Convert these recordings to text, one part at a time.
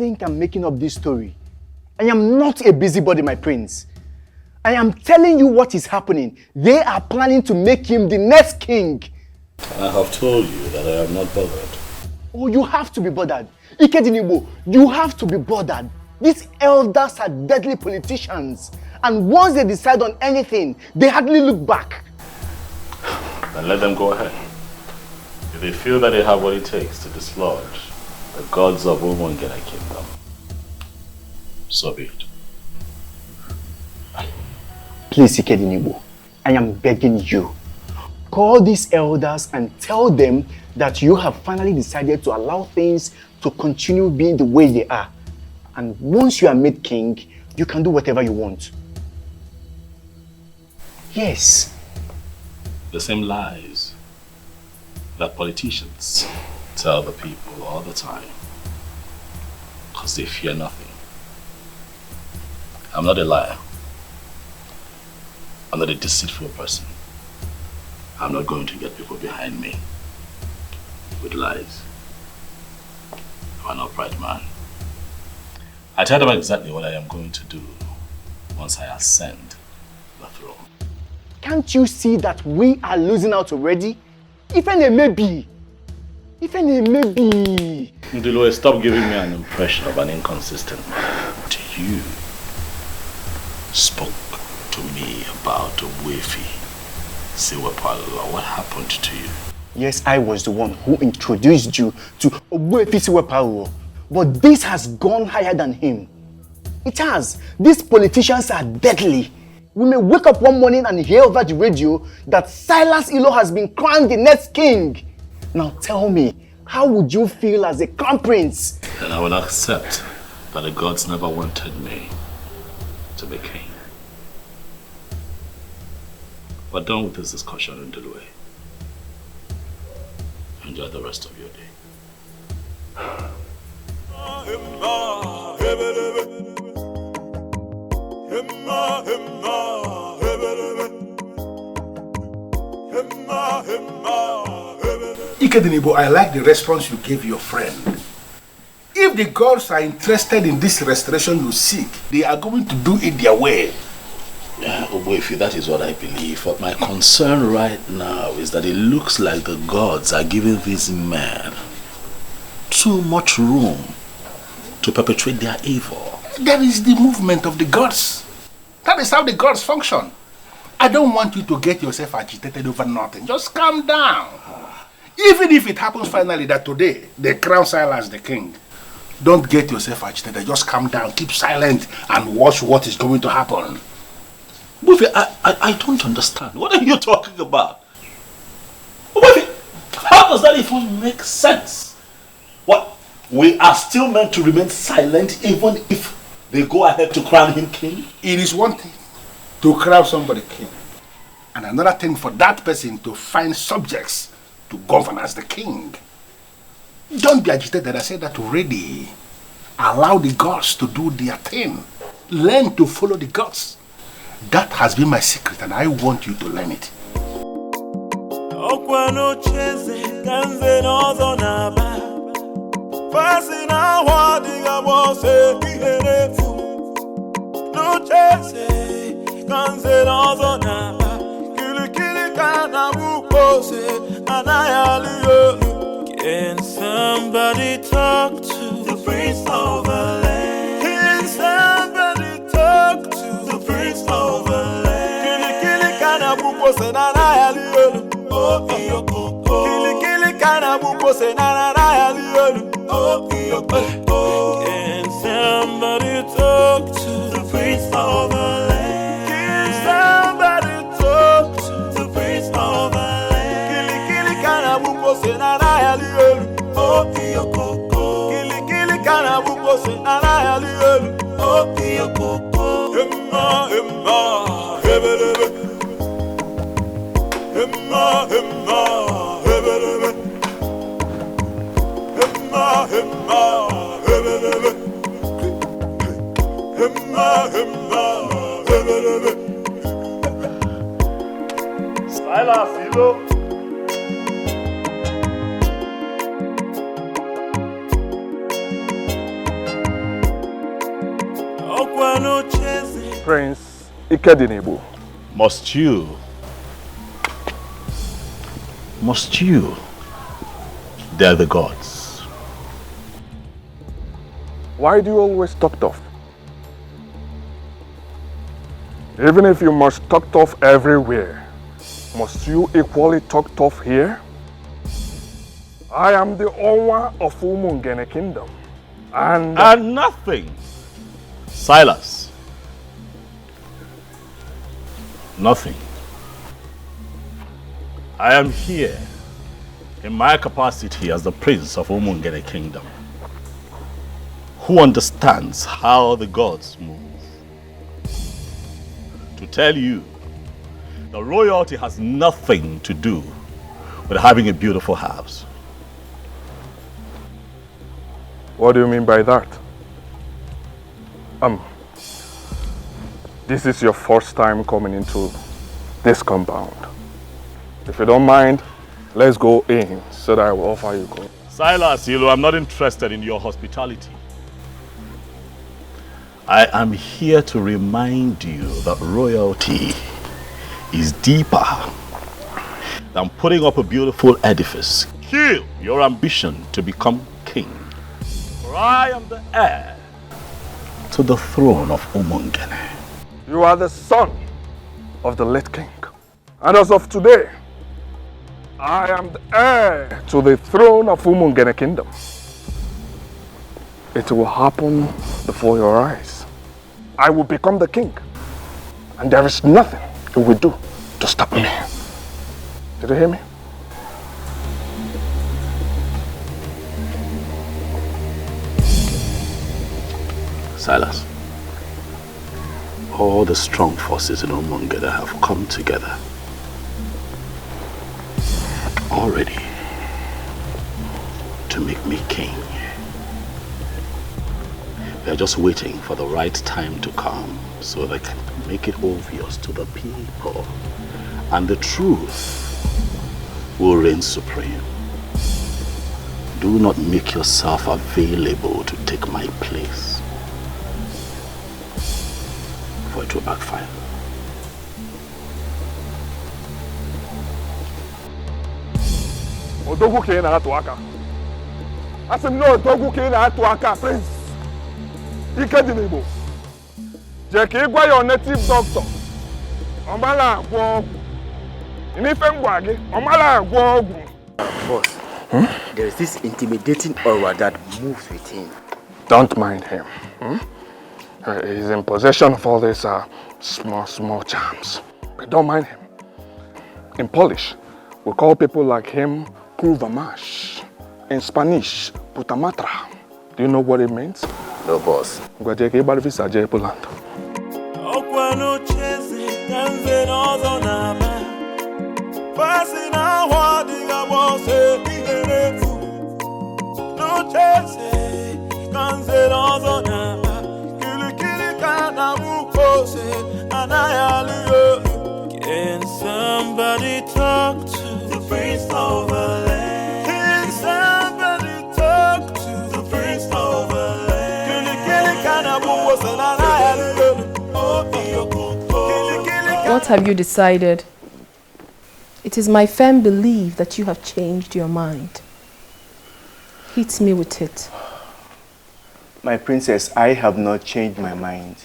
think I'm making up this story? I am not a busybody, my prince. I am telling you what is happening. They are planning to make him the next king. I have told you that I am not bothered. Oh, you have to be bothered. Ikedinibo, you have to be bothered. These elders are deadly politicians. And once they decide on anything, they hardly look back. Then let them go ahead. If they feel that they have what it takes to dislodge the gods of Umongena Kingdom, so be it. Please, Ikedinibo, I am begging you. Call these elders and tell them that you have finally decided to allow things to continue being the way they are. And once you are made king, you can do whatever you want. Yes. The same lies that politicians tell the people all the time, because they fear nothing. I'm not a liar. I'm not a deceitful person. I'm not going to get people behind me with lies. I'm an upright man. I tell them exactly what I am going to do once I ascend the throne. Can't you see that we are losing out already? If any may be. Ndilo, stop giving me an impression of an inconsistent man. You spoke to me about Wefi. What happened to you? Yes, I was the one who introduced you to Wefi Siwepalo. But this has gone higher than him. It has. These politicians are deadly. We may wake up one morning and hear over the radio that Silas Ilo has been crowned the next king. Now tell me, how would you feel as a crown prince? Then I will accept that the gods never wanted me to be king. We're done with this discussion in Delaware. Enjoy the rest of your day. Ikedinibo, I like the response you gave your friend. If the gods are interested in this restoration you seek, they are going to do it their way. Yeah, Oboifi, that is what I believe. But my concern right now is that it looks like the gods are giving these men too much room to perpetrate their evil. That is the movement of the gods. That is how the gods function. I don't want you to get yourself agitated over nothing. Just calm down. Even if it happens finally that today they crown Silas the king, don't get yourself agitated. Just calm down, keep silent, and watch what is going to happen. Buffy, I don't understand. What are you talking about? Buffy, how does that even make sense? What? We are still meant to remain silent even if they go ahead to crown him king? It is one thing to crown somebody king, and another thing for that person to find subjects to govern as the king. Don't be agitated. I said that already. Allow the gods to do their thing. Learn to follow the gods. That has been my secret, and I want you to learn it. Can somebody talk to the prince of the land? Can somebody talk to the prince of the land? Kili kana buko se na na ya liolu. Oh iyoko. Kili kana buko se na na na ya liolu. Oh iyoko. Can somebody talk to the prince of the land? Can somebody talk to the prince of the land? Kili kana buko se na na ya liolu. Oh iyoko. Kili kana buko se na na ya liolu. Oh iyoko. Emma hebelebe. Emma hebelebe. Emma hebelebe. Emma hebelebe. Silas Ilo. Prince Ikedinebo. Must you dare the gods? Why do you always talk tough? Even if you must talk tough everywhere, must you equally talk tough here? I am the owner of Umungene Kingdom. And nothing. Silas. Nothing. I am here in my capacity as the prince of Umungene Kingdom, who understands how the gods move. To tell you, the royalty has nothing to do with having a beautiful house. What do you mean by that? This is your first time coming into this compound. If you don't mind, let's go in so that I will offer you coin. Silas, I'm not interested in your hospitality. I am here to remind you that royalty is deeper than putting up a beautiful edifice. Kill your ambition to become king. For I am the heir to the throne of Umungene. You are the son of the late king. And as of today, I am the heir to the throne of Umungene Kingdom. It will happen before your eyes. I will become the king. And there is nothing you will do to stop me. Did you hear me? Silas, all the strong forces in Umungene have come together already to make me king. They're just waiting for the right time to come so they can make it obvious to the people, and the truth will reign supreme. Do not make yourself available to take my place, for it will backfire. Odogu ke na atu aka. Asim no odogu ke na atu aka, Prince Ikedinebo. Je ke gwa your native doctor. Omala agwo ogu. Inife ngwa gi, omala agwo ogu. Boss, there is this intimidating aura that moves with him. Don't mind him. He's in possession of all these small charms. But don't mind him. In Polish, we call people like him Kurvamash. In Spanish, Putamatra. Do you know what it means? No, boss. Can somebody talk to the prince of the land? Can somebody talk to the prince of the land? What have you decided? It is my firm belief that you have changed your mind. Hit me with it. My princess, I have not changed my mind.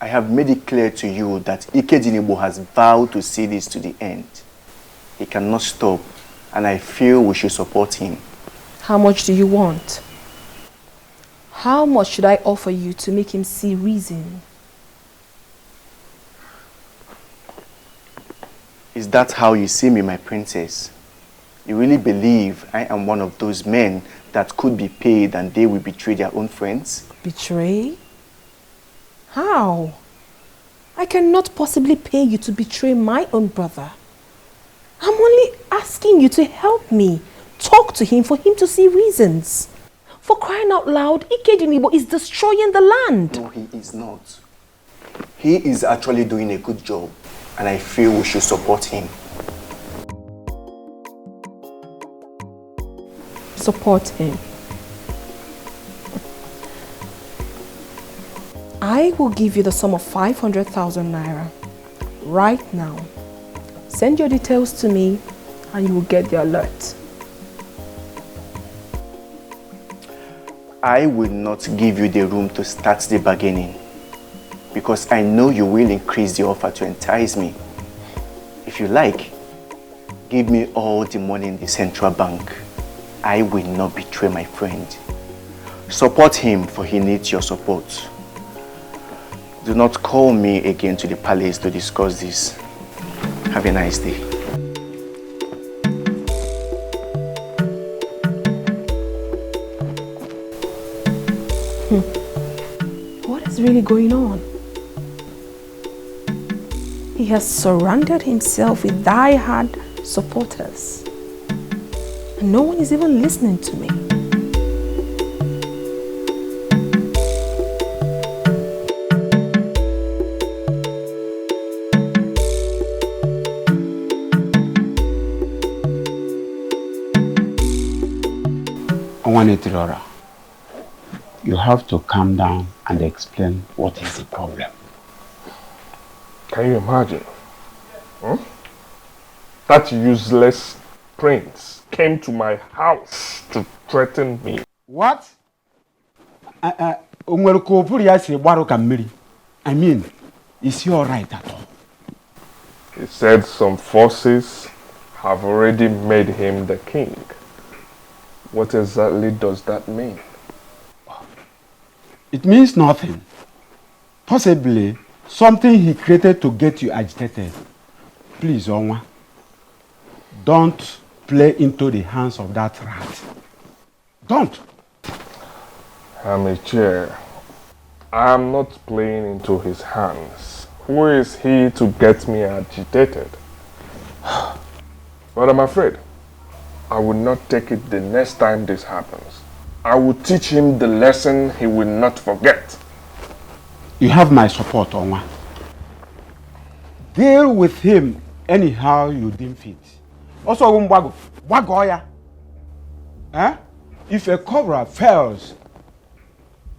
I have made it clear to you that Ikedinebo has vowed to see this to the end. He cannot stop, and I feel we should support him. How much do you want? How much should I offer you to make him see reason? Is that how you see me, my princess? You really believe I am one of those men that could be paid and they will betray their own friends? Betray? How? I cannot possibly pay you to betray my own brother. I'm only asking you to help me. Talk to him for him to see reasons. For crying out loud, Ikedinebo is destroying the land. No, he is not. He is actually doing a good job, and I feel we should support him. Support him. I will give you the sum of 500,000 naira right now. Send your details to me and you will get the alert. I will not give you the room to start the bargaining because I know you will increase the offer to entice me. If you like, give me all the money in the central bank. I will not betray my friend. Support him, for he needs your support. Do not call me again to the palace to discuss this. Have a nice day. What is really going on? He has surrounded himself with die-hard supporters. And no one is even listening to me. Onny, you have to calm down and explain what is the problem. Can you imagine? That useless prince came to my house to threaten me. What? I mean, is he alright at all? He said some forces have already made him the king. What exactly does that mean? It means nothing. Possibly something he created to get you agitated. Please, Onwa, don't play into the hands of that rat. Don't. Alichi, I am not playing into his hands. Who is he to get me agitated? But I'm afraid I will not take it the next time this happens. I will teach him the lesson he will not forget. You have my support, Onwa. Deal with him anyhow you deem fit. Also, Wagoya. If a cobra fails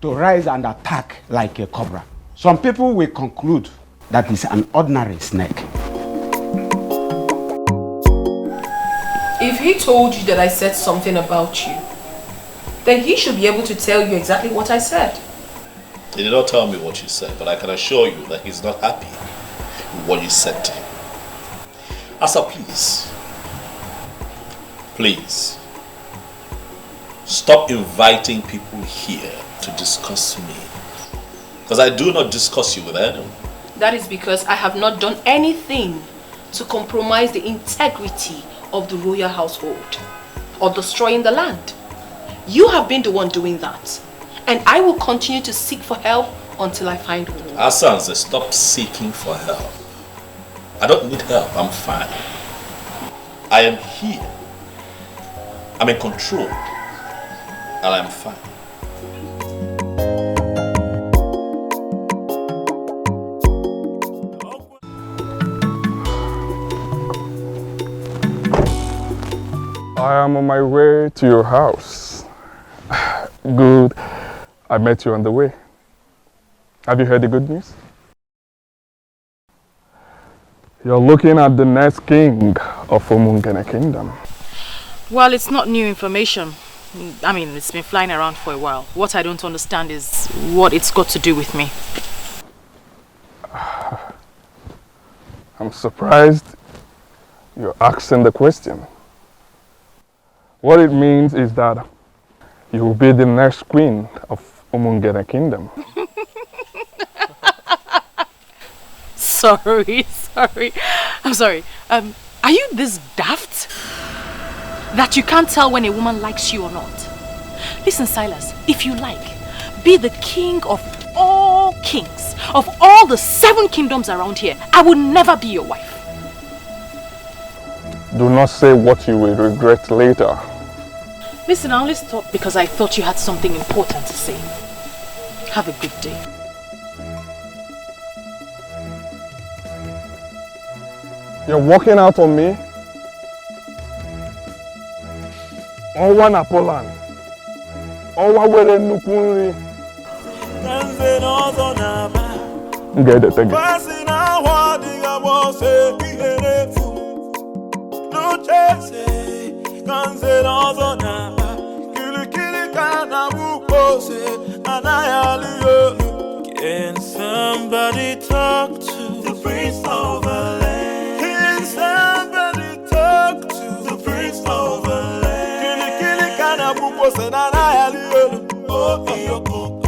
to rise and attack like a cobra, some people will conclude that it's an ordinary snake. If he told you that I said something about you, then he should be able to tell you exactly what I said. He did not tell me what you said, but I can assure you that he's not happy with what you said to him. Asa, please, stop inviting people here to discuss me. Because I do not discuss you with anyone. That is because I have not done anything to compromise the integrity of the royal household or destroying the land. You have been the one doing that. And I will continue to seek for help until I find one. Asanze, stop seeking for help. I don't need help, I'm fine. I am here. I'm in control. And I'm fine. I am on my way to your house. Good. I met you on the way. Have you heard the good news? You're looking at the next king of Umungene Kingdom. Well, it's not new information. I mean, it's been flying around for a while. What I don't understand is what it's got to do with me. I'm surprised you're asking the question. What it means is that you will be the next queen of Umungene Kingdom. Sorry. I'm sorry. Are you this daft? That you can't tell when a woman likes you or not? Listen, Silas, if you like, be the king of all kings, of all the 7 kingdoms around here. I will never be your wife. Do not say what you will regret later. Listen, I only stopped because I thought you had something important to say. Have a good day. You're walking out on me? Owa na Poland. Owa were nukunri. Get the thing. Can somebody talk to the prince of the land? Can somebody talk to the prince of the land? Kili kana buko se na na yaliyo. Oh iyoko.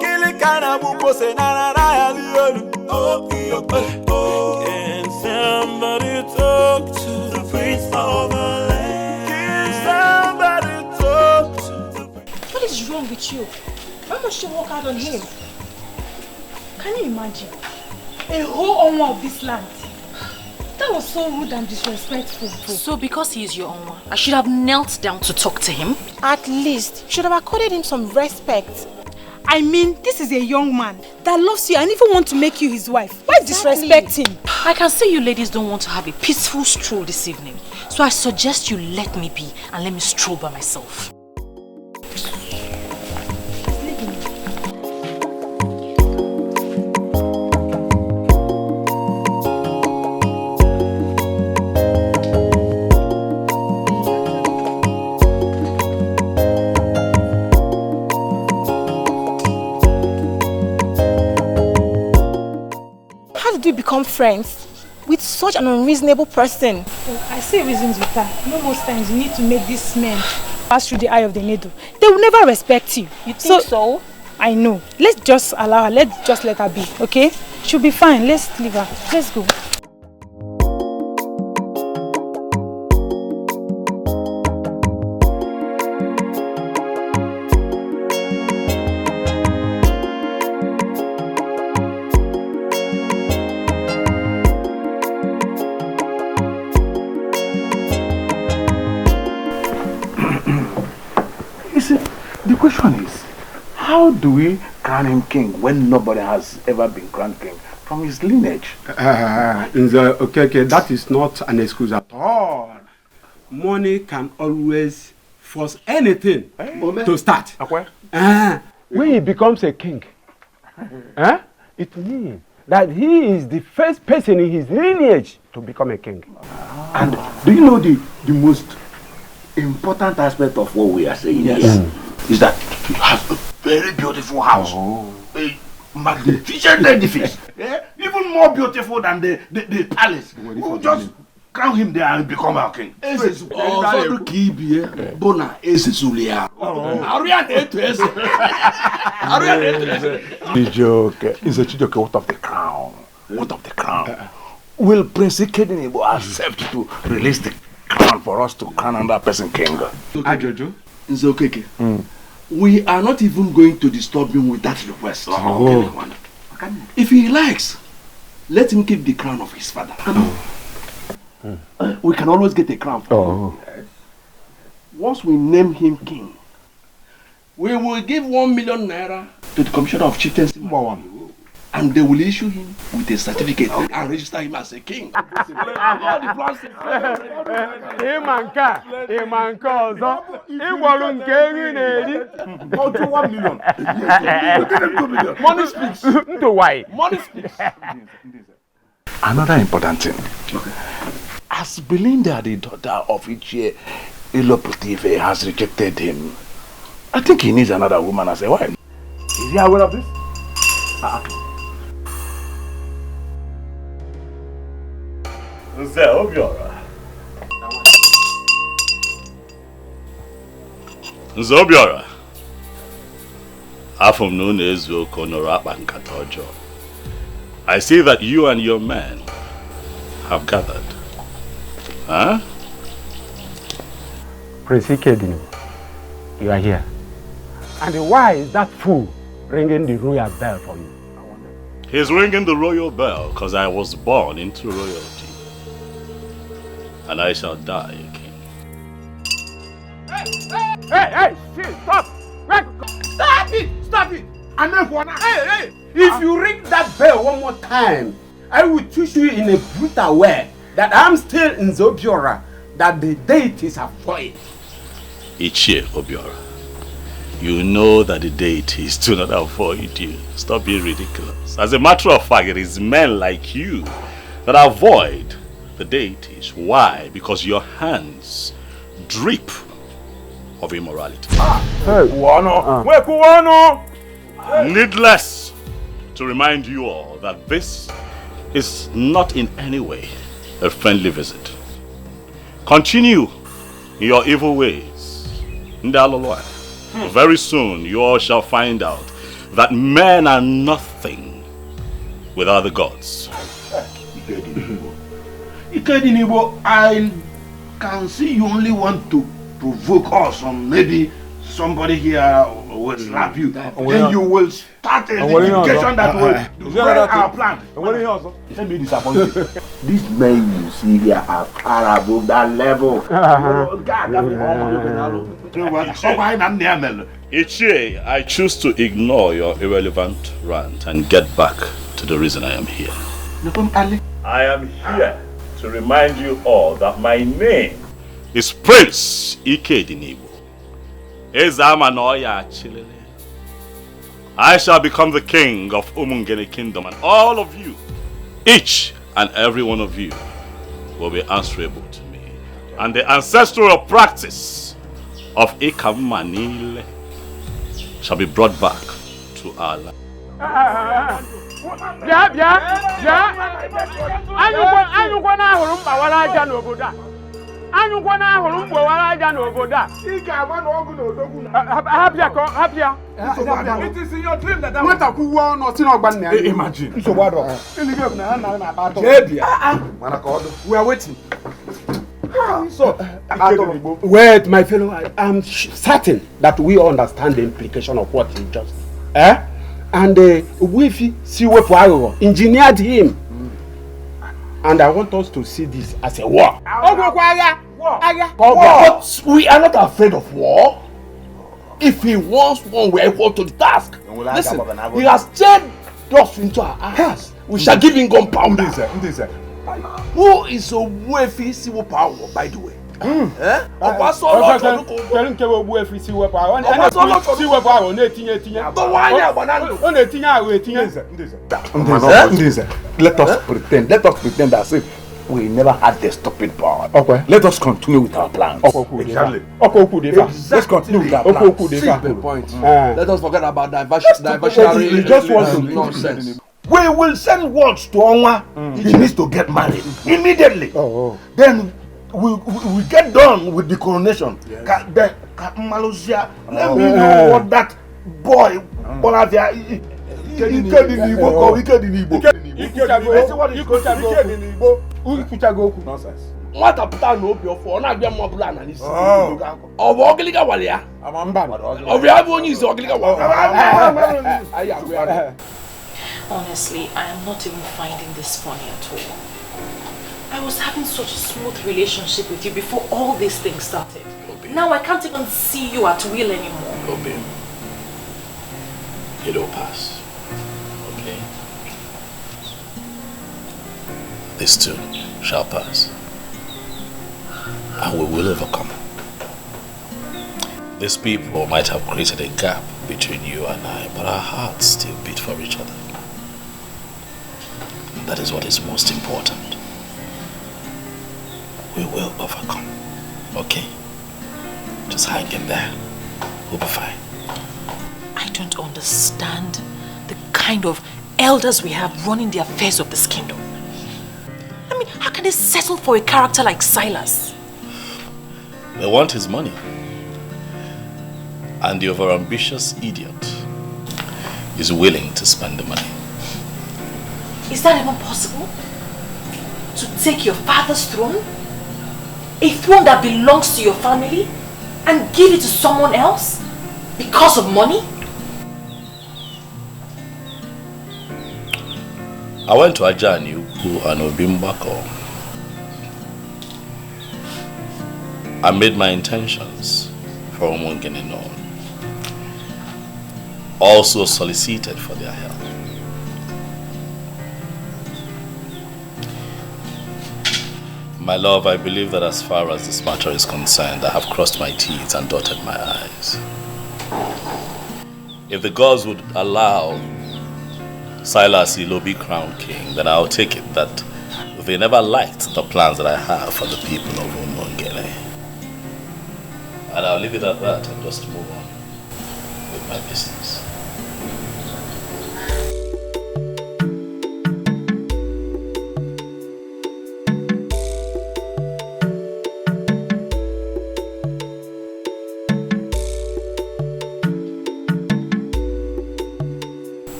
Kili kana buko se na na yaliyo. Oh iyoko. Can somebody talk to the prince of the land? Can somebody talk to the prince? What is wrong with you? Why must you walk out on him? Can you imagine? A whole owner of this land. That was so rude and disrespectful. So because he is your owner, I should have knelt down to talk to him? At least, you should have accorded him some respect. I mean, this is a young man that loves you and even wants to make you his wife. Why disrespect him? I can see you ladies don't want to have a peaceful stroll this evening. So I suggest you let me be and let me stroll by myself. Become friends with such an unreasonable person. Oh, I see reasons with her. You know, most times you need to make these men pass through the eye of the needle. They will never respect you. You think so? I know. Let's just allow her. Let's just let her be, okay? She'll be fine. Let's leave her. Let's go. The question is, how do we crown him king when nobody has ever been crowned king from his lineage? Okay, that is not an excuse at all. Money can always force anything to start. When he becomes a king, it means that he is the first person in his lineage to become a king. And do you know the most important aspect of what we are saying here is that he has a very beautiful house, a magnificent edifice, even more beautiful than the palace. We'll just crown him there and become our king. Chijoke, what of the crown? What of the crown? Will Prince Ikedinebo accept to release the crown for us to crown another person king? Ajojo, it's okay. We are not even going to disturb him with that request. If he likes, let him keep the crown of his father. We can always get a crown for him. Once we name him king, we will give 1 million naira to the commissioner of chieftaincy, and they will issue him with a certificate and register him as a king. Money speaks. Money speaks. Another important thing. As Belinda, the daughter of Ichie Iloputive, has rejected him, I think he needs another woman as a wife. Is he aware of this? Nze Obiora. Nze Obiora. Afom no nezu konoro akpa nkata ọjọọ. I see that you and your men have gathered. Huh? Prince Ikedinebo, you are here. And why is that fool ringing the royal bell for you? He's ringing the royal bell because I was born into royalty. And I shall die a king. Hey, stop! Stop it! Stop it! Hey! If you ring that bell one more time, I will teach you in a brutal way that I'm still in Zobiora, that the deities are for it. Ichie Obiora, You know that the deities do not avoid you. Stop being ridiculous. As a matter of fact, it is men like you that avoid the deities. Why? Because your hands drip of immorality. Needless to remind you all that this is not in any way a friendly visit. Continue in your evil ways. Very soon you all shall find out that men are nothing without the gods. Ikedinibo, I can see you only want to provoke us, or maybe somebody here will slap you. Then you will start a litigation that will destroy our plan. Let me disappoint you. These men you see here are far above that level. Ichie, I choose to ignore your irrelevant rant and get back to the reason I am here. I am here to remind you all that my name is Prince Ikedinibo. I shall become the king of Umungene Kingdom, and all of you, each and every one of you, will be answerable to me. And the ancestral practice of Ikamanile shall be brought back to our land. It is in your dream that imagine. We are waiting. So, wait, my fellow, I'm certain that we understand the implication of what he just said. And Wifi Siwe engineered him. And I want us to see this as a war. But we are not afraid of war. If he wants one, we are equal to the task. Listen, he has chained us into our hands. We shall give him gunpowder. Who is a Wifi Siwe power, by the way? Let us pretend as if we never had the stupid power. Okay. Let us continue with our plans. Exactly. Let's continue with our plans. See the point. Let us forget about diversionary. You just want to nonsense. We will send words to Onwa. He needs to get married immediately. Then we get done with the coronation. Let me know what that boy nonsense. What a no for not be more plan and of Ogiliga Walia. Of Yavoni is Ogiliga. Honestly, I am not even finding this funny at all. I was having such a smooth relationship with you before all these things started. Now I can't even see you at will anymore. Obi, it'll pass. Okay? This too shall pass. And we will overcome. These people might have created a gap between you and I, but our hearts still beat for each other. That is what is most important. We will overcome. Okay? Just hang in there. We'll be fine. I don't understand the kind of elders we have running the affairs of this kingdom. I mean, how can they settle for a character like Silas? They want his money. And the overambitious idiot is willing to spend the money. Is that even possible? To take your father's throne? A throne that belongs to your family? And give it to someone else? Because of money? I went to Ajani and Obimbako. I made my intentions for Umungene known. Also solicited for their help. My love, I believe that as far as this matter is concerned, I have crossed my T's and dotted my I's. If the gods would allow Silas Ilo be crowned king, then I'll take it that they never liked the plans that I have for the people of Umongene. And I'll leave it at that and just move on with my business.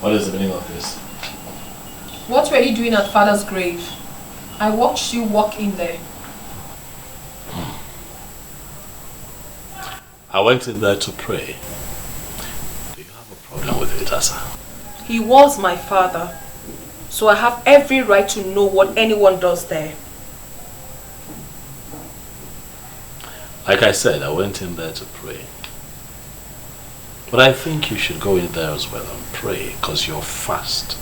What is the meaning of this? What were you doing at Father's grave? I watched you walk in there. I went in there to pray. Do you have a problem with it, Asa? He was my father, so I have every right to know what anyone does there. Like I said, I went in there to pray. But I think you should go in there as well and pray, because you're fast.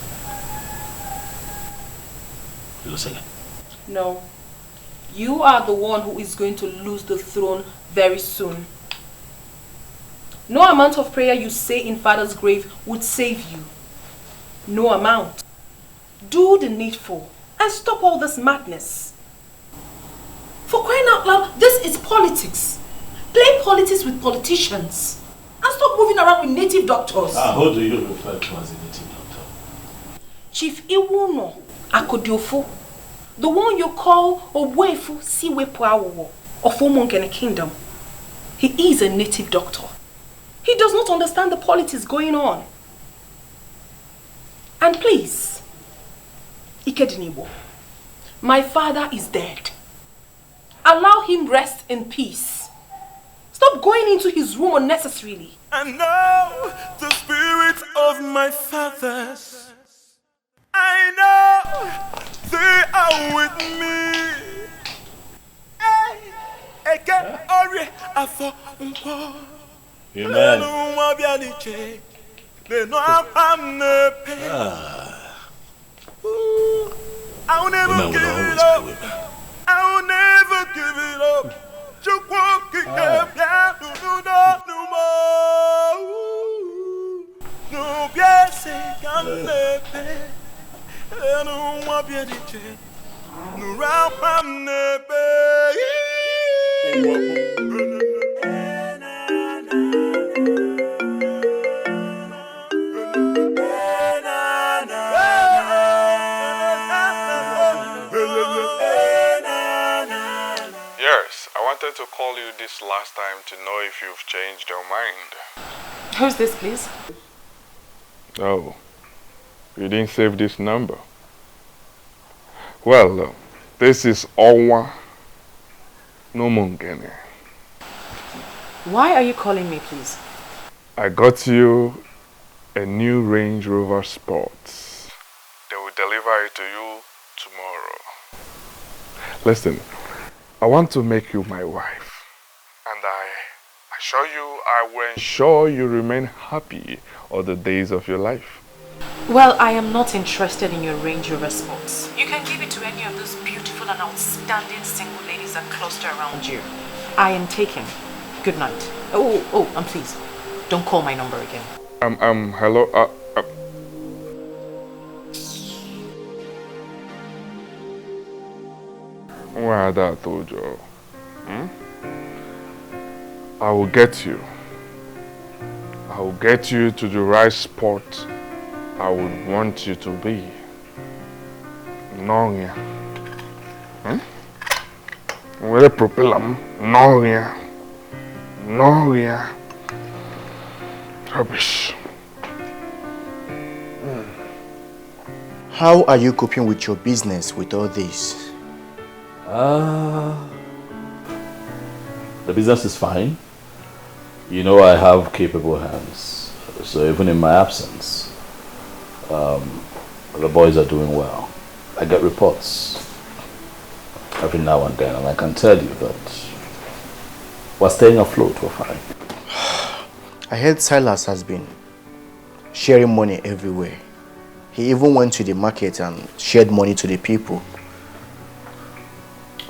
You listening? No. You are the one who is going to lose the throne very soon. No amount of prayer you say in Father's grave would save you. No amount. Do the needful and stop all this madness. For crying out loud, this is politics. Play politics with politicians. And stop moving around with native doctors. Who do you refer to as a native doctor? Chief Iwuno Akodiofo, the one you call Owefu Siwepuawo of Umongene Kingdom. He is a native doctor. He does not understand the politics going on. And please, Ikedinibo, my father is dead. Allow him rest in peace. Stop going into his room unnecessarily. And now the spirit of my fathers, I know they are with me. Eke ori afo mpo. Amen. I'll never give it up. I'll never give it up. Yes, I wanted to call you this last time to know if you've changed your mind. Who's this, please? Oh, you didn't save this number. Well, this is Onwa Nomongene. Why are you calling me, please? I got you a new Range Rover Sports. They will deliver it to you tomorrow. Listen, I want to make you my wife. And I assure you I will ensure you remain happy all the days of your life. Well, I am not interested in your Range Rover Sports. You can give it to any of those beautiful and outstanding single ladies that cluster around you. I am taken. Good night. Oh, and please, don't call my number again. Hello, Why that told you? I will get you. I will get you to the right spot I would want you to be. Noria. Where propeller? Noria. Noria. Rubbish. How are you coping with your business with all this? The business is fine. You know I have capable hands. So even in my absence, the boys are doing well. I get reports every now and then, and I can tell you that we're staying afloat, we're fine. I heard Silas has been sharing money everywhere. He even went to the market and shared money to the people.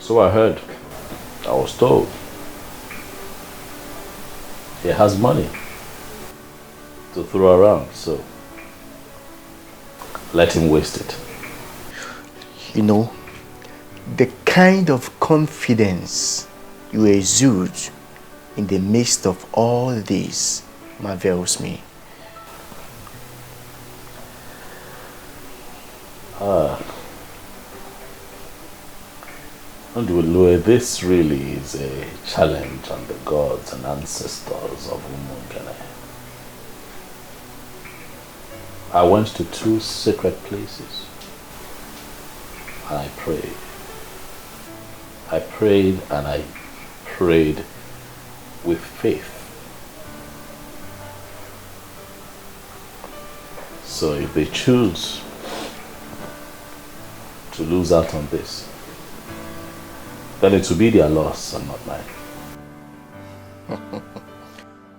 So I heard. I was told. He has money to throw around, so let him waste it. You know, the kind of confidence you exude in the midst of all this marvels me. And this really is a challenge on the gods and ancestors of Umungene. I went to 2 sacred places and I prayed. I prayed and I prayed with faith. So if they choose to lose out on this, then it will be their loss and not mine.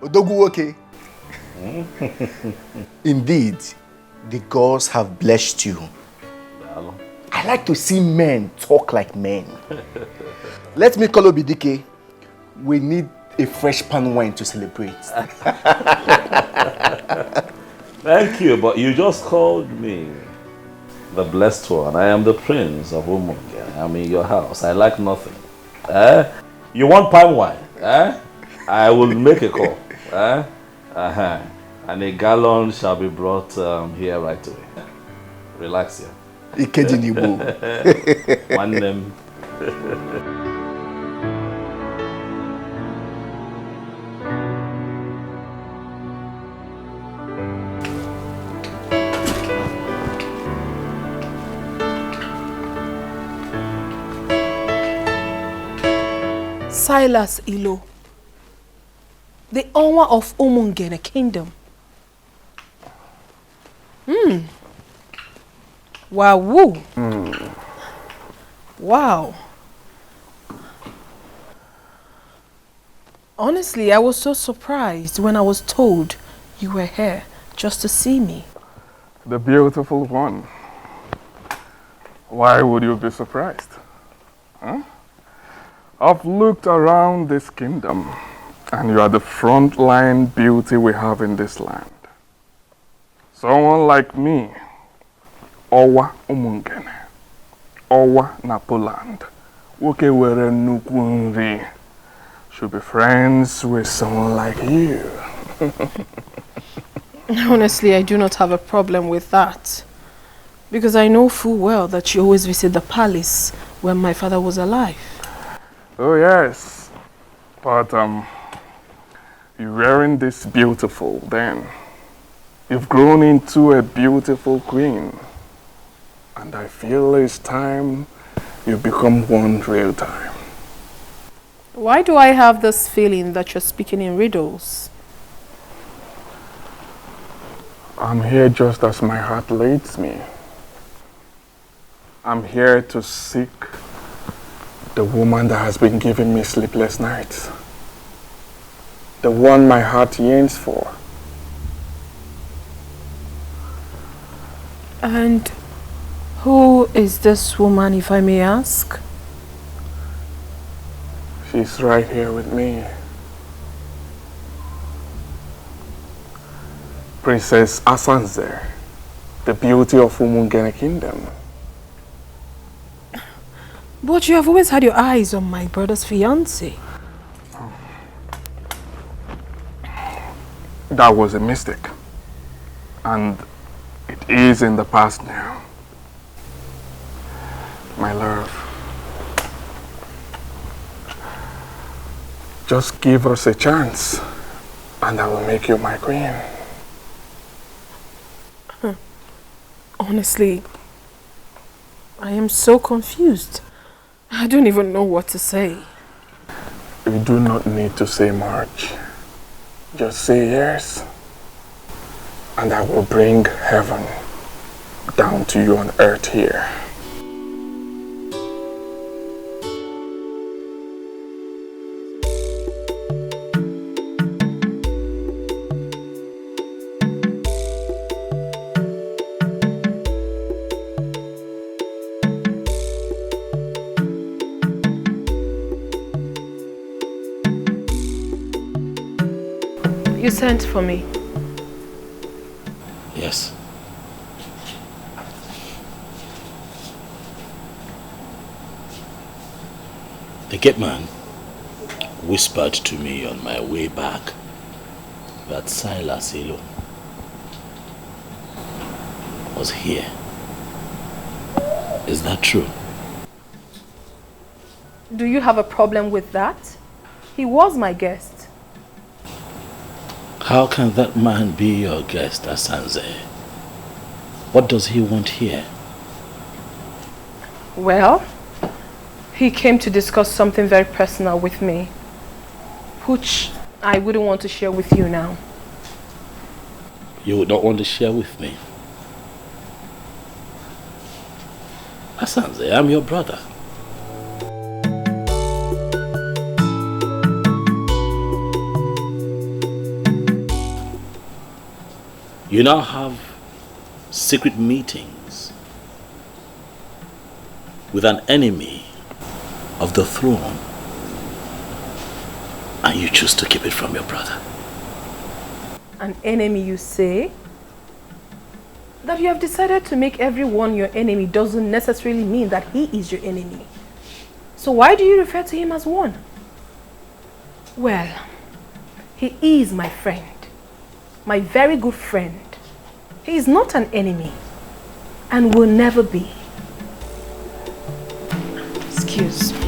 Odogu, okay. Indeed, the gods have blessed you. I like to see men talk like men. Let me call Obidike. We need a fresh pan wine to celebrate. Thank you, but you just called me the blessed one. I am the prince of Umunge. I'm in your house. I like nothing. You want palm wine? I will make a call. And a gallon shall be brought here right away. Relax here. One name. Silas Ilo, the owner of Umungene Kingdom. Wow. Wow. Honestly, I was so surprised when I was told you were here just to see me. The beautiful one. Why would you be surprised? Huh? I've looked around this kingdom, and you are the frontline beauty we have in this land. Someone like me, Owa Umungene, Owa Napoland, Woke were Nukunri, should be friends with someone like you. Honestly, I do not have a problem with that. Because I know full well that you always visit the palace when my father was alive. Oh yes, but you weren't this beautiful then. You've grown into a beautiful queen, and I feel it's time you become one real time. Why do I have this feeling that you're speaking in riddles? I'm here just as my heart leads me. I'm here to seek the woman that has been giving me sleepless nights. The one my heart yearns for. And who is this woman, if I may ask? She's right here with me. Princess Asanze, the beauty of Umungene Kingdom. But you have always had your eyes on my brother's fiancé. That was a mistake. And it is in the past now. My love, just give us a chance and I will make you my queen. Honestly, I am so confused. I don't even know what to say. You do not need to say much. Just say yes, and I will bring heaven down to you on earth here. You sent for me. Yes. The gate man whispered to me on my way back that Silas Elo was here. Is that true? Do you have a problem with that? He was my guest. How can that man be your guest, Asanze? What does he want here? Well, he came to discuss something very personal with me, which I wouldn't want to share with you now. You would not want to share with me? Asanze, I'm your brother. You now have secret meetings with an enemy of the throne, and you choose to keep it from your brother. An enemy, you say? That you have decided to make everyone your enemy doesn't necessarily mean that he is your enemy. So why do you refer to him as one? Well, he is my friend. My very good friend. He is not an enemy and will never be. Excuse me.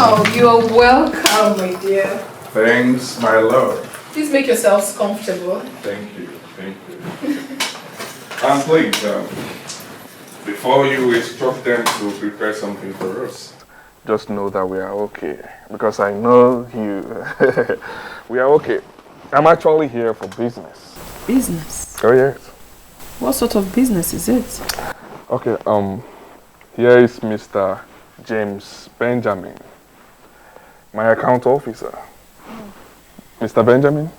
Oh, you are welcome, my dear. Thanks, my love. Please make yourselves comfortable. Thank you, thank you. And please, before you instruct them to prepare something for us, just know that we are okay. Because I know you. We are okay. I'm actually here for business. Business? Oh, yes. What sort of business is it? Okay, here is Mr. James Benjamin, my account officer. Mr. Benjamin,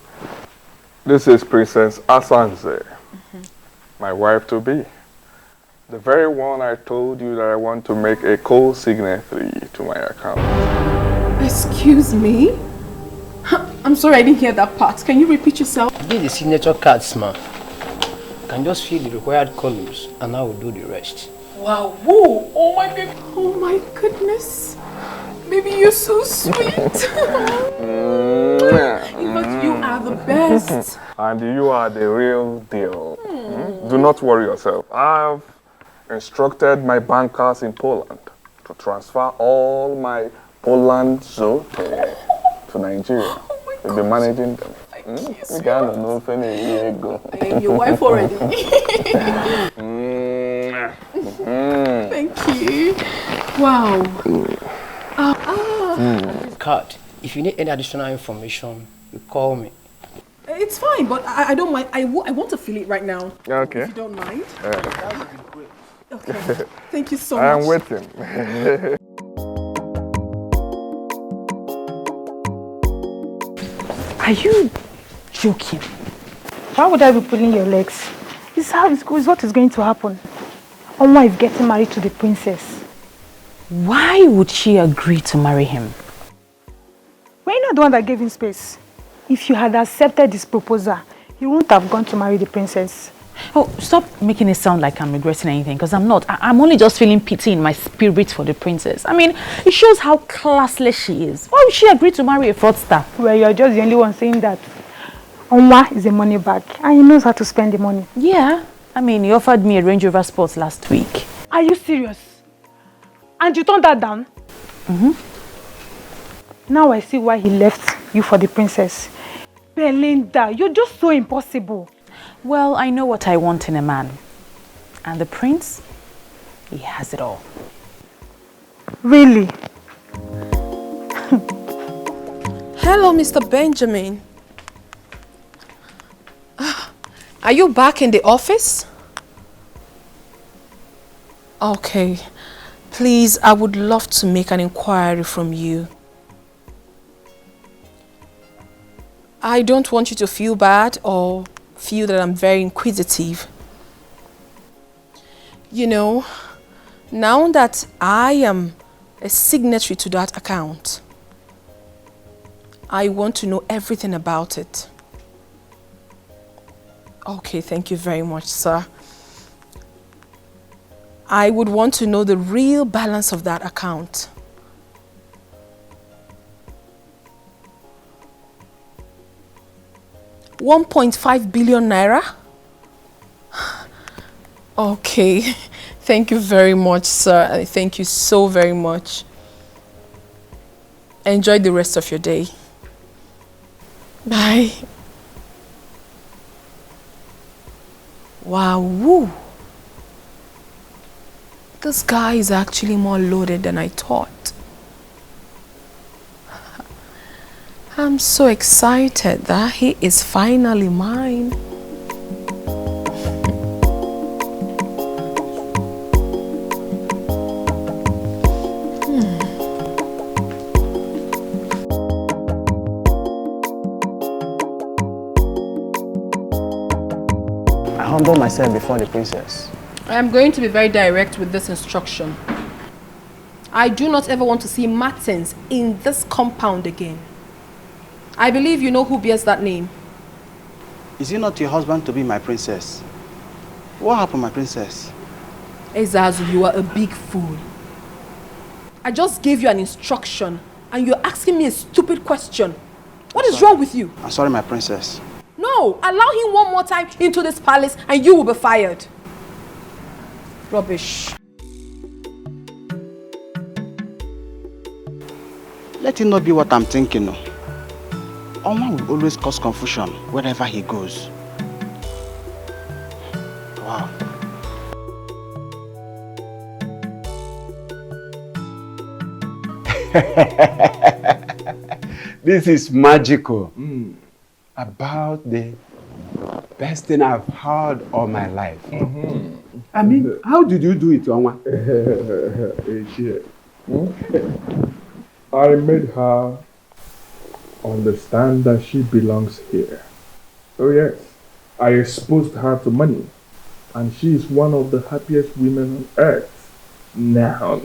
this is Princess Asanze, my wife-to-be. The very one I told you that I want to make a co-signatory to my account. Excuse me? I'm sorry, I didn't hear that part. Can you repeat yourself? Get the signature cards, ma. You can just fill the required columns and I will do the rest. Wow, whoa, oh my baby. Oh my goodness. Baby, you're so sweet. But you are the best. And you are the real deal. Do not worry yourself. I've instructed my bankers in Poland to transfer all my Poland zote to Nigeria. We'll be managing them. I am your wife already. Thank you. Wow. Card. If you need any additional information, you call me. It's fine, but I don't mind. I want to feel it right now. Okay. If you don't mind. That would be great. Okay. Thank you so I am much. waiting. Are you joking? Why would I be pulling your legs? This is what is going to happen. Onwa is getting married to the princess. Why would she agree to marry him? We're not the one that gave him space. If you had accepted this proposal, he wouldn't have gone to marry the princess. Oh, stop making it sound like I'm regretting anything, because I'm not. I'm only just feeling pity in my spirit for the princess. I mean, it shows how classless she is. Why would she agree to marry a fraudster? Well, you're just the only one saying that. Onwa is a money bag and he knows how to spend the money. Yeah. I mean, he offered me a Range Rover Sport last week. Are you serious? And you turned that down? Now I see why he left you for the princess. Belinda, you're just so impossible. Well, I know what I want in a man. And the prince, he has it all. Really? Hello, Mr. Benjamin. Are you back in the office? Okay. Please, I would love to make an inquiry from you. I don't want you to feel bad or feel that I'm very inquisitive. You know, now that I am a signatory to that account, I want to know everything about it. Okay, thank you very much, sir. I would want to know the real balance of that account. ₦1.5 billion naira? Okay, thank you very much, sir. Thank you so very much. Enjoy the rest of your day. Bye. Wow, woo. This guy is actually more loaded than I thought. I'm so excited that he is finally mine. I humble myself before the princess. I am going to be very direct with this instruction. I do not ever want to see Martins in this compound again. I believe you know who bears that name. Is it not your husband to be my princess? What happened, my princess? Ezazu, you are a big fool. I just gave you an instruction and you're asking me a stupid question. What is wrong with you? I'm sorry, my princess. No, allow him one more time into this palace and you will be fired. Rubbish. Let it not be what I'm thinking. No. Onny will always cause confusion wherever he goes. Wow. This is magical. About the best thing I've heard all my life. I mean, how did you do it, Onwa? I made her understand that she belongs here. Oh yes, I exposed her to money, and she is one of the happiest women on earth now.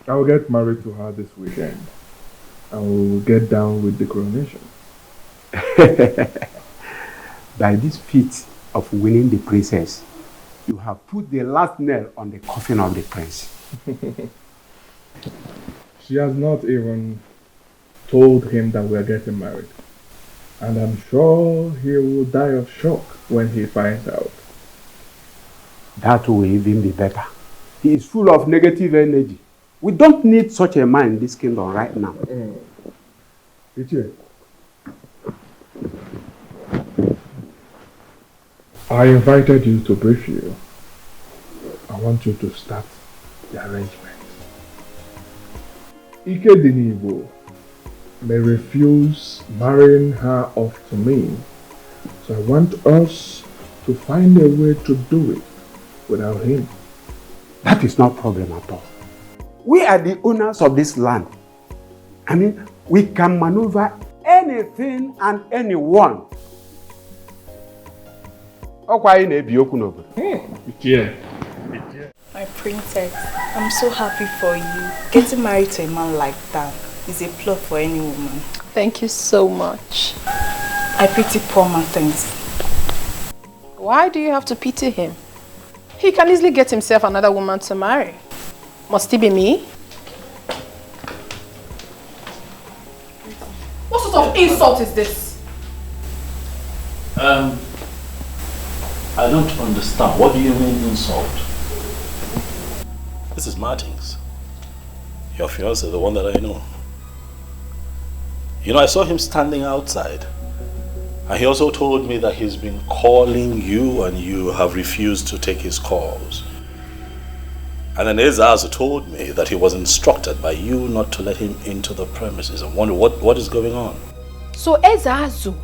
I'll get married to her this weekend, and we will get down with the coronation. By this feat of winning the princess, you have put the last nail on the coffin of the prince. She has not even told him that we're getting married. And I'm sure he will die of shock when he finds out. That will even be better. He is full of negative energy. We don't need such a man in this kingdom right now. I invited you to brief you. I want you to start the arrangement. Ikedinibo may refuse marrying her off to me, so I want us to find a way to do it without him. That is not a problem at all. We are the owners of this land. I mean, we can maneuver anything and anyone. My princess, I'm so happy for you. Getting married to a man like that is a plot for any woman. Thank you so much. I pity poor Martins. Why do you have to pity him? He can easily get himself another woman to marry. Must it be me? What sort of insult is this? I don't understand. What do you mean insult? This is Martins. Your fiancé, the one that I know. You know, I saw him standing outside. And he also told me that he's been calling you and you have refused to take his calls. And then Ezazu told me that he was instructed by you not to let him into the premises. I wonder what is going on. So Ezazu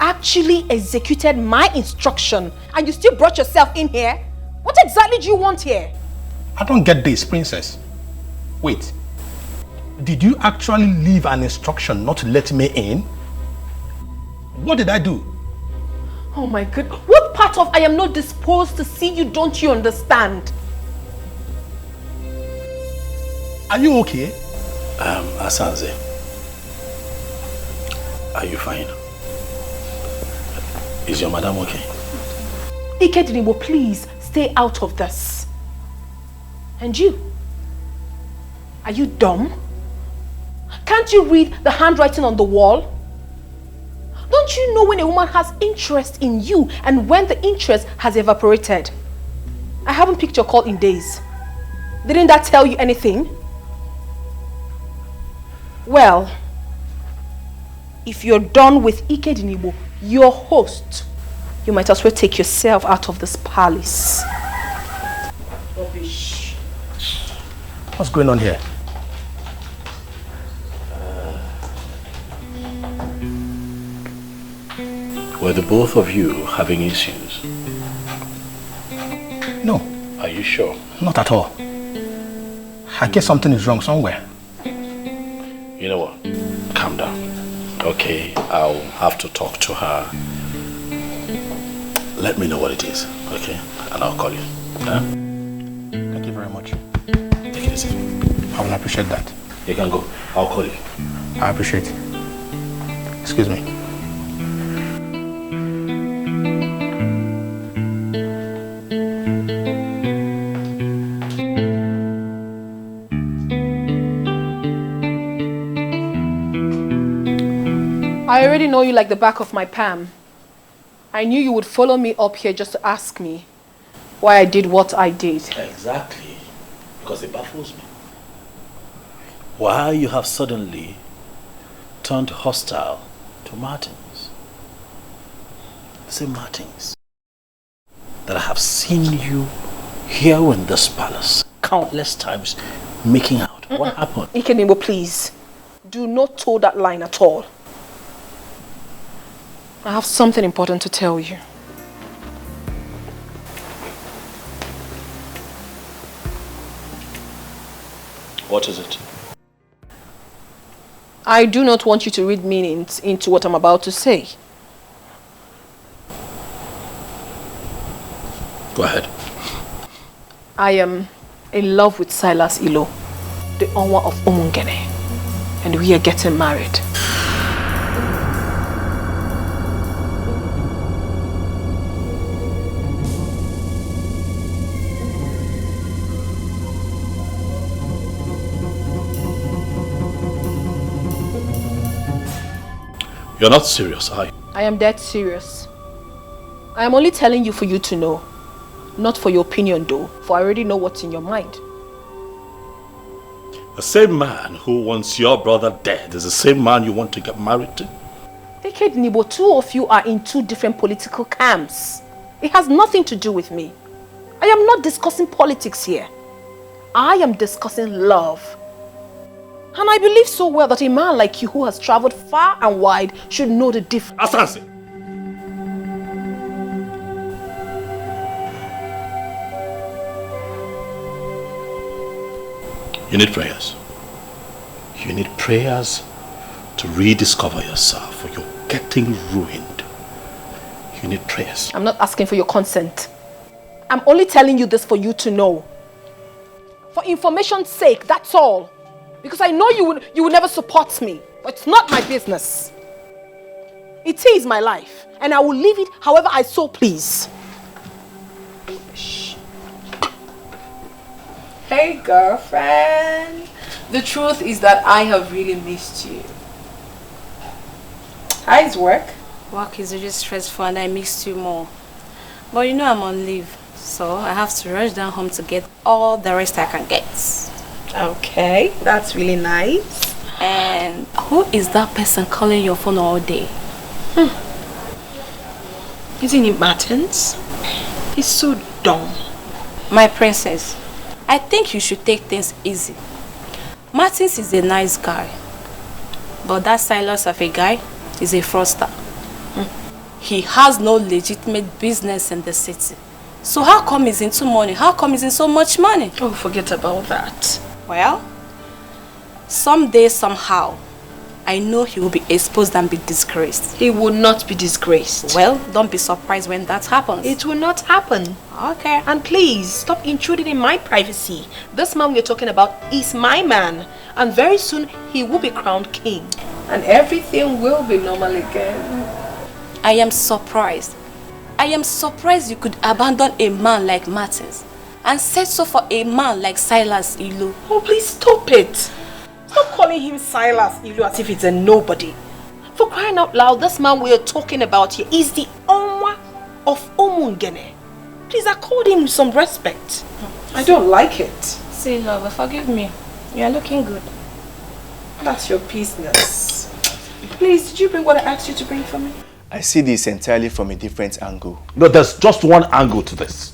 actually executed my instruction and you still brought yourself in here? What exactly do you want here? I don't get this, princess. Wait. Did you actually leave an instruction not to let me in? What did I do? Oh my God. What part of I am not disposed to see you don't you understand? Are you okay? Asanze, are you fine? Is your madam okay? Ikedinibo, please stay out of this. And you? Are you dumb? Can't you read the handwriting on the wall? Don't you know when a woman has interest in you and when the interest has evaporated? I haven't picked your call in days. Didn't that tell you anything? Well, if you're done with Ikedinibo, your host, you might as well take yourself out of this palace. Rubbish. What's going on here? Were the both of you having issues? No. Are you sure? Not at all. I guess something is wrong somewhere. You know what? Calm down. Okay, I'll have to talk to her. Let me know what it is, okay? And I'll call you. Huh? Thank you very much. Take it easy. I will appreciate that. You can go. I'll call you. I appreciate it. Excuse me. I already know you like the back of my palm. I knew you would follow me up here just to ask me why I did what I did. Exactly. Because it baffles me. Why you have suddenly turned hostile to Martins. The same Martins that I have seen you here in this palace countless times making out. What happened? Ikenebo, please. Do not toe that line at all. I have something important to tell you. What is it? I do not want you to read meanings into what I'm about to say. Go ahead. I am in love with Silas Ilo, the Onwa of Umungene, and we are getting married. You're not serious, are you? I am dead serious. I am only telling you for you to know. Not for your opinion though, for I already know what's in your mind. The same man who wants your brother dead is the same man you want to get married to? Deked Nibo, two of you are in two different political camps. It has nothing to do with me. I am not discussing politics here. I am discussing love. And I believe so well that a man like you who has traveled far and wide should know the difference. Asansi! You need prayers. You need prayers to rediscover yourself, or you're getting ruined. You need prayers. I'm not asking for your consent. I'm only telling you this for you to know. For information's sake, that's all. Because I know you would never support me. But it's not my business. It is my life. And I will live it however I so please. Hey girlfriend. The truth is that I have really missed you. How's work? Work is really stressful and I missed you more. But you know I'm on leave. So I have to rush down home to get all the rest I can get. Okay, that's really nice. And who is that person calling your phone all day? Isn't it Martins? He's so dumb. My princess, I think you should take things easy. Martins is a nice guy. But that Silas of a guy is a fraudster. He has no legitimate business in the city. So how come he's into money? How come he's in so much money? Oh, forget about that. Well, someday, somehow, I know he will be exposed and be disgraced. He will not be disgraced. Well, don't be surprised when that happens. It will not happen. Okay. And please, stop intruding in my privacy. This man we're talking about is my man. And very soon, he will be crowned king. And everything will be normal again. I am surprised. I am surprised you could abandon a man like Martins and settle for a man like Silas Ilu. Oh, please stop it. Stop calling him Silas Ilu as if it's a nobody. For crying out loud, this man we are talking about here is the Onwa of Omungene. Please accord him some respect. I don't like it. See, lover, forgive me. You are looking good. That's your business. Please, did you bring what I asked you to bring for me? I see this entirely from a different angle. No, there's just one angle to this.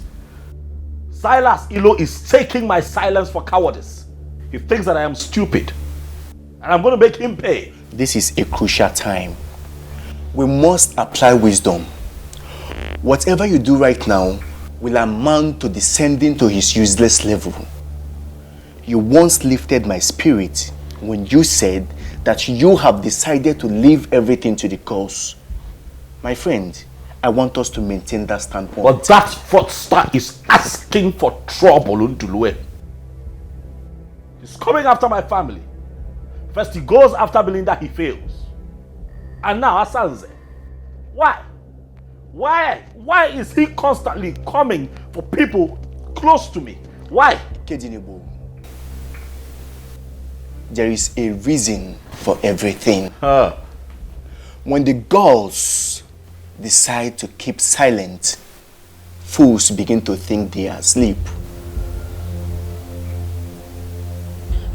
Silas Ilo is taking my silence for cowardice. He thinks that I am stupid. And I'm going to make him pay. This is a crucial time. We must apply wisdom. Whatever you do right now will amount to descending to his useless level. You once lifted my spirit when you said that you have decided to leave everything to the cause. My friend, I want us to maintain that standpoint. But that fraudster is asking for trouble, Undulue. He's coming after my family. First he goes after Belinda, he fails. And now Asanze. Why? Why is he constantly coming for people close to me? Why? Kedinebo, there is a reason for everything. When the gods decide to keep silent, fools begin to think they are asleep.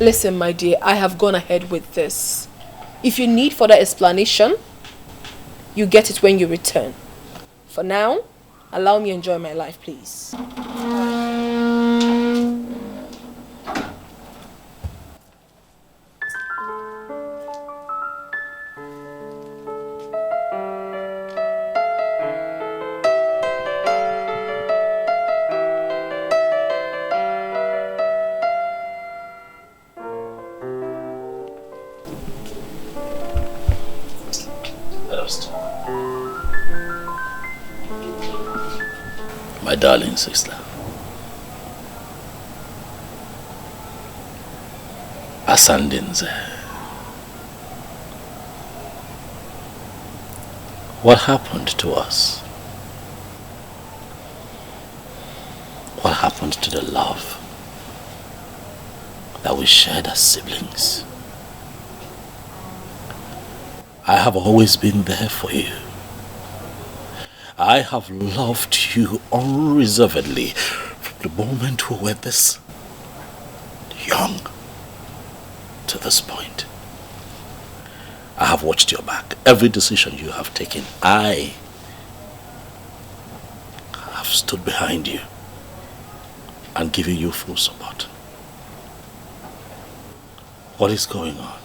Listen, my dear, I have gone ahead with this. If you need further explanation, you get it when you return. For now, allow me to enjoy my life, please. My darling sister. Asandinze. What happened to us? What happened to the love that we shared as siblings? I have always been there for you. I have loved you unreservedly from the moment we were this young to this point. I have watched your back. Every decision you have taken, I have stood behind you and given you full support. What is going on?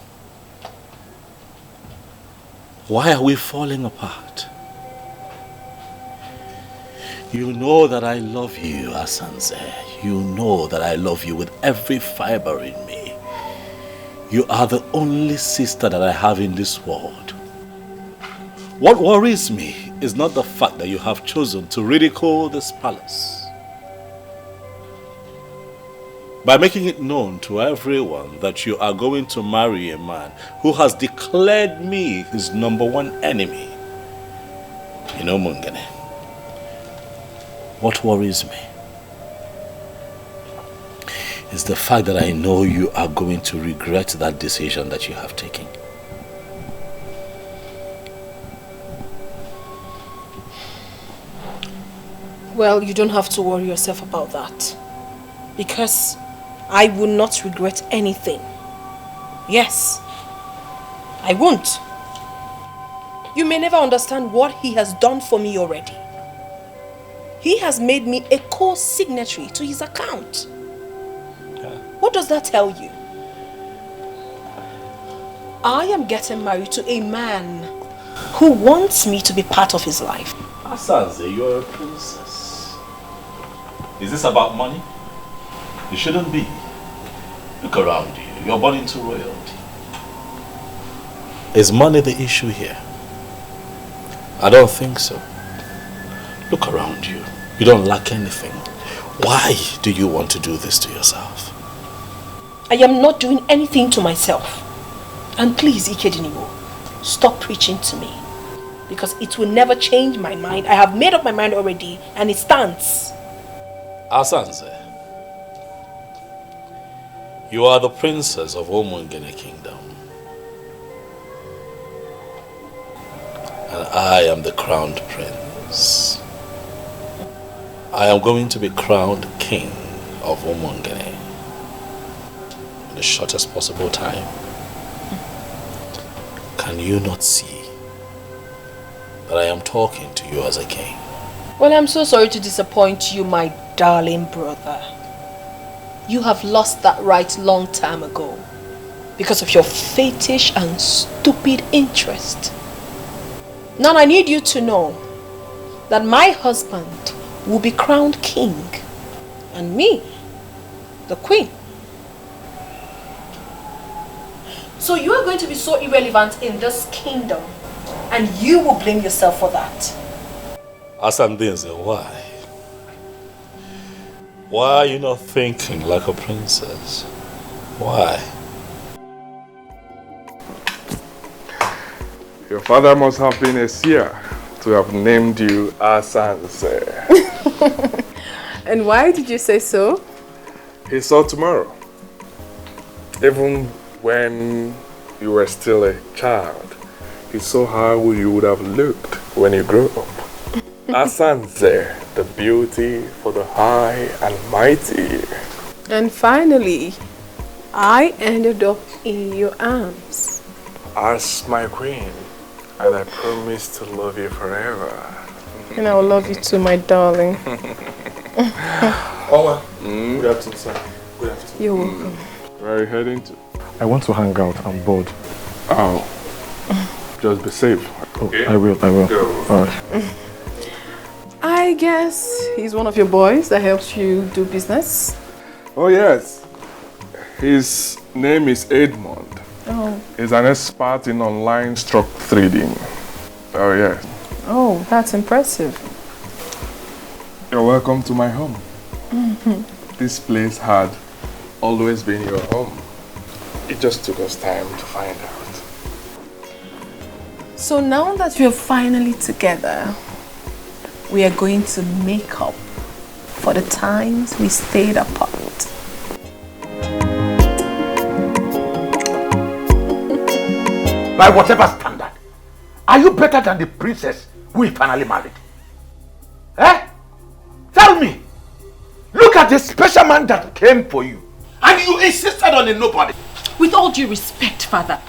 Why are we falling apart? You know that I love you, Asanze. You know that I love you with every fiber in me. You are the only sister that I have in this world. What worries me is not the fact that you have chosen to ridicule this palace. By making it known to everyone that you are going to marry a man who has declared me his #1 enemy. You know, Mungene, what worries me is the fact that I know you are going to regret that decision that you have taken. Well, you don't have to worry yourself about that. Because I will not regret anything. Yes, I won't. You may never understand what he has done for me already. He has made me a co-signatory to his account. What does that tell you? I am getting married to a man who wants me to be part of his life. Asanze, you're a princess. Is this about money? It shouldn't be. Look around you. You're born into royalty. Is money the issue here? I don't think so. Look around you. You don't lack anything. Why do you want to do this to yourself? I am not doing anything to myself. And please, Ikedinibo, stop preaching to me. Because it will never change my mind. I have made up my mind already and it stands. Asanze, you are the princess of Omungene Kingdom. And I am the crowned prince. I am going to be crowned king of Omungene in the shortest possible time. Can you not see that I am talking to you as a king? Well, I'm so sorry to disappoint you, my darling brother. You have lost that right long time ago because of your fetish and stupid interest. Now I need you to know that my husband will be crowned king and me, the queen. So you are going to be so irrelevant in this kingdom and you will blame yourself for that. Asandinze, why? Why are you not thinking like a princess? Why? Your father must have been a seer to have named you Asanze. And why did you say so? He saw tomorrow. Even when you were still a child, he saw how you would have looked when you grew up. Asanze, the beauty for the high and mighty. And finally, I ended up in your arms. As my queen, and I promise to love you forever. And I will love you too, my darling. Oh, good afternoon, sir. Good afternoon. You're welcome. Where are you heading to? I want to hang out. I'm bored. Oh. Just be safe. Okay. I will. Go. All right. I guess he's one of your boys that helps you do business. Oh yes. His name is Edmond. Oh. He's an expert in online stock trading. Oh yes. Oh, that's impressive. You're welcome to my home. This place had always been your home. It just took us time to find out. So now that we're finally together, we are going to make up for the times we stayed apart. By whatever standard, are you better than the princess we finally married? Eh? Tell me. Look at the special man that came for you. And you insisted on a nobody. With all due respect, father,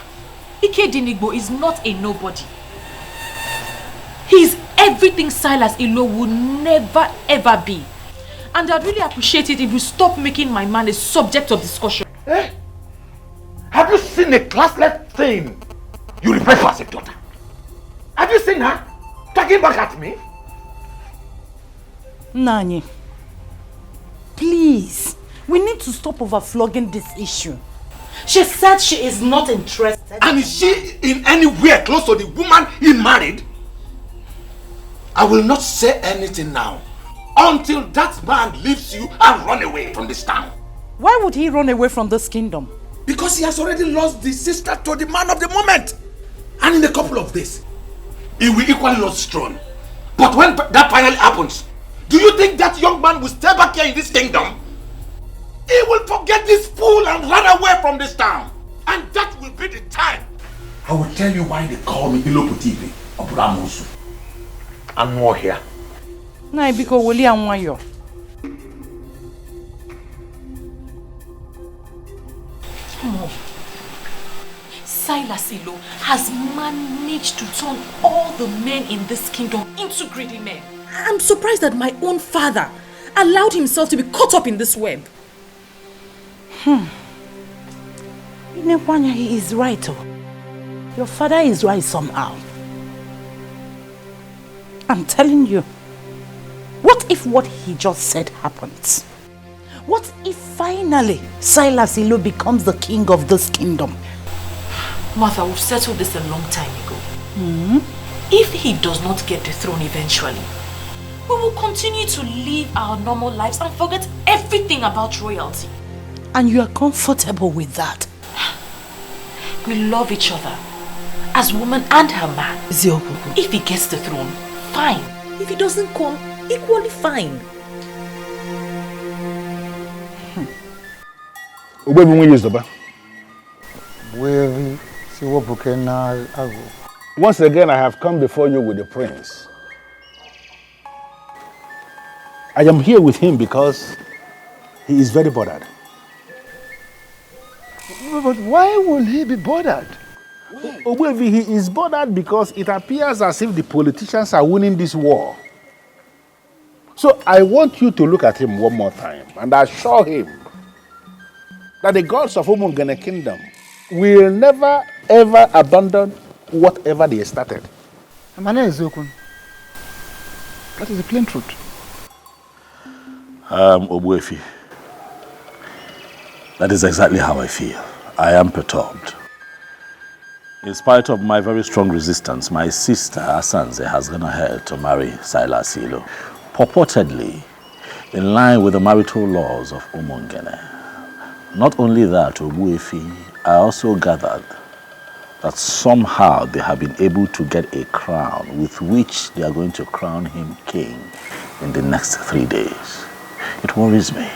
Ikedinigbo is not a nobody. He's everything Silas Ilo would never ever be. And I'd really appreciate it if you stop making my man a subject of discussion. Eh? Have you seen a classless thing you refer to as a daughter? Have you seen her talking back at me? Nani, please, we need to stop overflogging this issue. She said she is not interested. And is she in anywhere close to the woman he married? I will not say anything now until that man leaves you and run away from this town. Why would he run away from this kingdom? Because he has already lost the sister to the man of the moment. And in a couple of days, he will equally lose his throne. But when that finally happens, do you think that young man will stay back here in this kingdom? He will forget this fool and run away from this town. And that will be the time. I will tell you why they call me Iloputivi of Ramosu. And more here. Nah, because Willie and Wayo. Silas Ilo has managed to turn all the men in this kingdom into greedy men. I'm surprised that my own father allowed himself to be caught up in this web. Inewanya, he is right. Your father is right somehow. I'm telling you. What if what he just said happens? What if finally Silas Ilo becomes the king of this kingdom? Martha, we've settled this a long time ago. If he does not get the throne eventually, we will continue to live our normal lives and forget everything about royalty. And you are comfortable with that? We love each other as woman and her man. If he gets the throne, fine. If he doesn't come, equally fine. Once again, I have come before you with the prince. I am here with him because he is very bothered. But why will he be bothered? Ogbuefi, he is bothered because it appears as if the politicians are winning this war. So I want you to look at him one more time and assure him that the gods of Umungene Kingdom will never ever abandon whatever they started. My name is Okun. That is the plain truth. Ogbuefi, that is exactly how I feel. I am perturbed. In spite of my very strong resistance, my sister Asanze has gone ahead to marry Silas Ilo, purportedly in line with the marital laws of Umungene. Not only that, Ogbuefi, I also gathered that somehow they have been able to get a crown with which they are going to crown him king in the next 3 days. It worries me.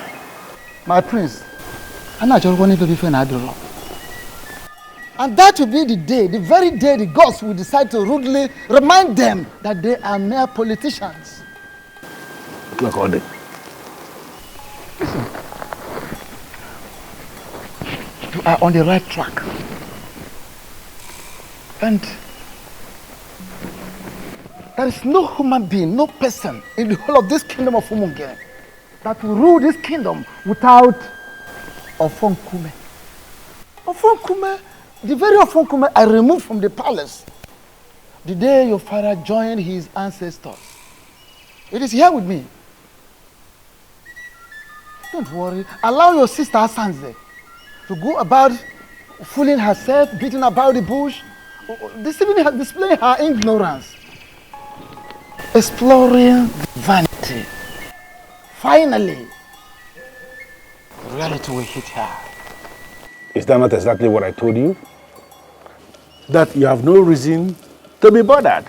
My prince, I'm not just wanting to be Fenadoro. And that will be the day, the very day the gods will decide to rudely remind them that they are mere politicians. Look on it. Listen, you are on the right track. And there is no human being, no person in the whole of this kingdom of Umungene that will rule this kingdom without Ofonkume. Ofonkume, the very Ofonkume I removed from the palace the day your father joined his ancestors. It is here with me. Don't worry. Allow your sister Asanze to go about fooling herself, beating about the bush, displaying her ignorance, exploring vanity. Finally, reality will hit her. Is that not exactly what I told you? That you have no reason to be bothered.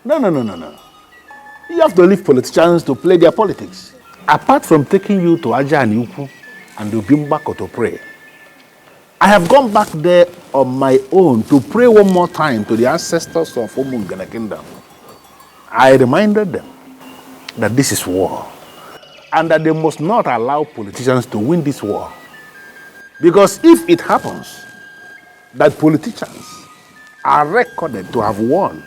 No. You have to leave politicians to play their politics. Apart from taking you to Aja and Ukwu and Ubimbako to pray, I have gone back there on my own to pray one more time to the ancestors of Umungene Kingdom. I reminded them that this is war and that they must not allow politicians to win this war. Because if it happens that politicians are recorded to have won,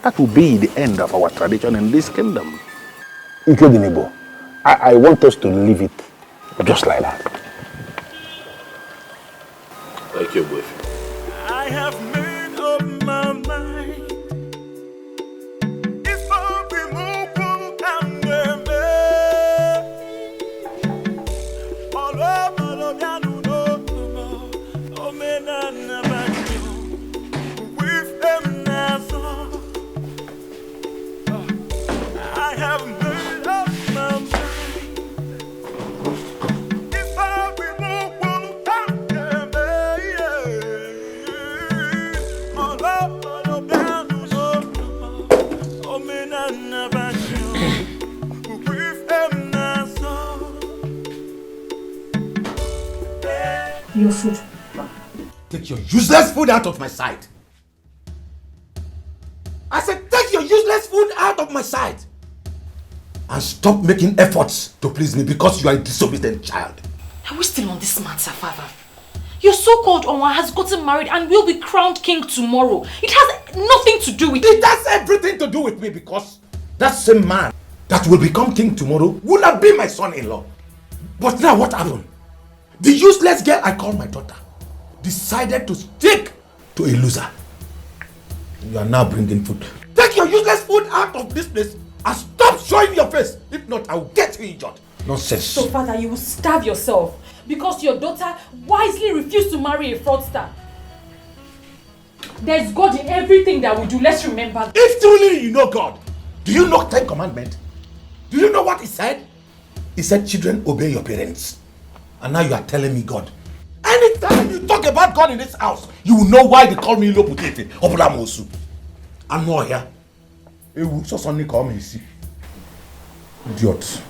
that will be the end of our tradition in this kingdom. Including I want us to leave it just like that. Thank you, boyfriend. I have made up my mind. It's for the move and I have made up my mind. It's for the move Your food. Take your useless food out of my sight. I said, take your useless food out of my sight. And stop making efforts to please me because you are a disobedient child. Are we still on this matter, father? Your so-called Onwa has gotten married and will be crowned king tomorrow. It has nothing to do with it. It has everything to do with me because that same man that will become king tomorrow will not be my son-in-law. But now what happened? The useless girl I call my daughter decided to stick to a loser. You are now bringing food. Take your useless useless food out of this place and stop showing your face. If not, I will get you injured. Nonsense. So, Father, you will starve yourself because your daughter wisely refused to marry a fraudster. There's God in everything that we do. Let's remember. If truly you know God, do you know 10 commandments? Do you know what he said? He said, children, obey your parents. And now you are telling me God. Anytime you talk about God in this house, you will know why they call me Loputete or Bramosu. I'm not here. It will just only call me see. Idiot.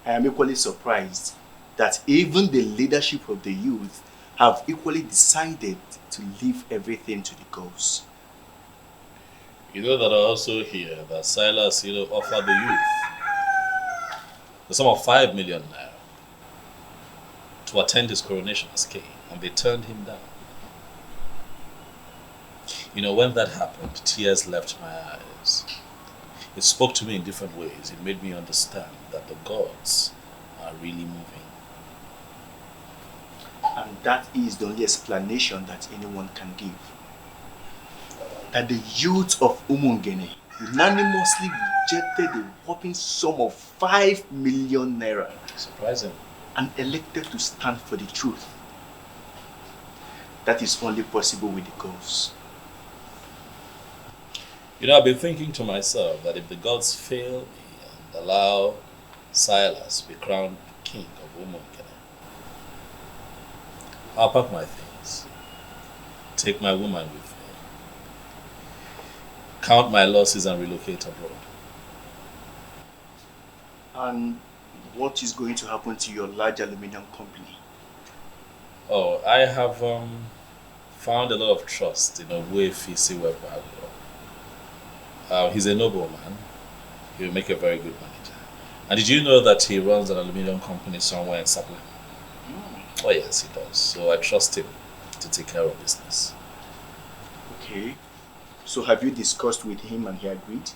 I am equally surprised that even the leadership of the youth have equally decided to leave everything to the gods. You know that I also hear that Silas, offered the youth the sum of 5 million naira to attend his coronation as king, and they turned him down. When that happened, tears left my eyes. It spoke to me in different ways. It made me understand that the gods are really moving. And that is the only explanation that anyone can give. That the youth of Umungene unanimously rejected the whopping sum of 5 million naira. Surprising. And elected to stand for the truth. That is only possible with the gods. I've been thinking to myself that if the gods fail me and allow Silas to be crowned king of Umungene, I'll pack my things, take my woman with me, count my losses and relocate abroad. And what is going to happen to your large aluminium company? Oh, I have found a lot of trust in Fisi Webalo. He's a nobleman. He'll make a very good manager. And did you know that he runs an aluminium company somewhere in Sapla? Oh yes, he does. So I trust him to take care of business. Okay. So have you discussed with him and he agreed?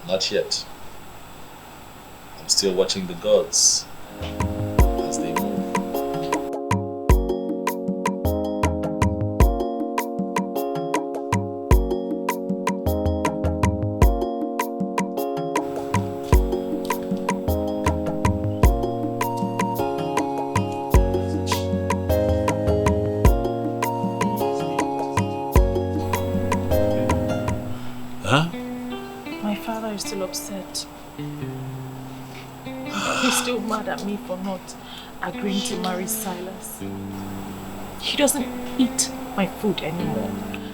Not yet. I'm still watching the gods as they move. Still upset. He's still mad at me for not agreeing to marry Silas. He doesn't eat my food anymore.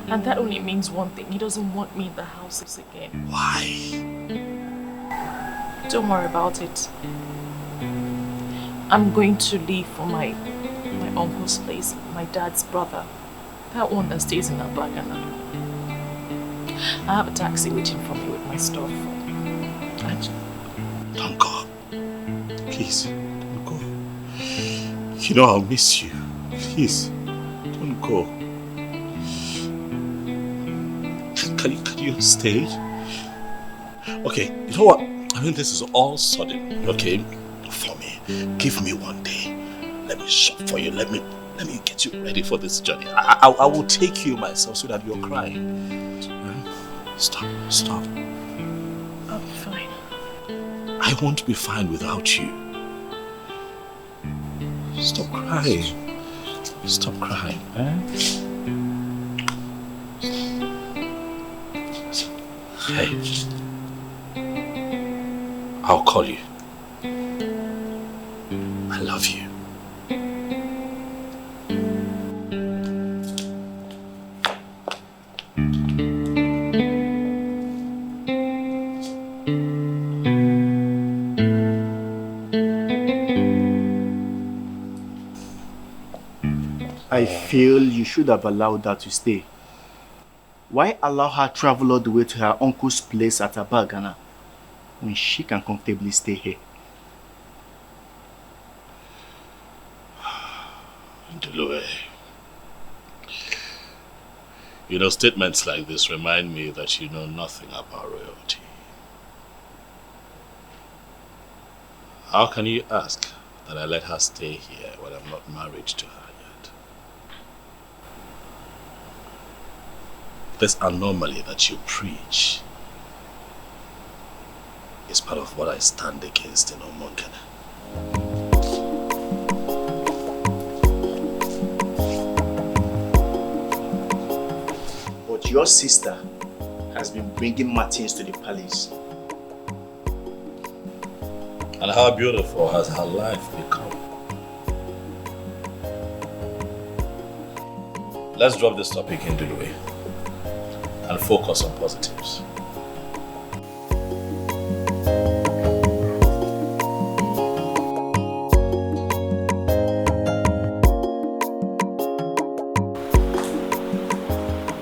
And that only means one thing. He doesn't want me in the houses again. Why? Don't worry about it. I'm going to leave for my uncle's place, my dad's brother. That one that stays in Abagana. I have a taxi waiting for me with my stuff. Don't go. Please, don't go. I'll miss you. Please, don't go. Can you stay? Okay, you know what? This is all sudden, okay? For me. Give me one day. Let me shop for you. Let me get you ready for this journey. I will take you myself so that you're crying. Stop. I'll be fine. I won't be fine without you. Stop crying. Stop crying, Hey. I'll call you. I love you. I feel you should have allowed her to stay. Why allow her travel all the way to her uncle's place at Abagana when she can comfortably stay here? Delue. Statements like this remind me that you know nothing about royalty. How can you ask that I let her stay here when I'm not married to her yet? This anomaly that you preach is part of what I stand against in Omonkene. But your sister has been bringing Martins to the palace. And how beautiful has her life become? Let's drop this topic in Duluwe and focus on positives.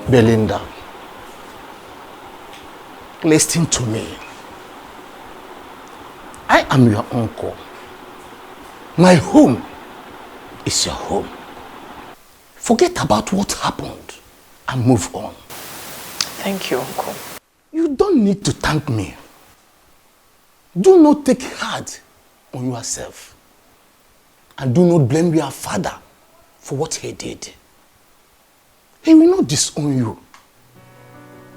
Belinda, listen to me. I am your uncle. My home is your home. Forget about what happened and move on. Thank you, Uncle. You don't need to thank me. Do not take hard on yourself. And do not blame your father for what he did. He will not disown you.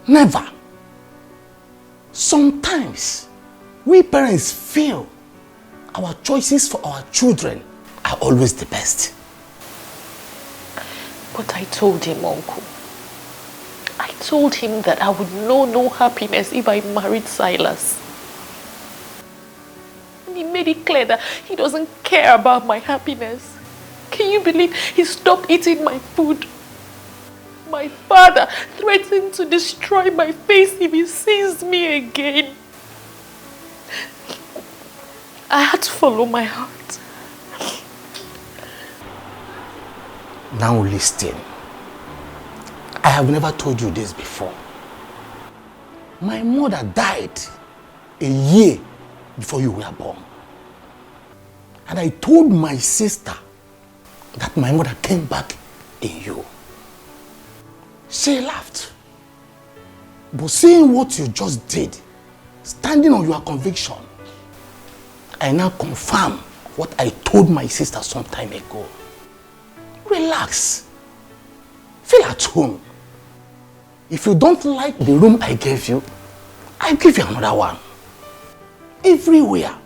Never. Sometimes, we parents feel our choices for our children are always the best. But I told him, Uncle. I told him that I would know no happiness if I married Silas. And he made it clear that he doesn't care about my happiness. Can you believe he stopped eating my food? My father threatened to destroy my face if he sees me again. I had to follow my heart. Now listen. I have never told you this before. My mother died a year before you were born. And I told my sister that my mother came back in you. She laughed. But seeing what you just did, standing on your conviction, I now confirm what I told my sister some time ago. Relax. Feel at home. If you don't like the room I gave you, I'll give you another one. Everywhere.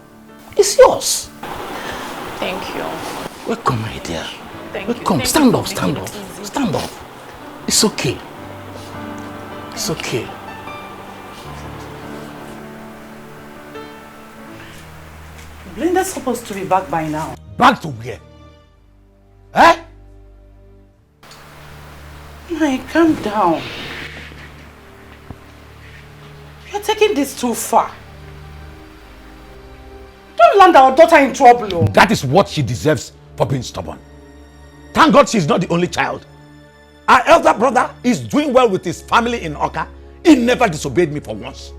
It's yours. Thank you. Welcome, my dear. Thank you. Welcome. Stand up, stand up. Stand up. It's okay. It's okay. Blinda's supposed to be back by now. Back to where? Eh? Hey, calm down. You're taking this too far. Don't land our daughter in trouble. Oh. That is what she deserves for being stubborn. Thank God she's not the only child. Our elder brother is doing well with his family in Oka. He never disobeyed me for once.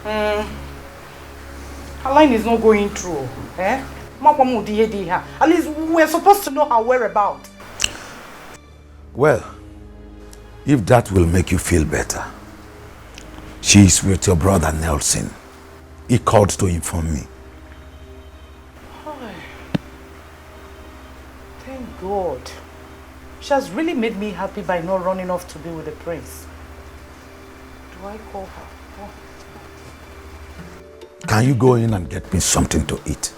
Her line is not going through. Eh? At least we're supposed to know her whereabouts. Well, if that will make you feel better, she is with your brother Nelson. He called to inform me. Thank God. She has really made me happy by not running off to be with the prince. Do I call her? Oh. Can you go in and get me something to eat?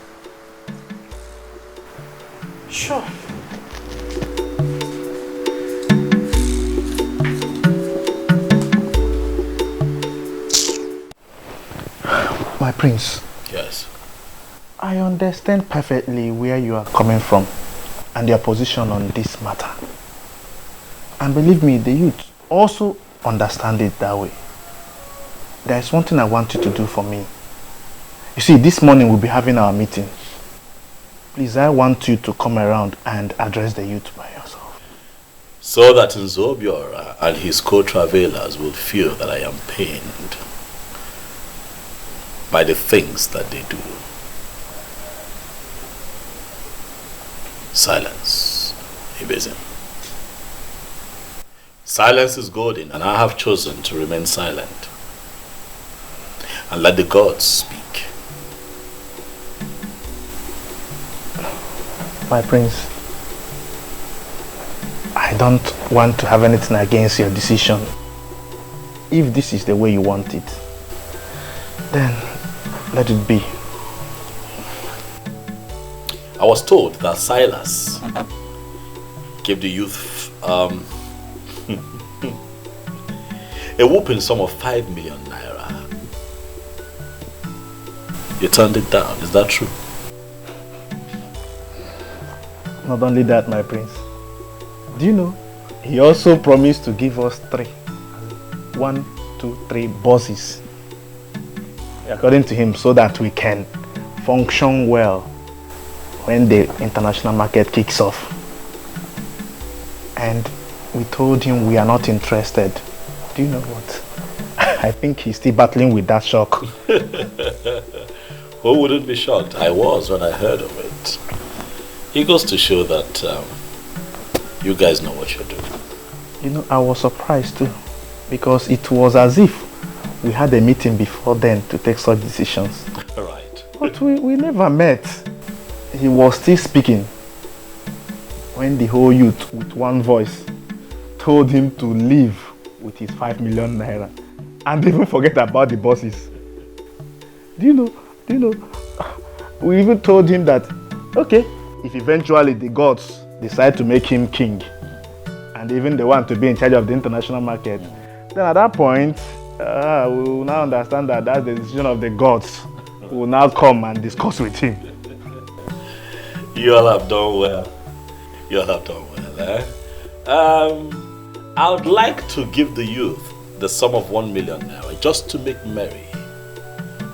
Sure. My prince. Yes. I understand perfectly where you are coming from and your position on this matter. And believe me, the youth also understand it that way. There is one thing I want you to do for me. You see, this morning we'll be having our meeting. Please, I want you to come around and address the youth by yourself. So that Nzobiora and his co-travelers will feel that I am pained by the things that they do. Silence, Ibezim. Silence is golden, and I have chosen to remain silent and let the gods speak. My prince, I don't want to have anything against your decision. If this is the way you want it, then let it be. I was told that Silas gave the youth a whooping sum of 5 million naira. You turned it down, is that true? Not only that, my prince. Do you know, he also promised to give us 3. 1, 2, 3 bosses. According to him, so that we can function well when the international market kicks off. And we told him we are not interested. Do you know what? I think he's still battling with that shock. Who wouldn't be shocked? I was when I heard of it. It goes to show that you guys know what you're doing. You know, I was surprised too, because it was as if we had a meeting before then to take such decisions. Right. But we never met. He was still speaking when the whole youth with one voice told him to leave with his 5 million naira and even forget about the bosses. Do you know, we even told him that, okay, if eventually the gods decide to make him king and even they want to be in charge of the international market, then at that point, we will now understand that that's the decision of the gods. We will now come and discuss with him. You all have done well. You all have done well, eh? I would like to give the youth the sum of 1 million naira just to make merry.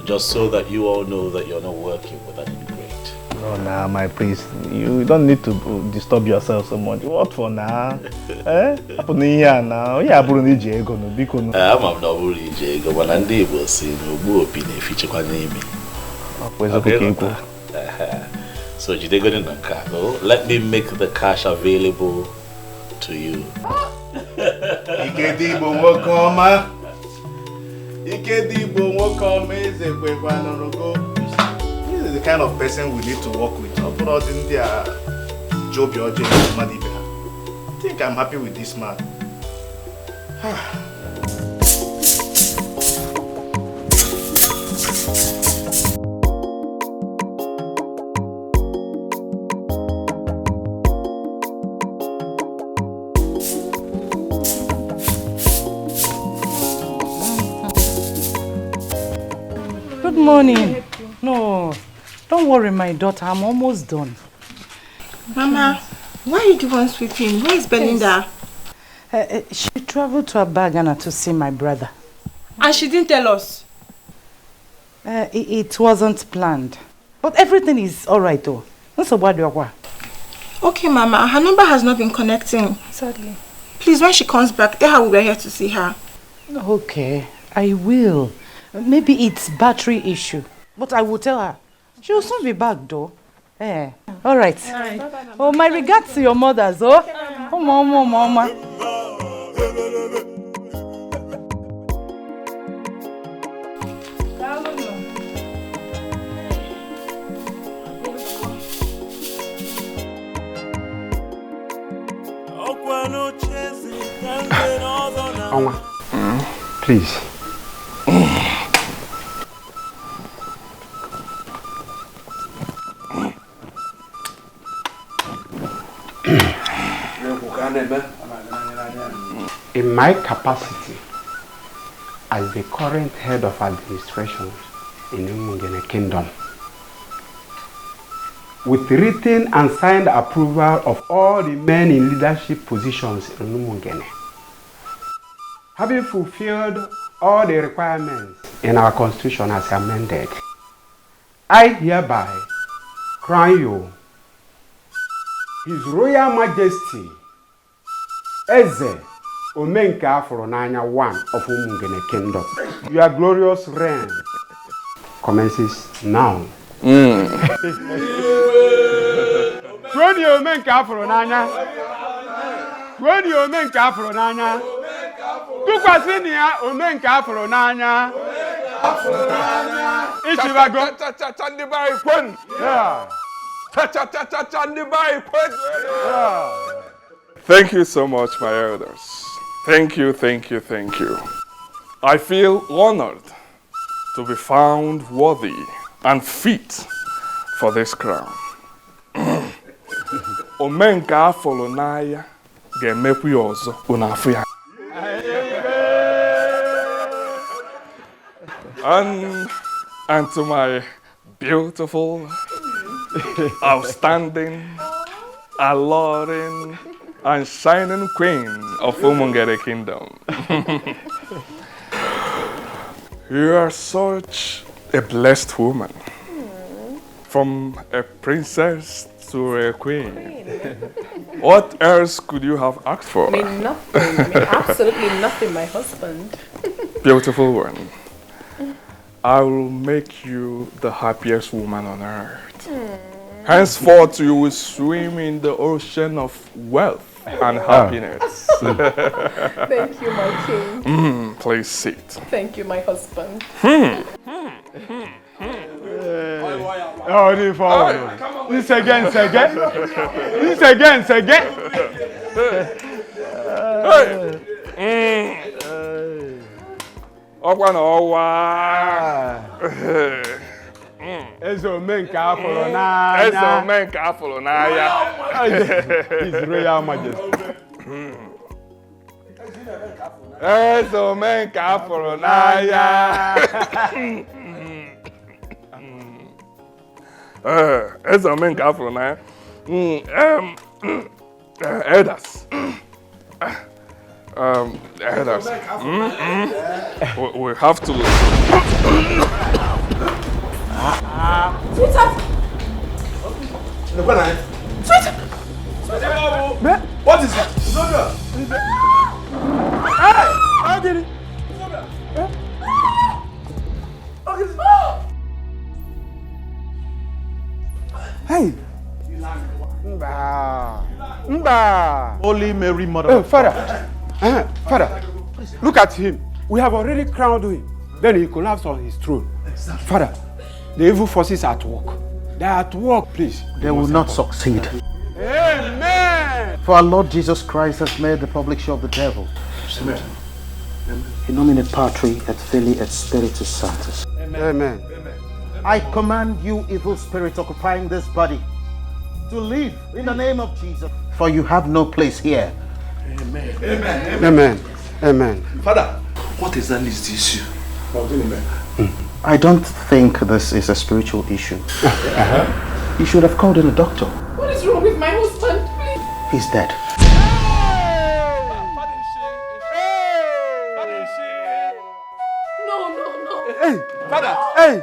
Just so that you all know that you're not working with an ingrate. No, nah, my priest. You don't need to disturb yourself so much. What for now? Eh? Happen here now. Yeah, I'm not ego no biko no. I'm not ego, but I'm able to see no go opinion feature kwa name. So you take it in cargo. Let me make the cash available to you. Ikedibo wokoma. This is the kind of person we need to work with. I think I'm happy with this man. Good morning. No, don't worry, my daughter. I'm almost done. Mama, why are you the one sweeping? Where is Belinda? She traveled to Abagana to see my brother. And she didn't tell us? It wasn't planned. But everything is alright though. Okay, Mama. Her number has not been connecting. Sadly. Please, when she comes back, tell her we were here to see her. Okay, I will. Maybe it's battery issue. But I will tell her. She will soon be back though. Eh. Alright. Oh, my regards to your mothers, oh. Oh, mama. Onwa, please. In my capacity as the current head of administration in Umungene Kingdom, with written and signed approval of all the men in leadership positions in Umungene, having fulfilled all the requirements in our constitution as amended, I hereby crown you His Royal Majesty Eze Omenka Aforonanya I of Umungene Kingdom. Your glorious reign commences now. When you Omenka Aforonanya, Tukwasinia Omenka Aforonanya, Ichibago, Chandibai Kun. Yeah. Thank you so much, my elders. Thank you, thank you, thank you. I feel honored to be found worthy and fit for this crown. Omenka Folonaya ga-emekwu ya ọzọ unafu ya. And to my beautiful, outstanding, alluring, and shining queen of Umungere Kingdom. You are such a blessed woman. From a princess to a queen. What else could you have asked for? I mean, nothing. I mean, absolutely nothing, my husband. Beautiful one. I will make you the happiest woman on earth. Henceforth, you will swim in the ocean of wealth and happiness. Thank you, my king. Please sit. Thank you, my husband. Oh, the forward. This again. This again. Ezo menka afolo n'anya. His Royal Majesty. Ezo menka afolo n'anya. Ezo menka afolo n'anya. Elders. Elders. We have to. Sweetheart! Sweetheart! What is it? Hey! How did it? Hey! Mba! Holy Mary, Mother of Father! Father, look at him. We have already crowned him. Then he collapsed on his throne. Father, the evil forces are at work. They are at work, please. They will not succeed. Amen! For our Lord Jesus Christ has made the public show of the devil. Amen. In nomine Patri et Filii et Spiritus Sanctus. Amen. I command you, evil spirit occupying this body, to leave in the name of Jesus. For you have no place here. Amen. Amen. Amen. Father, what exactly is the issue? I don't think this is a spiritual issue. You should have called in a doctor. What is wrong with my husband? Please. He's dead. No. Hey, Father! Hey!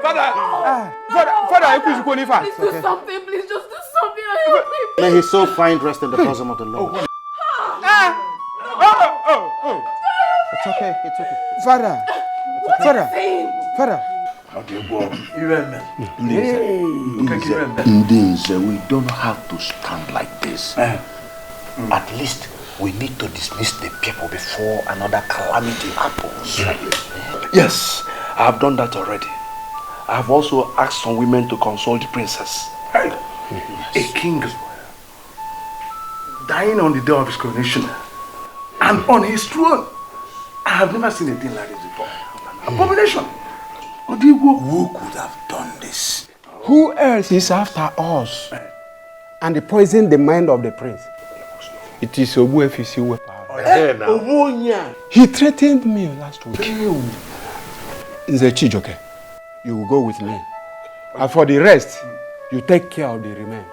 Father! Father, Please do something. Please just do something. Help me. May his soul find rest in the bosom of the Lord. It's okay. Father! We don't have to stand like this. At least we need to dismiss the people before another calamity happens. Yes, I have done that already. I have also asked some women to console the princess. A king dying on the day of his coronation and on his throne. I have never seen a thing like this before. Abomination. Who could have done this? Who else is after us? And they poisoned the mind of the prince. It is Obuefisi Wepa. He threatened me last week. Nze Chijoke, you will go with me. And for the rest, you take care of the remains.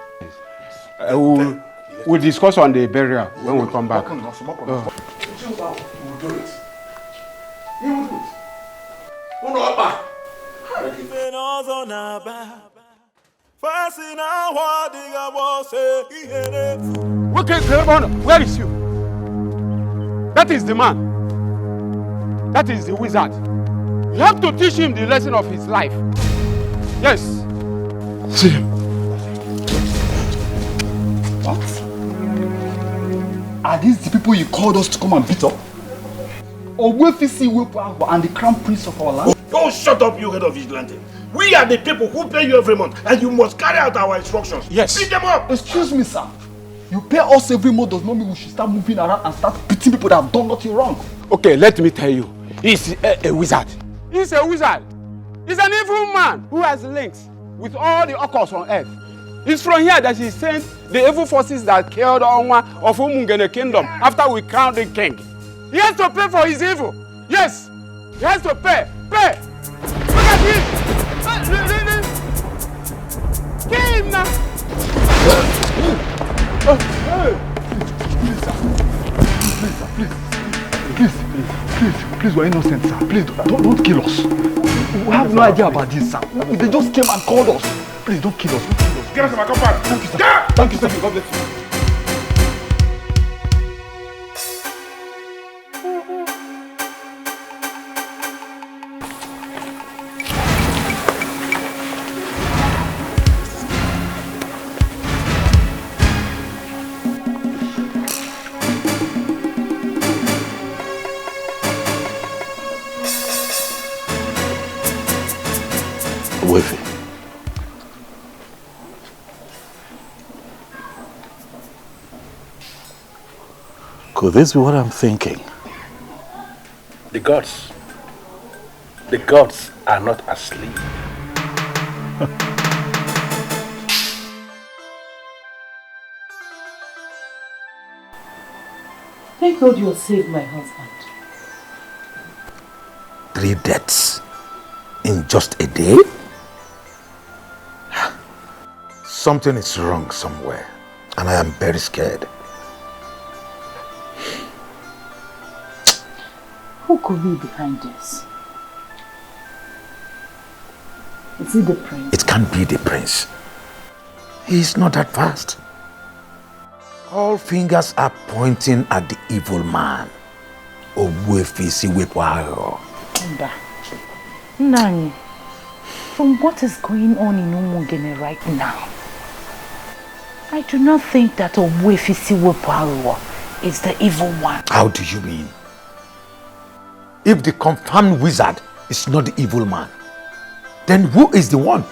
We'll discuss on the burial when we come back. You will do it. You will do it. Where is you? That is the man. That is the wizard. You have to teach him the lesson of his life. Yes. See him. What? Are these the people you called us to come and beat up? Obuefisi Wepa and the crown prince of our land? Oh, shut up, you head of vigilante. We are the people who pay you every month, and you must carry out our instructions. Yes. Beat them up. Excuse me, sir. You pay us every month does not mean we should start moving around and start beating people that have done nothing wrong. Okay, let me tell you. He's a wizard. He's a wizard. He's an evil man who has links with all the occults on earth. It's from here that he sent the evil forces that killed Onwa of Umungene kingdom after we crowned the king. He has to pay for his evil. Yes, he has to pay. Pay. Look at him. Kill him now. Please, we're innocent, sir. Please, don't kill us. We have no idea about this, sir. They just came and called us. Please, don't kill us. Get us to my compound. Thank you, sir. Thank you, sir. God bless you. Could this be what I'm thinking? The gods are not asleep. Thank God you saved my husband. 3 deaths in just a day? Something is wrong somewhere, and I am very scared. Who could be behind this? Is it the prince? It can't be the prince. He is not that fast. All fingers are pointing at the evil man. Nani, from what is going on in Umungene right now, I do not think that Owefisi Weparuwa is the evil one. How do you mean? If the confirmed wizard is not the evil man, then who is the one?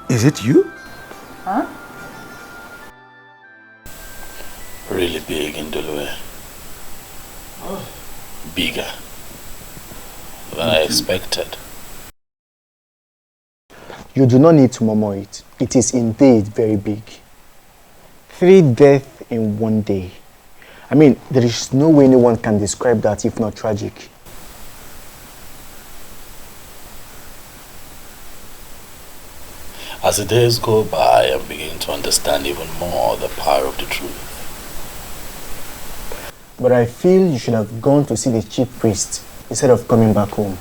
Is it you? Huh? Really big in Dolue. Oh. Bigger than I expected. You do not need to murmur it. It is indeed very big. 3 deaths in 1 day. I mean, there is no way anyone can describe that if not tragic. As the days go by, I'm beginning to understand even more the power of the truth. But I feel you should have gone to see the chief priest instead of coming back home.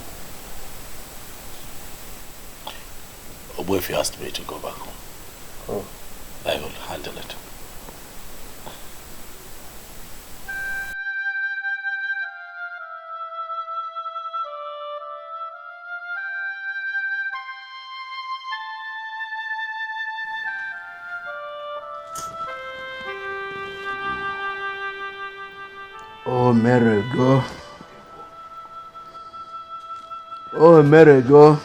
What if you asked me to go back home? Oh. I will handle it. Oh, Mary, go. Oh, Mary, go.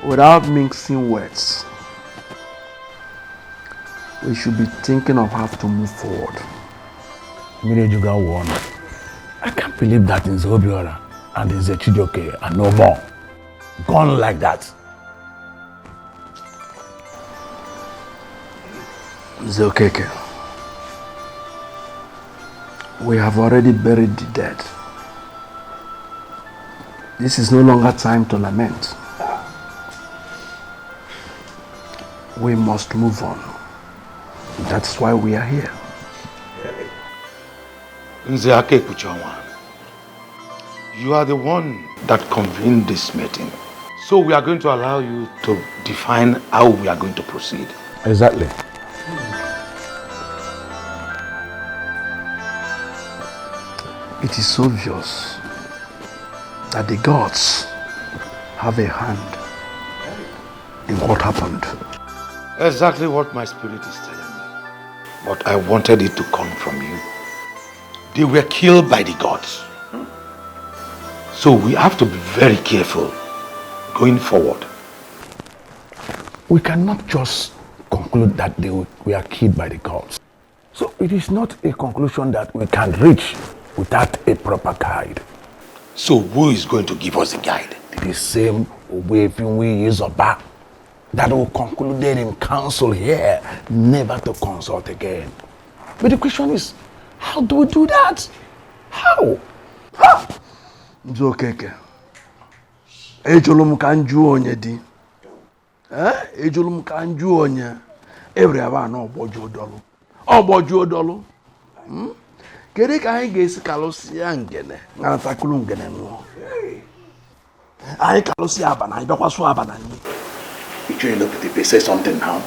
Without mixing words, we should be thinking of how to move forward. I can't believe that in Zobiora and in Chizzy and no more. Gone like that. Zokeke, we have already buried the dead. This is no longer time to lament. We must move on. That's why we are here. You are the one that convened this meeting. So we are going to allow you to define how we are going to proceed. Exactly. It is obvious that the gods have a hand in what happened. Exactly what my spirit is telling me. But I wanted it to come from you. They were killed by the gods. So we have to be very careful going forward. We cannot just conclude that they were killed by the gods. So it is not a conclusion that we can reach without a proper guide. So who is going to give us a guide? The same Owefinwi Izoba that will concluded in council here never to consult again. But the question is, how do we do that? How? It's okay. Ejolum kanju onye di. Ejolum kanju onye. Every aba no bojo dolu. Obojo dolu. Kere ka anyị ga-esi kalụsịa ngene naratakulu ngene nụọ. Anyị kalụsịa abana, anyị bịakwasụ abana anyị. You look at the say something now.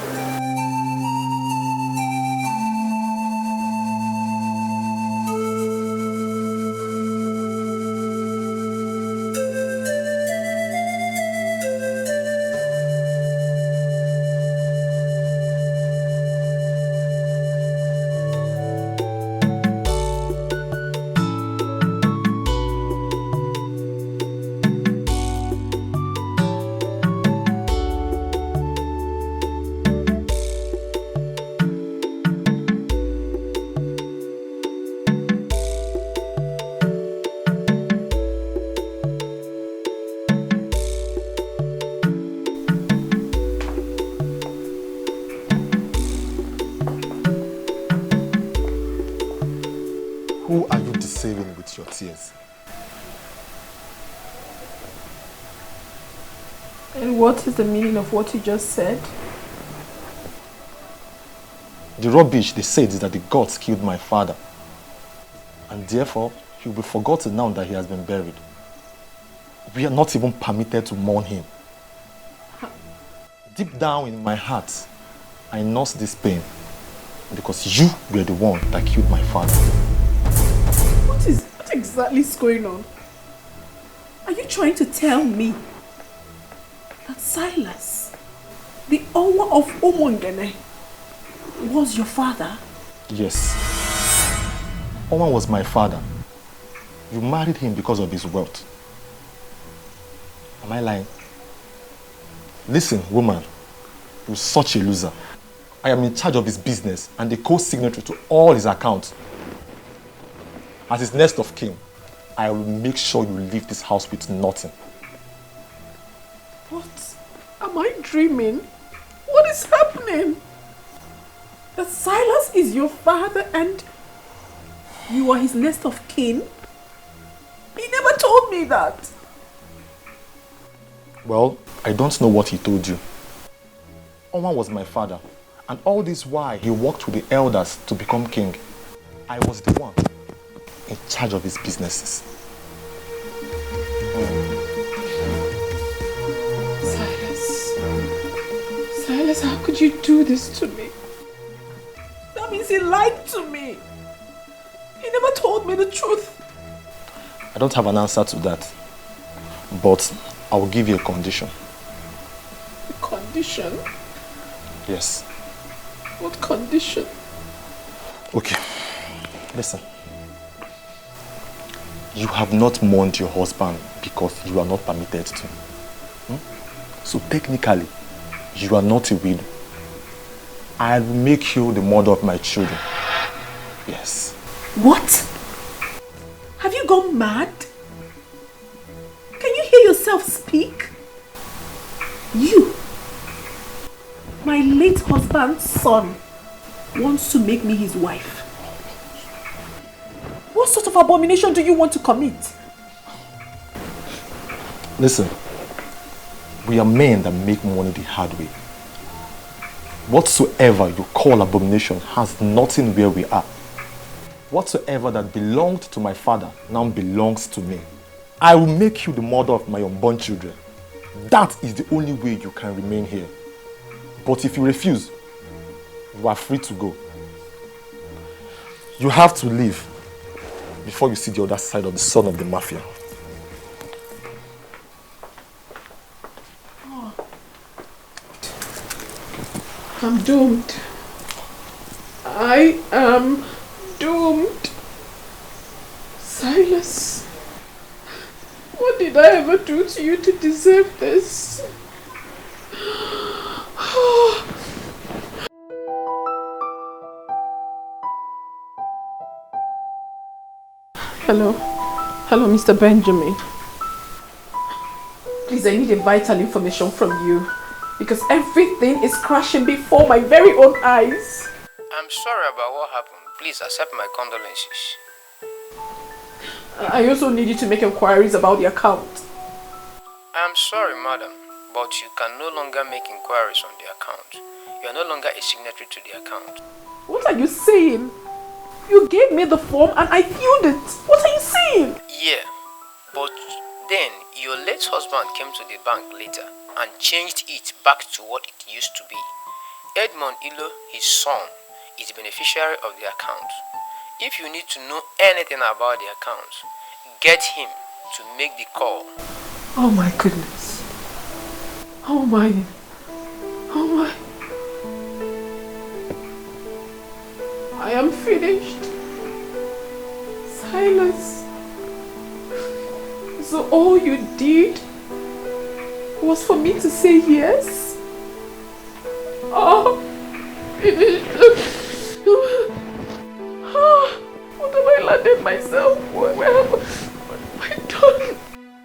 Who are you deceiving with your tears? And what is the meaning of what you just said? The rubbish they said is that the gods killed my father. And therefore, he will be forgotten now that he has been buried. We are not even permitted to mourn him. Deep down in my heart, I nurse this pain because you were the one that killed my father. What exactly is going on? Are you trying to tell me that Silas, the owner of Omongene, was your father? Yes. Oman was my father. You married him because of his wealth. Am I lying? Listen, woman, you're such a loser. I am in charge of his business and the co-signatory to all his accounts. As his next of kin, I will make sure you leave this house with nothing. What? Am I dreaming? What is happening? That Silas is your father and you are his next of kin? He never told me that. Well, I don't know what he told you. Oman was my father, and all this while he worked with the elders to become king. I was the one in charge of his businesses. Silas, how could you do this to me? That means he lied to me. He never told me the truth. I don't have an answer to that, but I will give you a condition. A condition? Yes. What condition? Okay, listen. You have not mourned your husband because you are not permitted to. So technically, you are not a widow. I will make you the mother of my children. Yes. What? Have you gone mad? Can you hear yourself speak? You, my late husband's son, wants to make me his wife. What sort of abomination do you want to commit? Listen, we are men that make money the hard way. Whatsoever you call abomination has nothing where we are. Whatsoever that belonged to my father now belongs to me. I will make you the mother of my unborn children. That is the only way you can remain here. But if you refuse, you are free to go. You have to leave before you see the other side of the son of the mafia. I'm doomed. I am doomed. Silas, What did I ever do to you to deserve this? Hello? Hello, Mr. Benjamin. Please, I need a vital information from you. Because everything is crashing before my very own eyes. I'm sorry about what happened. Please accept my condolences. I also need you to make inquiries about the account. I'm sorry, madam, but you can no longer make inquiries on the account. You are no longer a signatory to the account. What are you saying? You gave me the form and I filled it. What are you saying? Yeah, but then your late husband came to the bank later and changed it back to what it used to be. Edmond Ilo, his son, is the beneficiary of the account. If you need to know anything about the account, get him to make the call. Oh my goodness. Oh my. Oh my. I am finished. Silas. So all you did was for me to say yes? Oh, finished. What have I landed myself? Where have I done?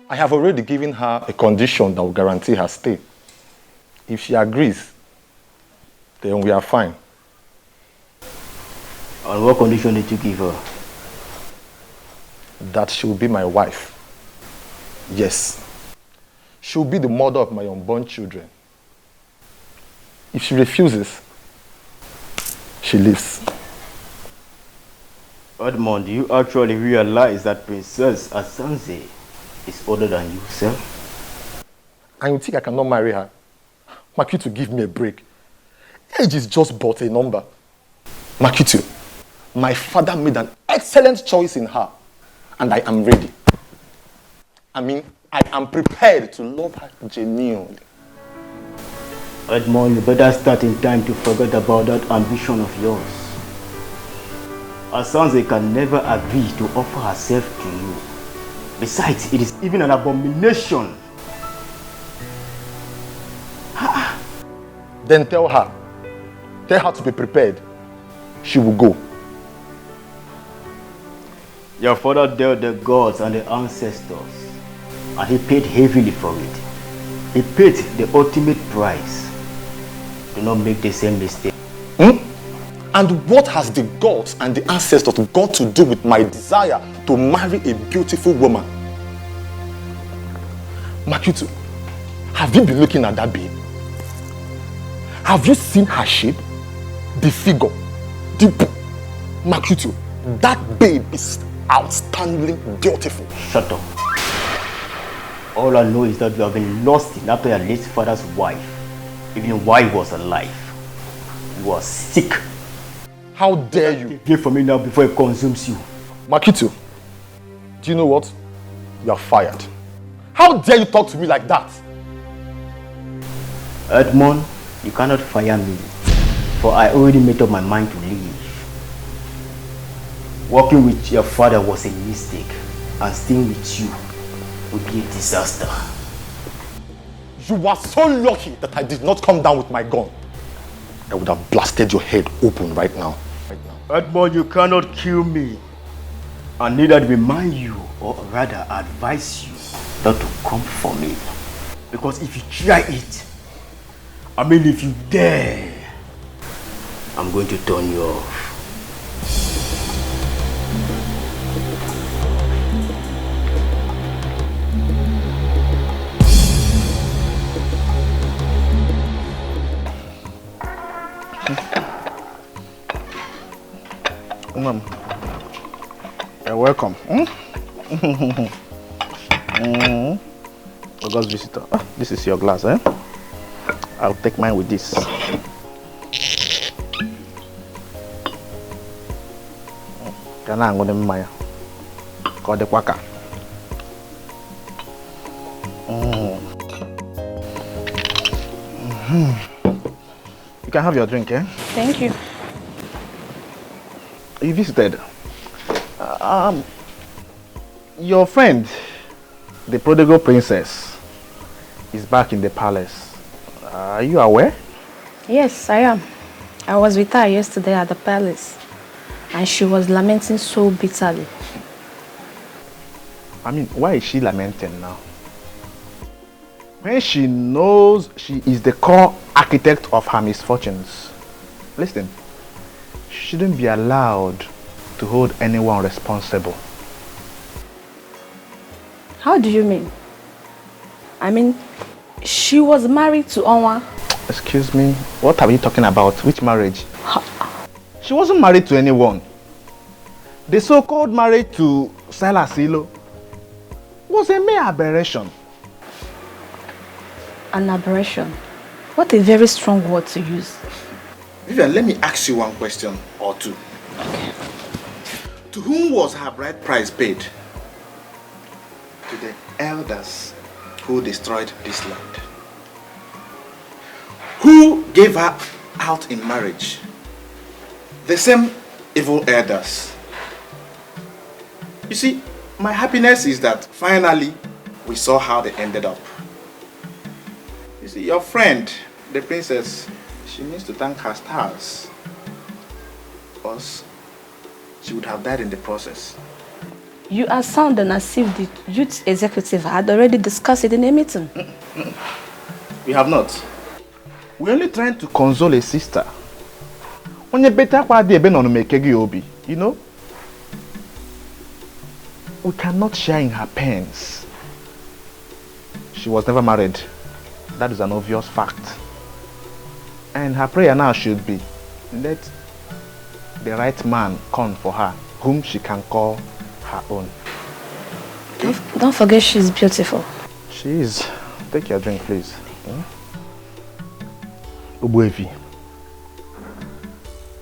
I have already given her a condition that will guarantee her stay. If she agrees, then we are fine. On what condition did you give her? That she will be my wife. Yes. She will be the mother of my unborn children. If she refuses, she leaves. Edmond, do you actually realize that Princess Asanze is older than you, sir? And you think I cannot marry her? Makitu, give me a break. Age is just but a number. Makitu, my father made an excellent choice in her, and I am ready. I mean, I am prepared to love her genuinely. Edmond, you better start in time to forget about that ambition of yours. Asanze can never agree to offer herself to you. Besides, it is even an abomination. Then tell her to be prepared. She will go. Your father dealt the gods and the ancestors, and he paid heavily for it. He paid the ultimate price. Do not make the same mistake. And what has the gods and the ancestors got to do with my desire to marry a beautiful woman? Makitu, have you been looking at that babe? Have you seen her shape? The figure? Makitu, that babe is outstandingly beautiful. Shut up. All I know is that you have been lost in after your late father's wife, even while he was alive. You are sick. How dare you? Get from me now before it consumes you. Makitu, do you know what? You are fired. How dare you talk to me like that? Edmond, you cannot fire me, for I already made up my mind to leave. Working with your father was a mistake, and staying with you would be a disaster. You are so lucky that I did not come down with my gun. I would have blasted your head open right now. Edmond, you cannot kill me. I neither remind you, or rather advise you, not to come for me. Because if you try it, if you dare, I'm going to turn you off. Mom, you're welcome. August visitor. This is your glass, eh? I'll take mine with this. Can I go to my call the quaka? You can have your drink, eh? Thank you. You visited. Your friend, the prodigal princess is back in the palace. Are you aware? Yes, I am. I was with her yesterday at the palace, and she was lamenting so bitterly. I mean, why is she lamenting now? When she knows she is the core architect of her misfortunes. Listen, she shouldn't be allowed to hold anyone responsible. How do you mean? I mean, she was married to Onwa. Excuse me, what are you talking about? Which marriage? She wasn't married to anyone. The so-called marriage to Silas Ilo was a mere aberration. An aberration? What a very strong word to use. Vivian, let me ask you one question or two. Okay. To whom was her bride price paid? To the elders who destroyed this land. Who gave her out in marriage? The same evil elders. You see, my happiness is that finally we saw how they ended up. You see, your friend, the princess, she needs to thank her stars. Because she would have died in the process. You are sounding as if the youth executive had already discussed it in a meeting. We have not. We're only trying to console a sister. You know? We cannot share in her pains. She was never married. That is an obvious fact. And her prayer now should be, let the right man come for her, whom she can call her own. Don't forget she's beautiful. She is. Take your drink, please. Ubuevi,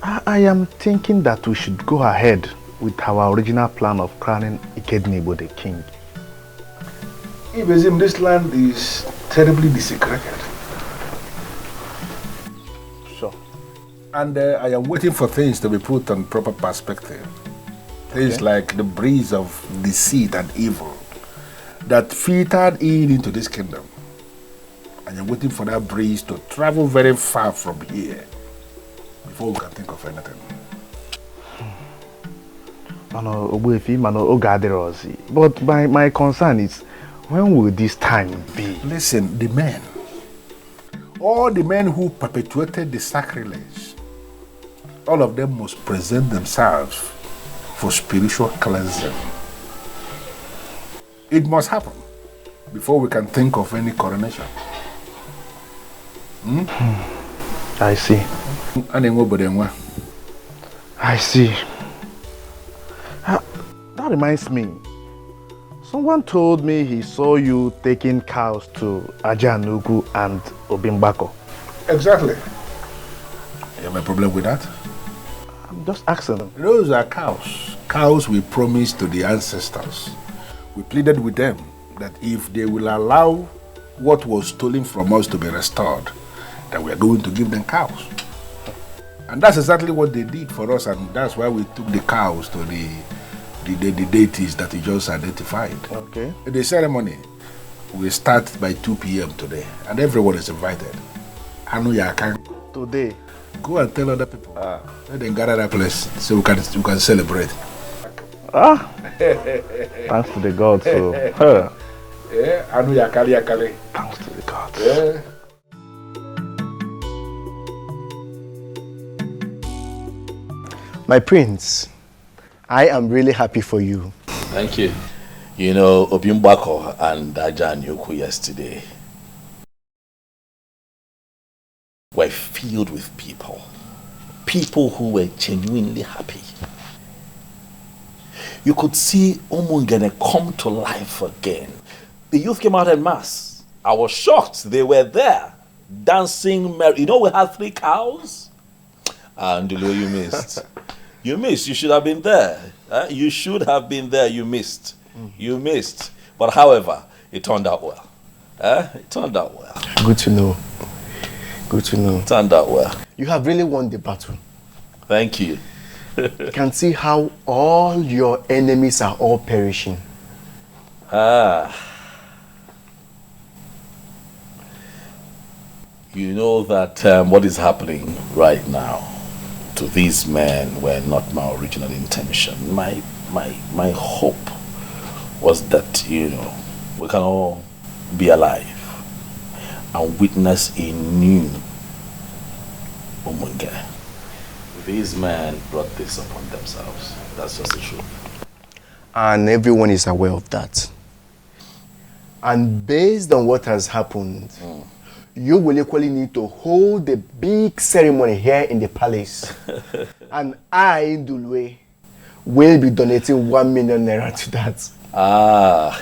I am thinking that we should go ahead with our original plan of crowning Ikednibo the king. Ibezim, this land is terribly desecrated. Sure. And I am waiting for things to be put on proper perspective. Things like the breeze of deceit and evil that filtered into this kingdom. I am waiting for that breeze to travel very far from here before we can think of anything. But my concern is, when will this time be? Listen, the men, all the men who perpetuated the sacrilege, all of them must present themselves for spiritual cleansing. It must happen before we can think of any coronation. I see. I see. That reminds me. Someone told me he saw you taking cows to Ajanugu and Obimbako. Exactly. You have a problem with that? I'm just asking them. Those are cows. Cows we promised to the ancestors. We pleaded with them that if they will allow what was stolen from us to be restored, that we are going to give them cows. And that's exactly what they did for us, and that's why we took the cows to the deities that you just identified. Okay. The ceremony will start by 2 p.m. today, and everyone is invited. Today? Go and tell other people. Let them gather that place so we can celebrate. Thanks to the gods. So, thanks to the gods. Yeah. My prince, I am really happy for you. Thank you. You know, Obimbako and Ajanuku yesterday were filled with people who were genuinely happy. You could see Omungene come to life again. The youth came out en masse. I was shocked. They were there, dancing merry. You know, we had 3 cows. And you missed. You missed. You should have been there. You should have been there. You missed. You missed. But however, it turned out well. It turned out well. Good to know. Good to know. It turned out well. You have really won the battle. Thank you. You can see how all your enemies are all perishing. You know that what is happening right now to these men were not my original intention. My hope was that, you know, we can all be alive and witness a new Umunge. These men brought this upon themselves. That's just the truth. And everyone is aware of that. And based on what has happened, you will equally need to hold a big ceremony here in the palace. And I, Ndulwe, will be donating 1 million naira to that. Ah,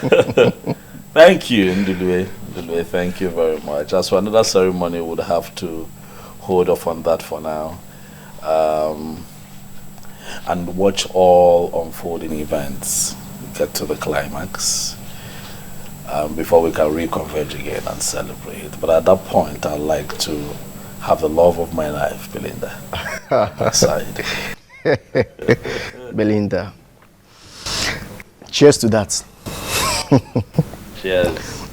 thank you, Ndulwe. Ndulwe, thank you very much. As for another ceremony, we would have to hold off on that for now. And watch all unfolding events get to the climax before we can reconverge again and celebrate. But at that point, I'd like to have the love of my life, Belinda, aside. Belinda, cheers to that. Cheers.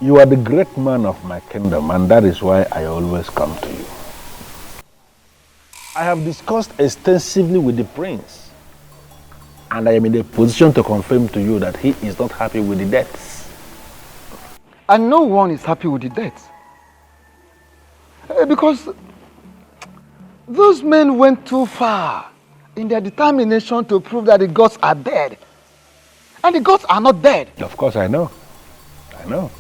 You are the great man of my kingdom, and that is why I always come to you. I have discussed extensively with the prince, and I am in a position to confirm to you that he is not happy with the deaths. And no one is happy with the death. Because those men went too far in their determination to prove that the gods are dead. And the gods are not dead. Of course, I know. I know.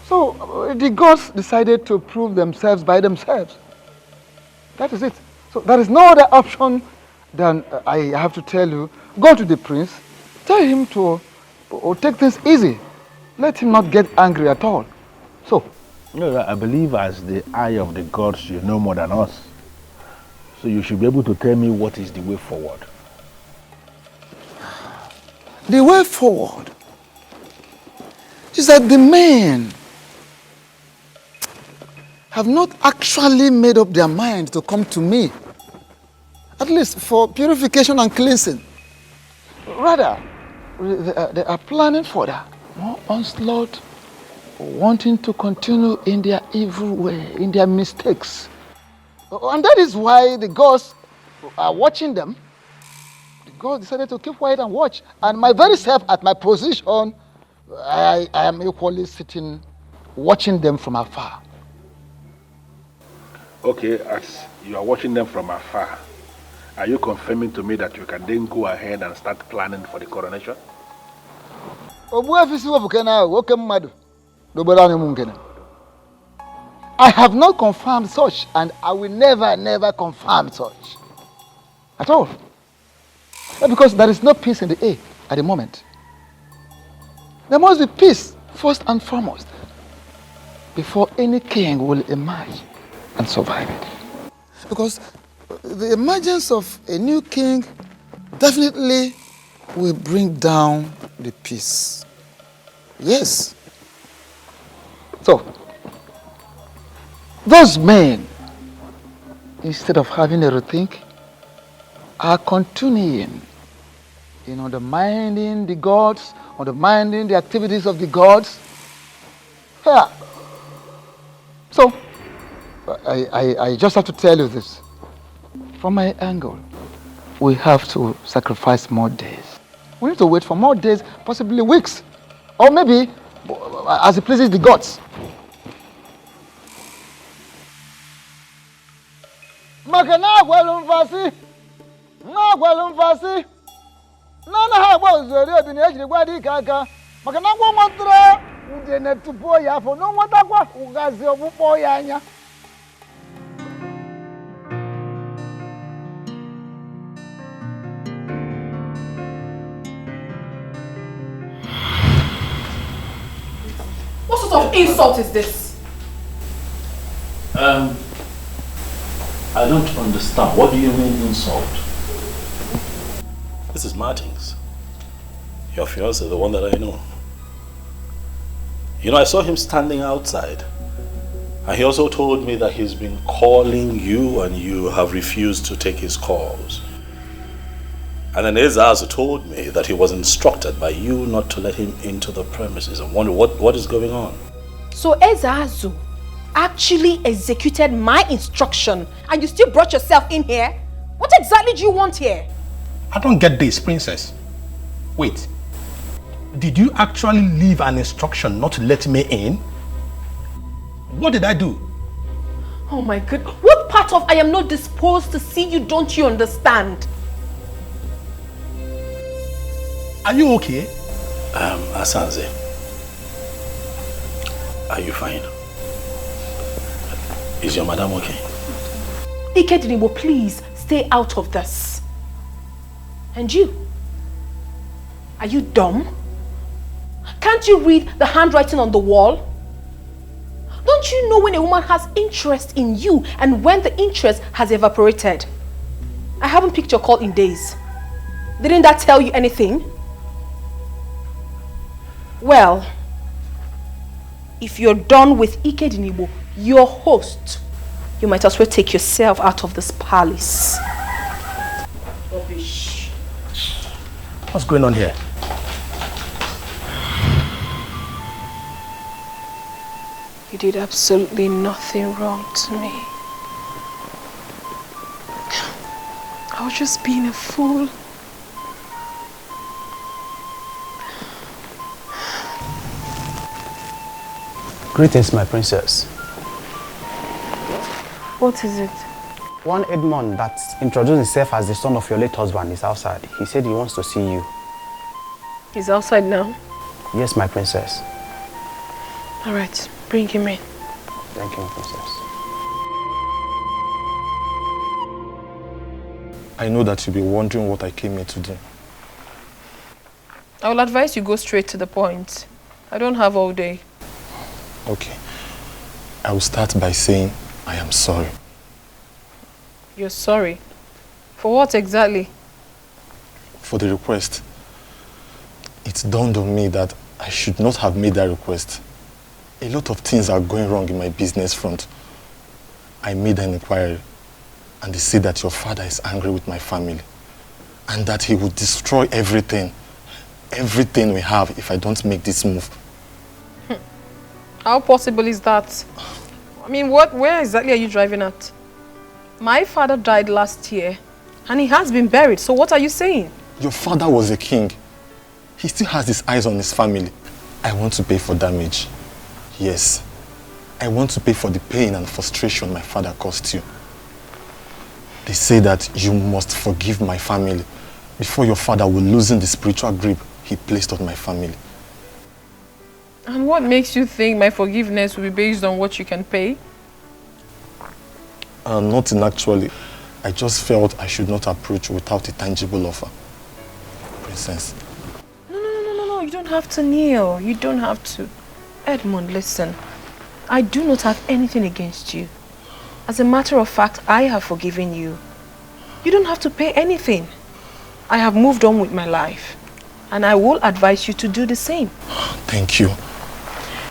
So the gods decided to prove themselves by themselves. That is it. So there is no other option than I have to tell you, go to the prince, tell him to take things easy. Let him not get angry at all. So, no, I believe as the eye of the gods, you know more than us. So you should be able to tell me what is the way forward. The way forward is that the men have not actually made up their mind to come to me, at least for purification and cleansing. Rather, they are planning for that more onslaught, wanting to continue in their evil way, in their mistakes. And that is why the gods are watching them. The gods decided to keep quiet and watch. And my very self, at my position, I am equally sitting, watching them from afar. Okay, as you are watching them from afar, are you confirming to me that you can then go ahead and start planning for the coronation? I have not confirmed such, and I will never confirm such. At all. Because there is no peace in the air at the moment. There must be peace, first and foremost, before any king will emerge and survive it. Because the emergence of a new king definitely will bring down the peace. Yes. So, those men, instead of having a rethink, are continuing in undermining the gods, undermining the activities of the gods. Yeah. So, I just have to tell you this. From my angle, we have to sacrifice more days. We need to wait for more days, possibly weeks, or maybe as it pleases the gods. Makana gwalumfasi, na gwalumfasi, na ha gwa zori obi na ejiri gwa di kaka. Makana gwa motra ude na tupo ya fo no nwata kwa ugazi obupo ya anya. What sort of insult is this? I don't understand. What do you mean insult? This is Martins. Your fiancé, the one that I know. You know, I saw him standing outside. And he also told me that he's been calling you and you have refused to take his calls. And then Ezazu told me that he was instructed by you not to let him into the premises. I wonder what is going on. So Ezazu actually executed my instruction and you still brought yourself in here? What exactly do you want here? I don't get this, princess. Wait. Did you actually leave an instruction not to let me in? What did I do? Oh my God. What part of I am not disposed to see you don't you understand? Are you okay? Asanze, are you fine? Is your madam okay? Ikedinibo, please stay out of this. And you? Are you dumb? Can't you read the handwriting on the wall? Don't you know when a woman has interest in you and when the interest has evaporated? I haven't picked your call in days. Didn't that tell you anything? Well, if you're done with Ikedinibo, your host, you might as well take yourself out of this palace. Rubbish. What's going on here? You did absolutely nothing wrong to me. I was just being a fool. Greetings, my princess. What is it? One Edmond that introduced himself as the son of your late husband is outside. He said he wants to see you. He's outside now? Yes, my princess. All right, bring him in. Thank you, my princess. I know that you'll be wondering what I came here to do. I will advise you go straight to the point. I don't have all day. Okay. I will start by saying I am sorry. You're sorry? For what exactly? For the request. It dawned on me that I should not have made that request. A lot of things are going wrong in my business front. I made an inquiry and they say that your father is angry with my family and that he will destroy everything we have if I don't make this move. How possible is that? I mean, where exactly are you driving at? My father died last year and he has been buried, so what are you saying? Your father was a king. He still has his eyes on his family. I want to pay for damage. Yes. I want to pay for the pain and frustration my father caused you. They say that you must forgive my family before your father will loosen the spiritual grip he placed on my family. And what makes you think my forgiveness will be based on what you can pay? Nothing actually. I just felt I should not approach without a tangible offer. Princess. No, you don't have to kneel. You don't have to. Edmund, listen. I do not have anything against you. As a matter of fact, I have forgiven you. You don't have to pay anything. I have moved on with my life. And I will advise you to do the same. Thank you.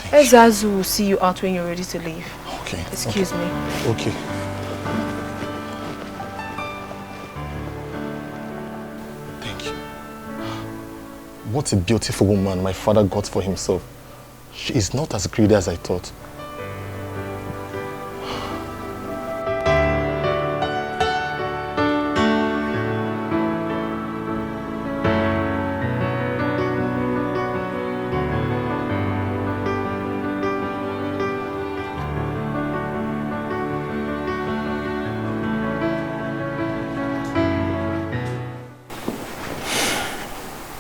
Ezazu will see you out when you're ready to leave. Okay. Excuse me. Okay. Thank you. What a beautiful woman my father got for himself. She is not as greedy as I thought.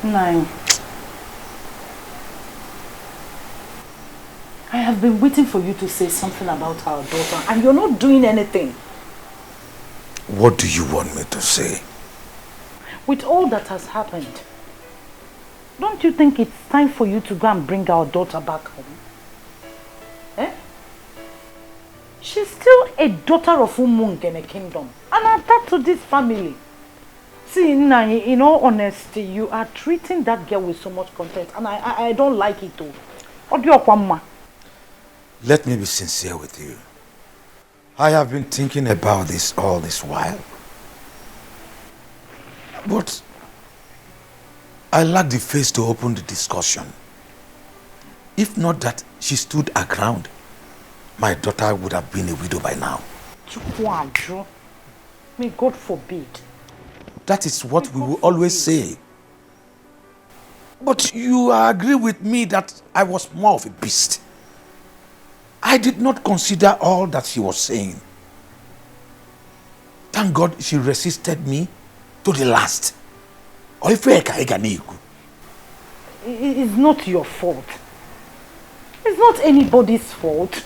Nine. I have been waiting for you to say something about our daughter and you're not doing anything. What do you want me to say? With all that has happened, don't you think it's time for you to go and bring our daughter back home? Eh? She's still a daughter of Umung in a kingdom and attached to this family. See, Nai, in all honesty, you are treating that girl with so much contempt and I don't like it too. Let me be sincere with you. I have been thinking about this all this while. But I lacked the face to open the discussion. If not that she stood her ground, my daughter would have been a widow by now. May God forbid. That is what we will always say. But you agree with me that I was more of a beast. I did not consider all that she was saying. Thank God she resisted me to the last. It's not your fault. It's not anybody's fault.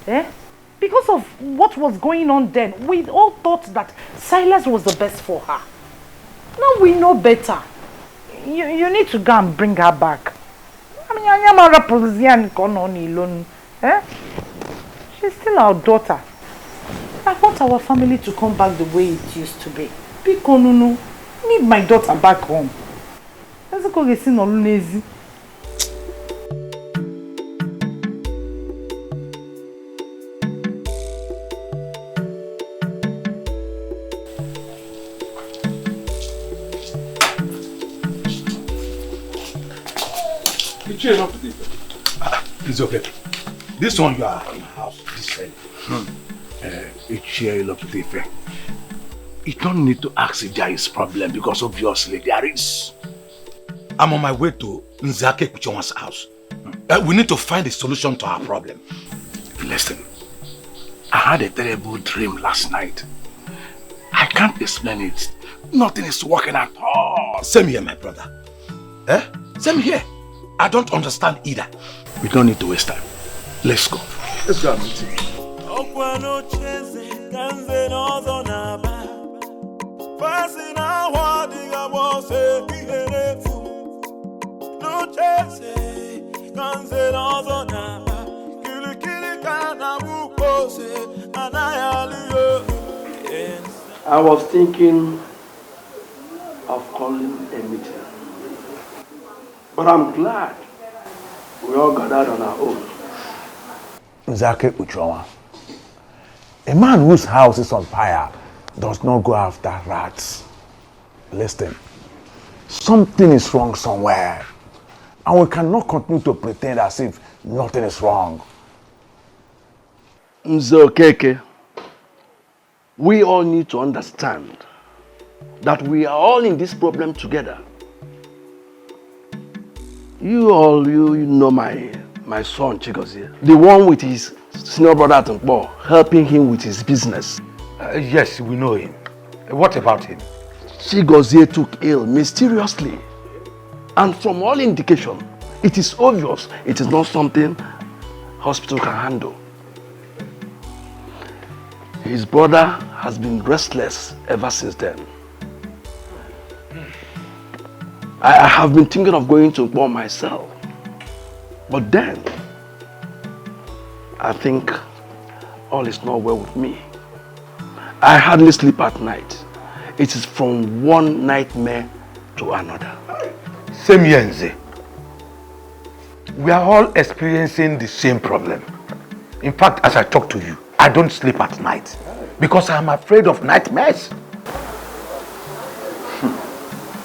Because of what was going on then, we all thought that Silas was the best for her. Now we know better. You need to go and bring her back. I mean, she's still our daughter. I want our family to come back the way it used to be. Pikonunu, need my daughter back home. Let's go get seen on lazy. It's okay. This one you are in the house, this it's here you love to take. You don't need to ask if there is problem because obviously there is. I'm on my way to Nzake Kuchonwa's house. We need to find a solution to our problem. Listen, I had a terrible dream last night. I can't explain it. Nothing is working at all. Same here, my brother. Same here. I don't understand either. We don't need to waste time. Let's go. Let's go and meet him. I was thinking of calling a meeting. But I'm glad we all gathered on our own. Nzake Uchowa, a man whose house is on fire does not go after rats. Listen, something is wrong somewhere, and we cannot continue to pretend as if nothing is wrong. Nzokeke, we all need to understand that we are all in this problem together. You know my son Chigozie, the one with his senior brother at Nkbo, helping him with his business. Yes, we know him. What about him? Chigozie took ill mysteriously. And from all indication, it is obvious it is not something hospital can handle. His brother has been restless ever since then. I have been thinking of going to Nkbo myself. But then, I think all is not well with me. I hardly sleep at night. It is from one nightmare to another. Same here, Nze. We are all experiencing the same problem. In fact, as I talk to you, I don't sleep at night because I am afraid of nightmares.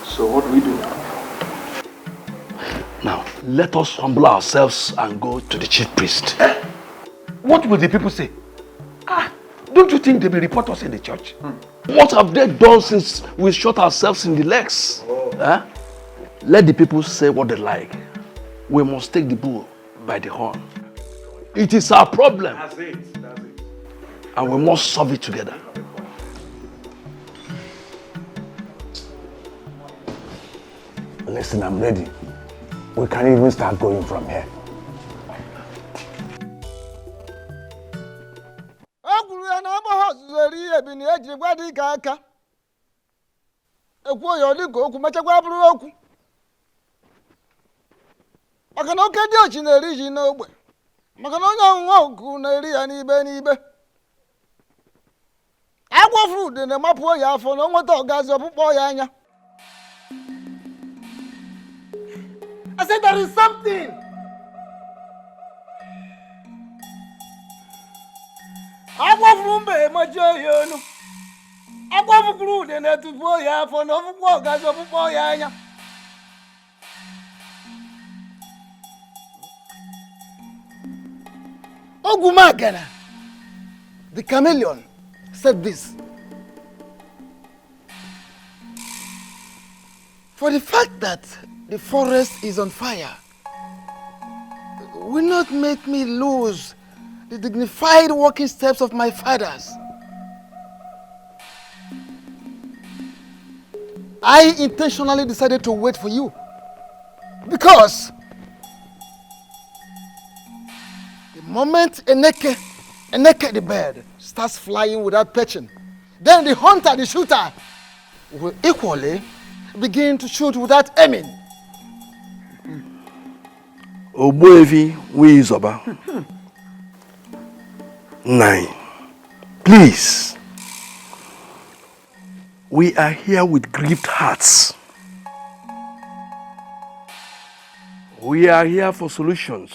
So what do we do? Now, let us humble ourselves and go to the chief priest. What will the people say? Don't you think they will report us in the church? What have they done since we shot ourselves in the legs? Let the people say what they like. We must take the bull by the horn. It is our problem. That's it. And we must solve it together. Listen, I'm ready. We can even start going from here. I said there is something. Ogumagana, the chameleon, said this. For the fact that the forest is on fire will not make me lose the dignified walking steps of my fathers. I intentionally decided to wait for you because the moment Eneke the bird starts flying without perching, then the hunter, the shooter, will equally begin to shoot without aiming. Ogbuefi Wizoba. 9. Please. We are here with grieved hearts. We are here for solutions.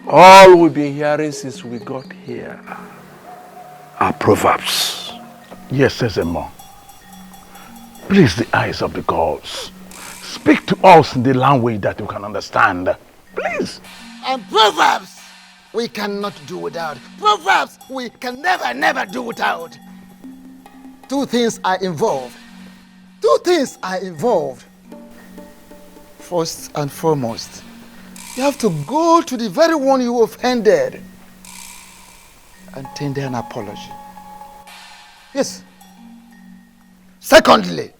All we've been hearing since we got here are proverbs. Yes, Sezemo. Please, the eyes of the gods, speak to us in the language that we can understand. Please. And proverbs we cannot do without. Proverbs we can never do without. Two things are involved. First and foremost, you have to go to the very one you offended and tender an apology. Yes. Secondly,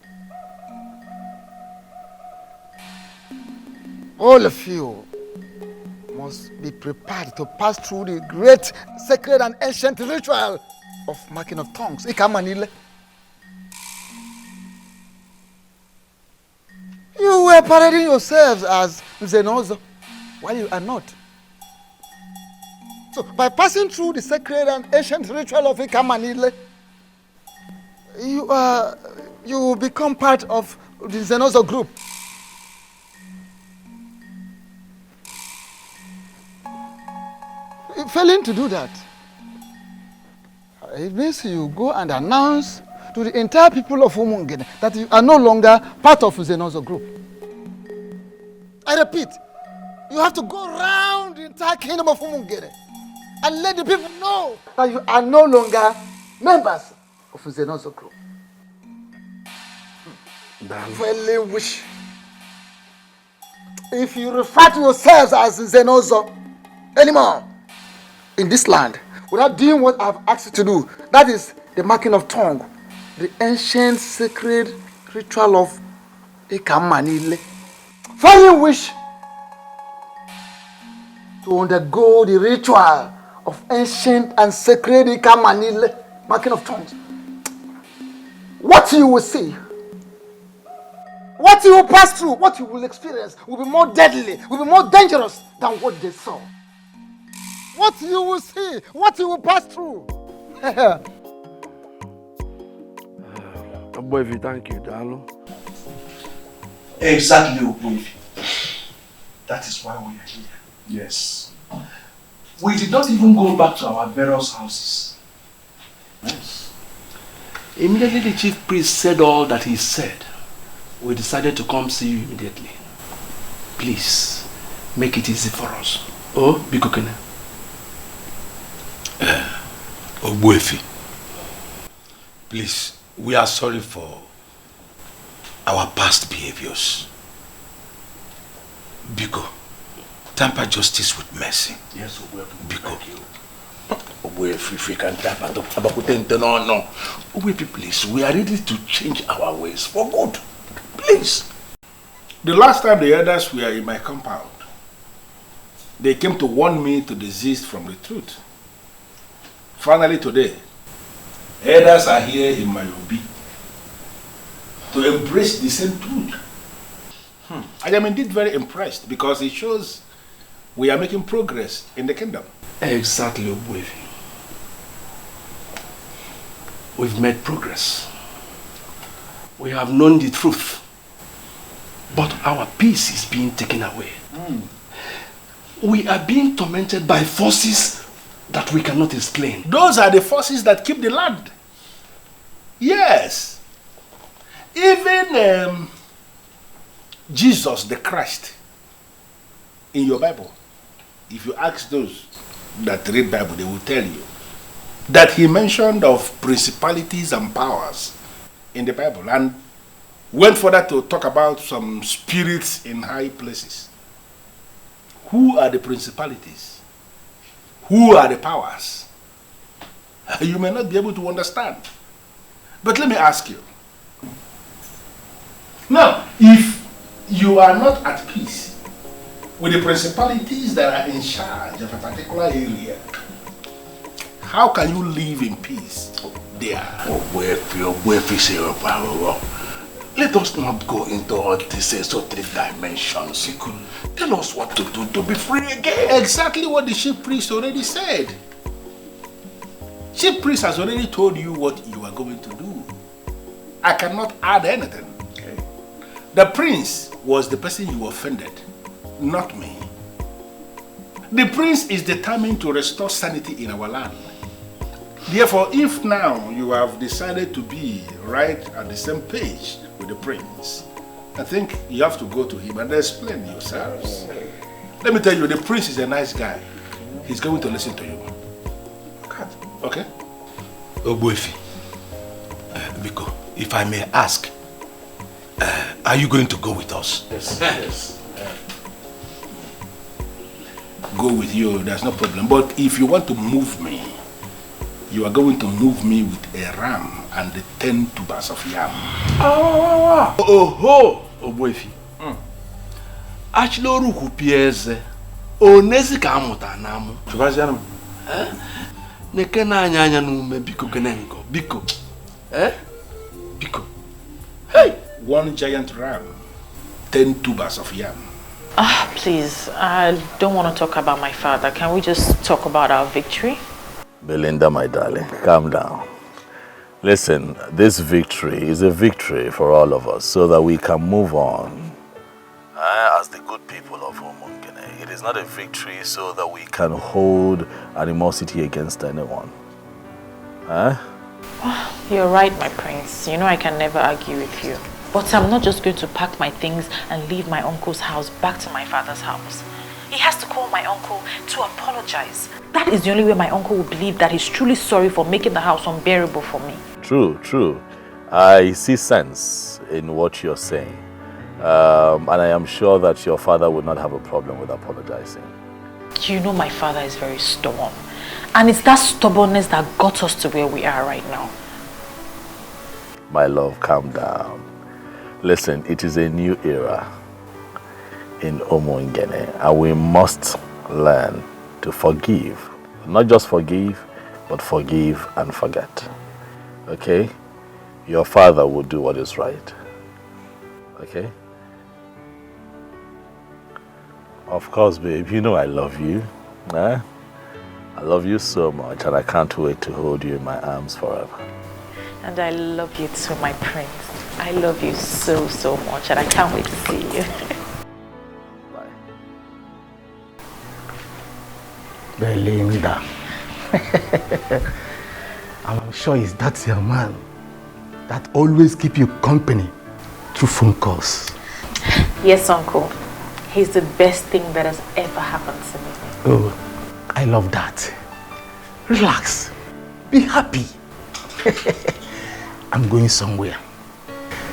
all of you must be prepared to pass through the great sacred and ancient ritual of marking of tongues. Ikamanile. You were parading yourselves as Zenozo, while you are not. So, by passing through the sacred and ancient ritual of Ikamanile, you will become part of the Zenozo group. Failing to do that, it means you go and announce to the entire people of Umungene that you are no longer part of Zenozo group. I repeat, you have to go around the entire kingdom of Umungene and let the people know that you are no longer members of Zenozo group. Failing which, if you refer to yourselves as Zenozo anymore in this land without doing what I've asked you to do, that is the marking of tongue, the ancient sacred ritual of Ikamanile. Failing which, to undergo the ritual of ancient and sacred Ikamanile, marking of tongues, what you will see, what you will pass through, what you will experience will be more deadly, will be more dangerous than what they saw. What you will see, what you will pass through. Ogbuefi, thank you, Dalo. Exactly, Ogbuefi. That is why we are here. Yes. We did not even go back to our various houses. Yes. Immediately the chief priest said all that he said, we decided to come see you immediately. Please, make it easy for us. Oh, Bikokene. Ogbuefi, please, we are sorry for our past behaviors. Biko, temper justice with mercy. Yes, Ogbuefi. Biko. Ogbuefi, if we can temper no. Ogbuefi, please, we are ready to change our ways for good. Please. The last time the elders were in my compound, they came to warn me to desist from the truth. Finally today, elders are here in my obi to embrace the same truth. I am indeed very impressed because it shows we are making progress in the kingdom. Exactly, Ogbuefi. We've made progress. We have known the truth. But our peace is being taken away. We are being tormented by forces that we cannot explain. Those are the forces that keep the land. Yes. Even Jesus the Christ in your Bible. If you ask those that read Bible, they will tell you that he mentioned of principalities and powers in the Bible and went further to talk about some spirits in high places. Who are the principalities? Who are the powers? You may not be able to understand. But let me ask you. Now, if you are not at peace with the principalities that are in charge of a particular area, how can you live in peace there? Let us not go into all these esoteric dimensions. You could tell us what to do to be free again. Exactly what the chief priest already said. Chief priest has already told you what you are going to do. I cannot add anything. Okay. The prince was the person you offended, not me. The prince is determined to restore sanity in our land. Therefore, if now you have decided to be right at the same page with the prince, I think you have to go to him and explain yourselves. Let me tell you, the prince is a nice guy. He's going to listen to you. Okay? Ogbuefi, Biko, if I may ask, are you going to go with us? Yes. Yes. Go with you, there's no problem. But if you want to move me, you are going to move me with a ram and the 10 tubers of yam. Oh, Ogbuefi. Achloru kupieze. Onezi ka amuta namu. Chubazianum. Neke na anya nume biko genengo. Biko. Biko. Hey! 1 giant ram, 10 tubers of yam. Please, I don't want to talk about my father. Can we just talk about our victory? Belinda, my darling, calm down. Listen, this victory is a victory for all of us so that we can move on. As the good people of Umungene, it is not a victory so that we can hold animosity against anyone. You're right, my prince. You know I can never argue with you. But I'm not just going to pack my things and leave my uncle's house back to my father's house. He has to call my uncle to apologize. That is the only way my uncle will believe that he's truly sorry for making the house unbearable for me. True, true. I see sense in what you're saying. And I am sure that your father would not have a problem with apologizing. You know my father is very stubborn. And it's that stubbornness that got us to where we are right now. My love, calm down. Listen, it is a new era in Umungene, and we must learn to forgive. Not just forgive, but forgive and forget. Okay? Your father will do what is right. Okay? Of course, babe, you know I love you. I love you so much, and I can't wait to hold you in my arms forever. And I love you too, my prince. I love you so, so much, and I can't wait to see you. Belinda. I'm sure that's your man that always keep you company through phone calls. Yes, uncle. He's the best thing that has ever happened to me. Oh, I love that. Relax. Be happy. I'm going somewhere.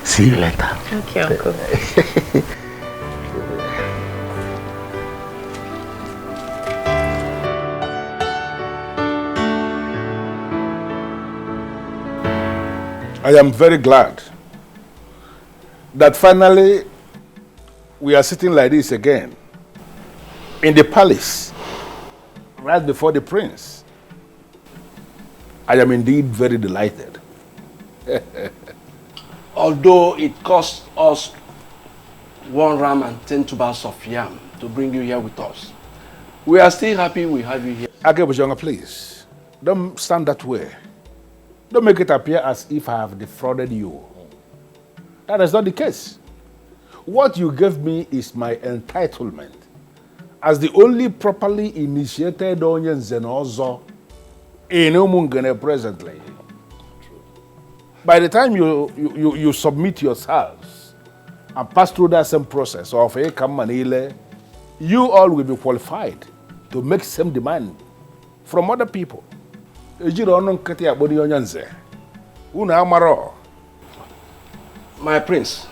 See you later. Okay, uncle. I am very glad that finally we are sitting like this again in the palace right before the prince. I am indeed very delighted. Although it cost us 1 ram and 10 tubers of yam to bring you here with us, we are still happy we have you here. Akebujonga, please, don't stand that way. Don't make it appear as if I have defrauded you. That is not the case. What you gave me is my entitlement as the only properly initiated Onye Nzenozo in Umungene presently. By the time you submit yourselves and pass through that same process of Ekamanile, you all will be qualified to make same demand from other people. My prince,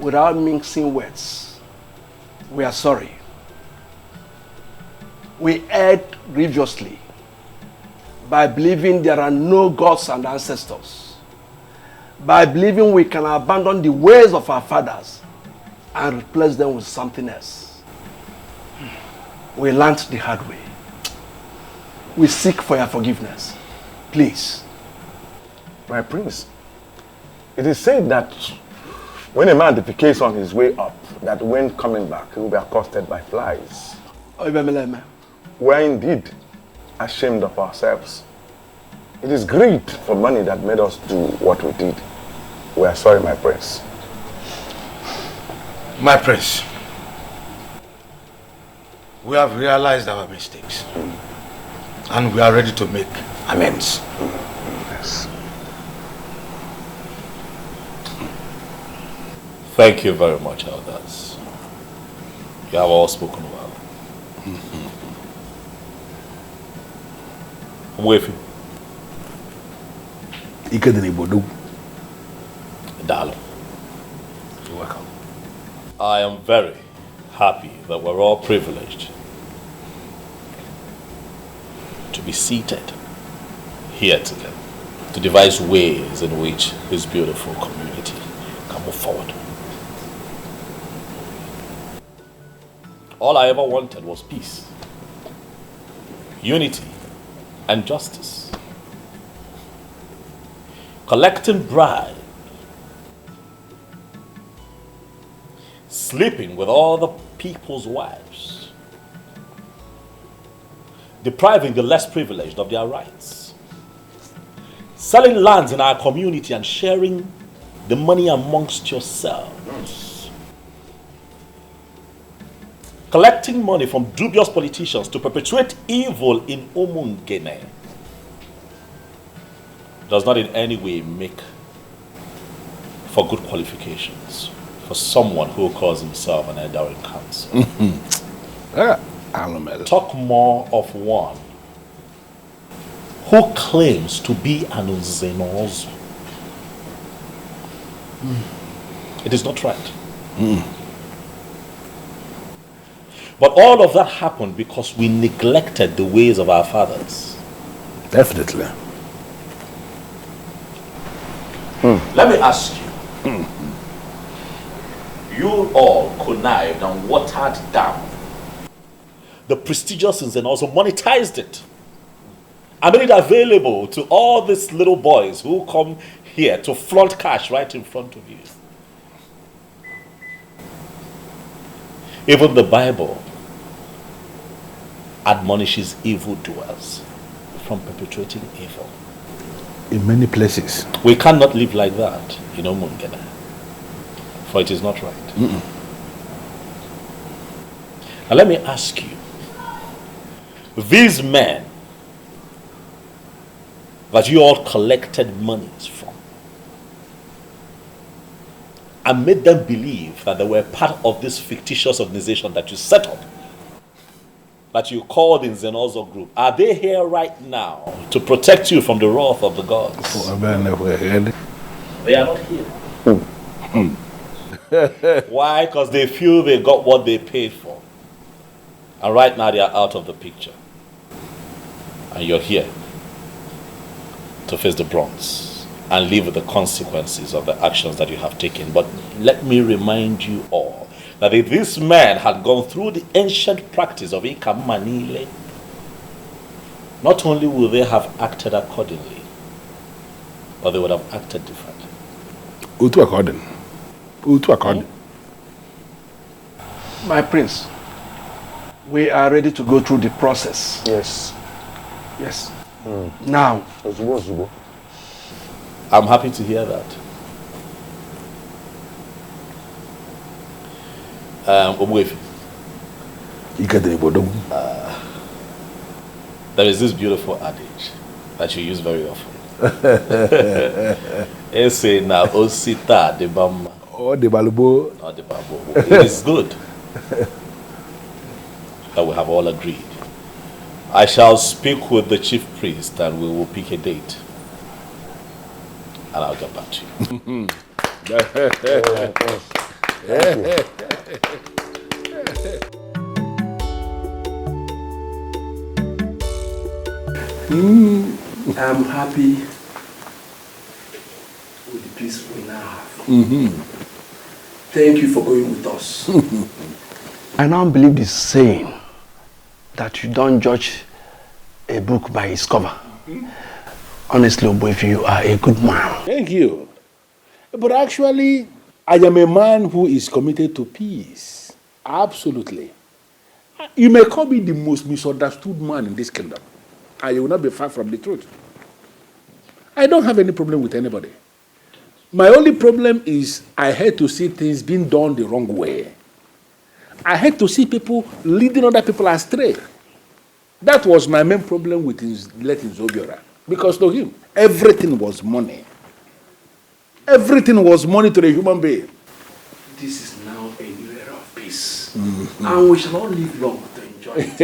without mixing words, we are sorry. We erred grievously by believing there are no gods and ancestors, by believing we can abandon the ways of our fathers and replace them with something else. We learned the hard way. We seek for your forgiveness. Please. My prince, it is said that when a man defecates on his way up, that when coming back, he will be accosted by flies. We are indeed ashamed of ourselves. It is greed for money that made us do what we did. We are sorry, my prince. My prince, we have realized our mistakes and we are ready to make amends. Yes. Thank you very much, elders. You have all spoken well. I'm with you. Dalo. You're welcome. I am very happy that we're all privileged to be seated here together to devise ways in which this beautiful community can move forward. All I ever wanted was peace, unity, and justice. Collecting bribes, sleeping with other people's wives, depriving the less privileged of their rights, selling lands in our community and sharing the money amongst yourselves, collecting money from dubious politicians to perpetuate evil in Umungene does not in any way make for good qualifications for someone who calls himself an elder in council. Talk more of one who claims to be an Uzenozu. It is not right. But all of that happened because we neglected the ways of our fathers. Definitely. Let me ask you. You all connived and watered down the prestigious and also monetized it. I made it available to all these little boys who come here to flaunt cash right in front of you. Even the Bible admonishes evildoers from perpetuating evil. In many places. We cannot live like that in Omungena, for it is not right. Now let me ask you, these men that you all collected monies from and made them believe that they were part of this fictitious organization that you set up, that you called in Zenozo Group, are they here right now to protect you from the wrath of the gods? They are not here. Why? Because they feel they got what they paid for. And right now they are out of the picture. And you're here to face the bronze and live with the consequences of the actions that you have taken. But let me remind you all that if this man had gone through the ancient practice of Ikamanile, not only would they have acted accordingly, but they would have acted differently. Utu according. My prince, we are ready to go through the process. Yes. Yes. Now. I'm happy to hear that. There is this beautiful adage that you use very often. It says, "Na osita de bamba." Oh, de balubo. Not the babo. It is good that we have all agreed. I shall speak with the chief priest and we will pick a date. And I'll get back to you. I'm happy with the peace we now have. Thank you for going with us. I now believe this saying that you don't judge a book by its cover. Honestly, Oboife, you are a good man. Thank you. But actually, I am a man who is committed to peace. Absolutely. You may call me the most misunderstood man in this kingdom. And you will not be far from the truth. I don't have any problem with anybody. My only problem is I hate to see things being done the wrong way. I hate to see people leading other people astray. That was my main problem with letting Zobiora. Because to him, everything was money. Everything was money to the human being. This is now a new era of peace. And we shall not live long to enjoy it.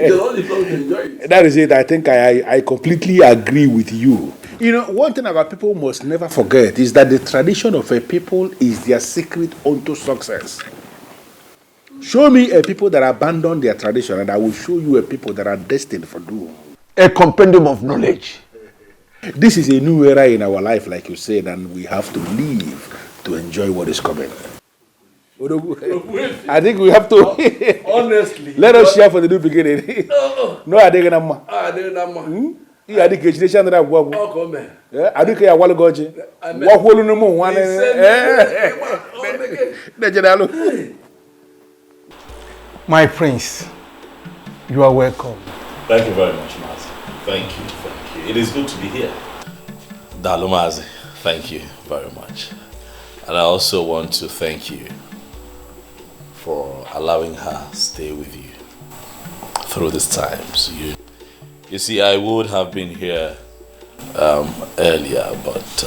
We shall not live long to enjoy it. That is it. I think I completely agree with you. You know, one thing about people must never forget is that the tradition of a people is their secret unto success. Show me a people that abandon their tradition and I will show you a people that are destined for doom. A compendium of knowledge. This is a new era in our life, like you said, and we have to live to enjoy what is coming. I think we have to. Honestly. Let us share for the new beginning. No, I think I'm. I think it's the channel that work. Oh, come on. I think I want to go. What will you know? One. My prince, you are welcome. Thank you very much, Mazi. Thank you. It is good to be here. Dalomazi, thank you very much. And I also want to thank you for allowing her stay with you through these times. You see, I would have been here earlier, but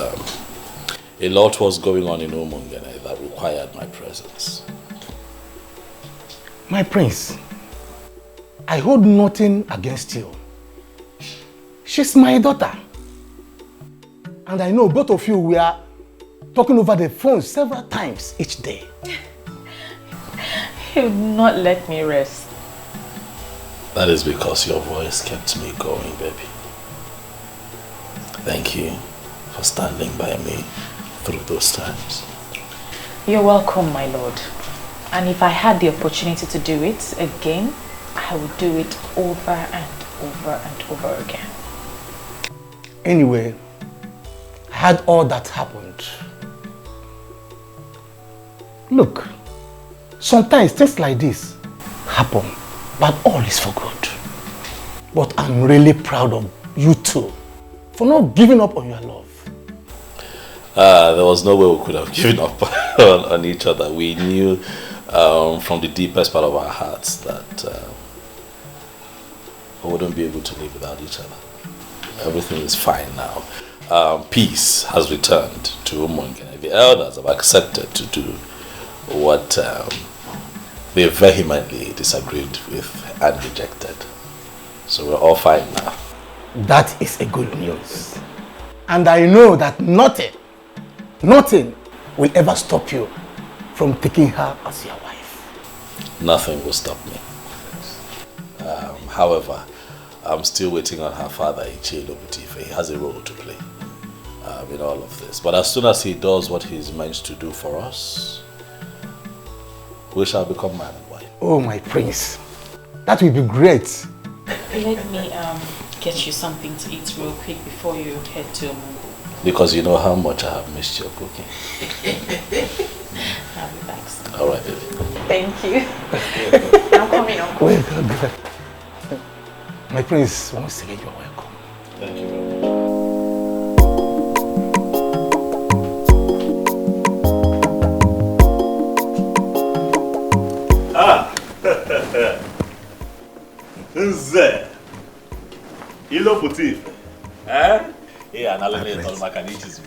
a lot was going on in Umungene that required my presence. My prince, I hold nothing against you. She's my daughter. And I know both of you were talking over the phone several times each day. He would not let me rest. That is because your voice kept me going, baby. Thank you for standing by me through those times. You're welcome, my lord. And if I had the opportunity to do it again, I would do it over and over and over again. Anyway, I had all that happened. Look, sometimes things like this happen, but all is for good. But I'm really proud of you two for not giving up on your love. There was no way we could have given up on each other. We knew from the deepest part of our hearts that we wouldn't be able to live without each other. Everything is fine now. Peace has returned to Umungene. The elders have accepted to do what they vehemently disagreed with and rejected. So we're all fine now. That is a good news. And I know that nothing will ever stop you from taking her as your wife. Nothing will stop me. However, I'm still waiting on her father, Alichi. He has a role to play in all of this. But as soon as he does what he's meant to do for us, we shall become man and wife. Oh, my prince. That will be great. Let me get you something to eat real quick before you head to Because you know how much I have missed your cooking. I'll be back soon. All right, baby. Thank you. I'm coming, Uncle. Welcome. My prince, once again, you're welcome. Thank you. Nze. Ilo puti. Yeah, and I'll let you talk about Chizzy.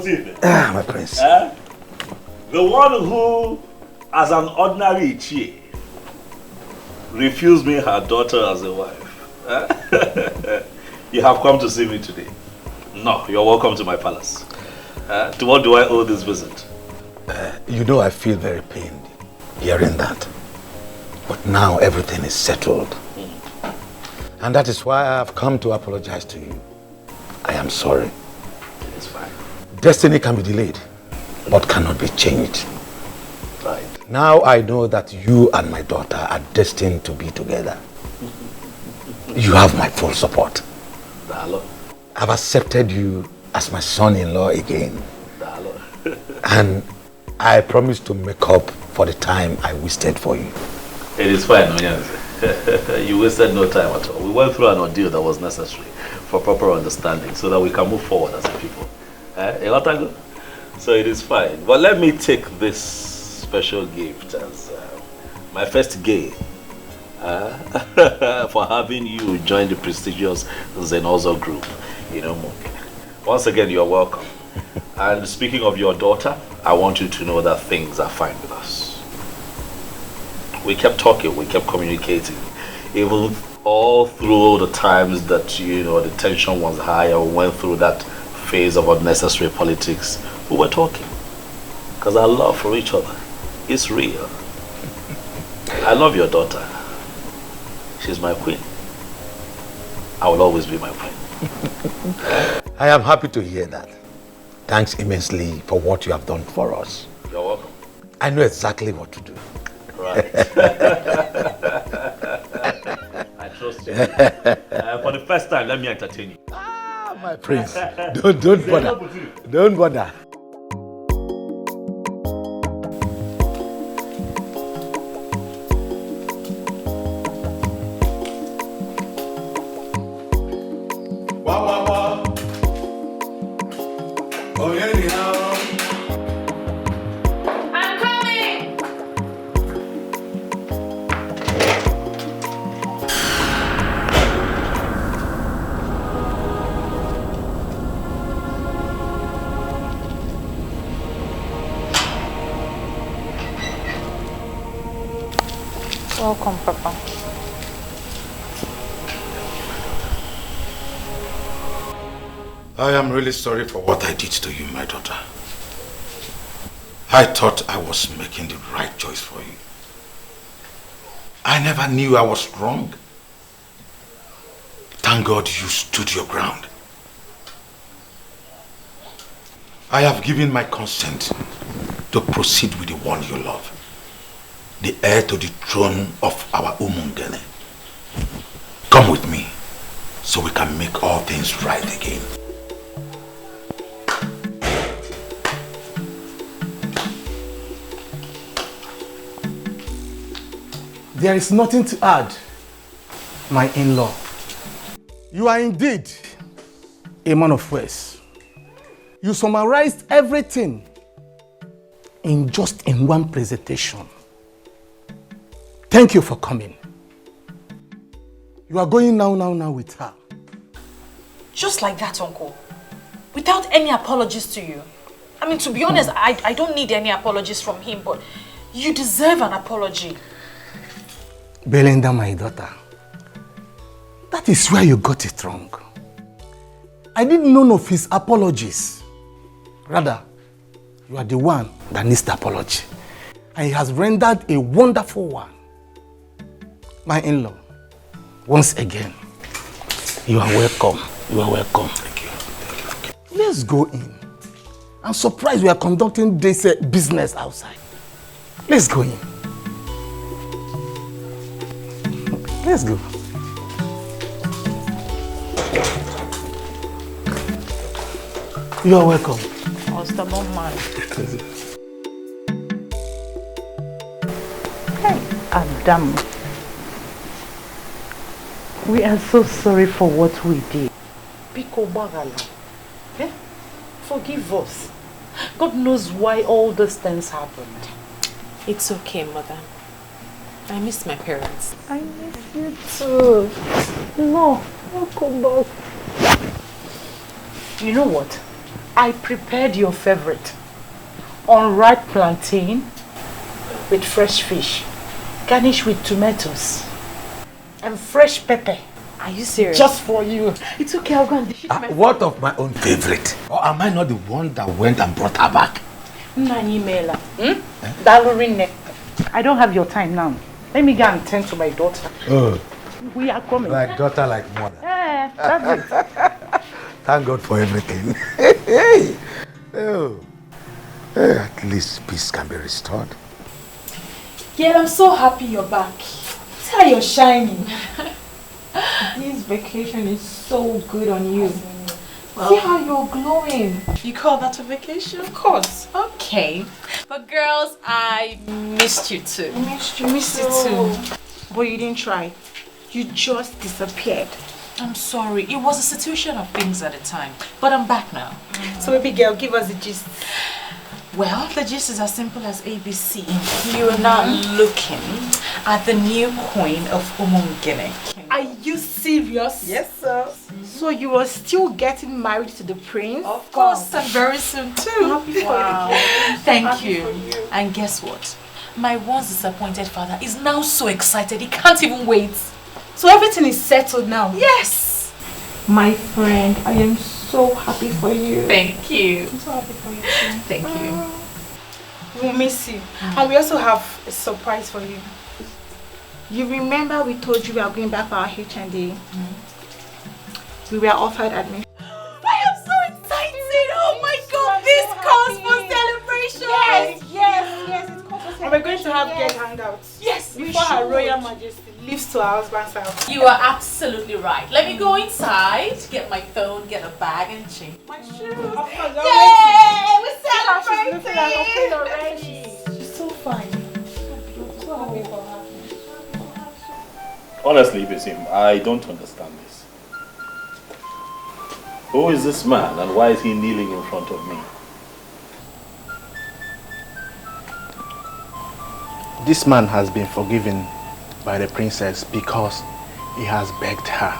My prince. The one who, as an ordinary Ichie, refused me her daughter as a wife. You have come to see me today. No, you're welcome to my palace. To what do I owe this visit? You know I feel very pained hearing that. But now everything is settled. And that is why I have come to apologize to you. I am sorry. It's fine. Destiny can be delayed, but cannot be changed. Right. Now I know that you and my daughter are destined to be together. You have my full support. Dalo. I've accepted you as my son-in-law again. Dalo. And I promise to make up for the time I wasted for you. It is fine, Onyanze. You wasted no time at all. We went through an ordeal that was necessary for proper understanding so that we can move forward as a people. So it is fine. But let me take this special gift as my first gain for having you join the prestigious Zenozo group. Once again, you're welcome. And speaking of your daughter, I want you to know that things are fine with us. We kept talking, we kept communicating. Even all through the times that, the tension was high or we went through that phase of unnecessary politics, we were talking. Because our love for each other is real. I love your daughter. She's my queen. I will always be my queen. I am happy to hear that. Thanks immensely for what you have done for us. You're welcome. I know exactly what to do. Right. I trust you. For the first time, let me entertain you. My prince, don't bother. Don't bother. Welcome, Papa. I am really sorry for what I did to you, my daughter. I thought I was making the right choice for you. I never knew I was wrong. Thank God you stood your ground. I have given my consent to proceed with the one you love. The heir to the throne of our Umungene. Come with me, so we can make all things right again. There is nothing to add, my in-law. You are indeed a man of words. You summarized everything in one presentation. Thank you for coming. You are going now with her. Just like that, Uncle. Without any apologies to you. I mean, to be honest, I don't need any apologies from him, but you deserve an apology. Belinda, my daughter, that is where you got it wrong. I need none of his apologies. Rather, you are the one that needs the apology. And he has rendered a wonderful one. My in-law, once again, you are welcome. You are welcome. Thank you. Thank you. Let's go in. I'm surprised we are conducting this business outside. Let's go in. Let's go. You are welcome. Oh, stubborn man. Hey, Adam. We are so sorry for what we did. Biko Bagala. Eh? Forgive us. God knows why all those things happened. It's okay, Mother. I miss my parents. I miss you too. No, don't come back. You know what? I prepared your favorite. Unripe plantain with fresh fish, garnished with tomatoes and fresh pepper. Are you serious? Just for you. It's okay, I'll go and dish it myself. What of my own favorite? Or am I not the one that went and brought her back? Nanyimela. Dalurine. I don't have your time now. Let me go and tend to my daughter. Oh. We are coming. Like daughter, like mother. Yeah, that's it. Thank God for everything. Oh. At least peace can be restored. Yeah, I'm so happy you're back. See how you're shining. This vacation is so good on you. Well, see how you're glowing. You call that a vacation? Of course. Okay. But girls, I missed you too. I missed you too. But you didn't try. You just disappeared. I'm sorry. It was a situation of things at the time. But I'm back now. So baby girl, give us the gist. Well, the gist is as simple as ABC. You are now looking at the new queen of Umungene. Are you serious? Yes, sir. So you are still getting married to the prince? Of course, and very soon too. Happy for you. Thank you. And guess what? My once disappointed father is now so excited he can't even wait. So everything is settled now? Yes. My friend, I am so happy for you. Thank you. I'm so happy for you too. Thank you. We'll miss you. And we also have a surprise for you. You remember we told you we are going back for our HND? We were offered admission. I am so excited! Oh my God! This calls for celebration! Yes, it calls for celebration. And we're going to have girl hangouts. Yes, before Her Royal Majesty leaves to her husband's house. You are absolutely right. Let me go inside, get my phone, get a bag, and change my shoes. Of course, Yay! We're celebrating! celebrating! She's looking already. She's so fine. So happy for her. Honestly, Bisim, I don't understand this. Who is this man and why is he kneeling in front of me? This man has been forgiven by the princess because he has begged her.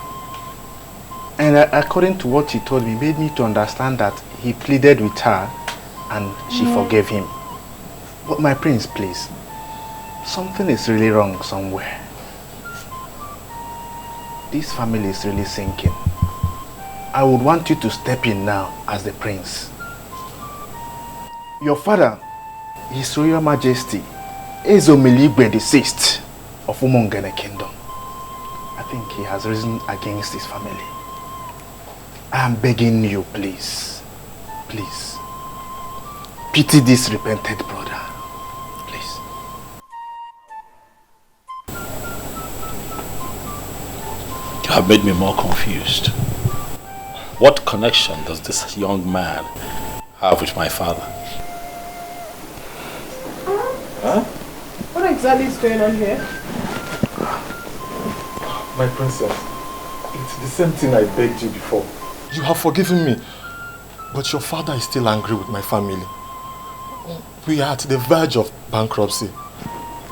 And according to what he told me, made me to understand that he pleaded with her and she forgave him. But my prince, please, something is really wrong somewhere. This family is really sinking. I would want you to step in now as the prince. Your father, His Royal Majesty, Ezomiligwe VI of Umungene Kingdom. I think he has risen against his family. I am begging you, please, please, pity this repented brother, please. You have made me more confused. What connection does this young man have with my father? Huh? What exactly is going on here? My princess, it's the same thing I begged you before. You have forgiven me, but your father is still angry with my family. We are at the verge of bankruptcy.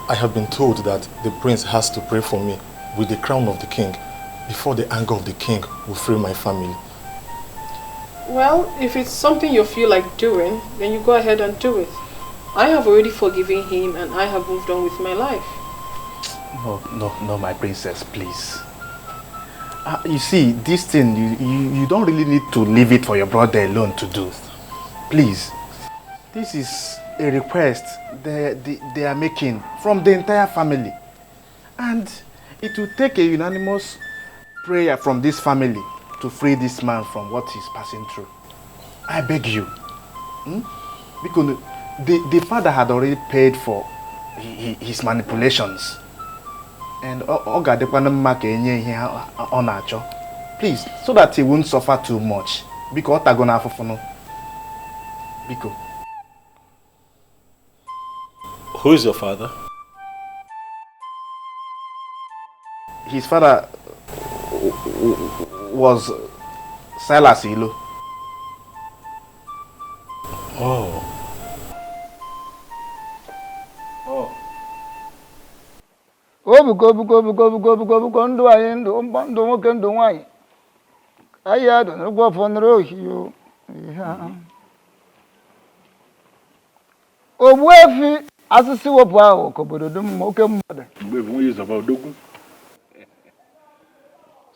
I have been told that the prince has to pray for me with the crown of the king before the anger of the king will free my family. Well, if it's something you feel like doing, then you go ahead and do it. I have already forgiven him and I have moved on with my life. No, my princess, please. You see, this thing, you don't really need to leave it for your brother alone to do. Please, this is a request they are making from the entire family. And it will take a unanimous prayer from this family to free this man from what he's passing through. I beg you. Because the father had already paid for his manipulations. And please, so that he won't suffer too much. Because who is your father? His father was Silas Ilo. Oh. Obugo ndụ anyị ndụ nwoke ndụ nwanyị. Anyị adụ n'ụgwọ fọnụrụ ohiyo. Ogbuefi asịsị wepụ ahụ ka obodo dị mma oke mmadụ. Ogbuefi nwunye Ịzọba odogwu.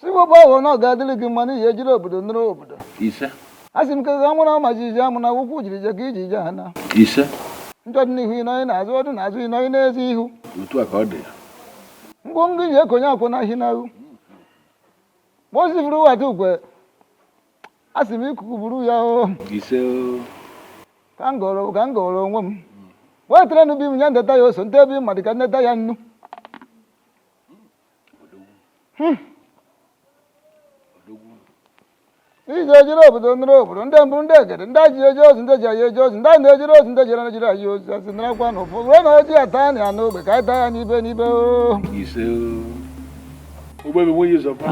Si wepụ ahụ na ọ ga-adịrị gị mma n'ihi ejiri obodo nụrụ obodo. Ise. Asị m ka amụna ma jiji amụna ụkwụ jiri je ka iji je ha na. Ise. Njọ dị n'ihu ịnọghị n'azụ ọdụ n'azụ ịnọghị n'ezi ihu. Otu a ka ọ dị. Ngwongwo ji ekonye akwụ na ahị n'ahụ. Mosi buru wata ukwe. Asị m ikuku buru ya o. Ise o. Ka m gọrọ onwe m. Wetere n'ubi m ya ndeta ya oso nte ebe mmadụ ka ndeta ya nnu. Ije ejiri obodo nụrụ obodo ndị mbụ ndị egede ndị ji eji ozi ndị ji anyị eji ozi ndị ndị ejiri ozi ndị jere ejiri anyị ozi asị narakwa na ụfọdụ ruo na oji ata ya n'ogbe ka anyị taa ya n'ibe n'ibe o. Ise o. Ogbuefi nwunye Ịzọba.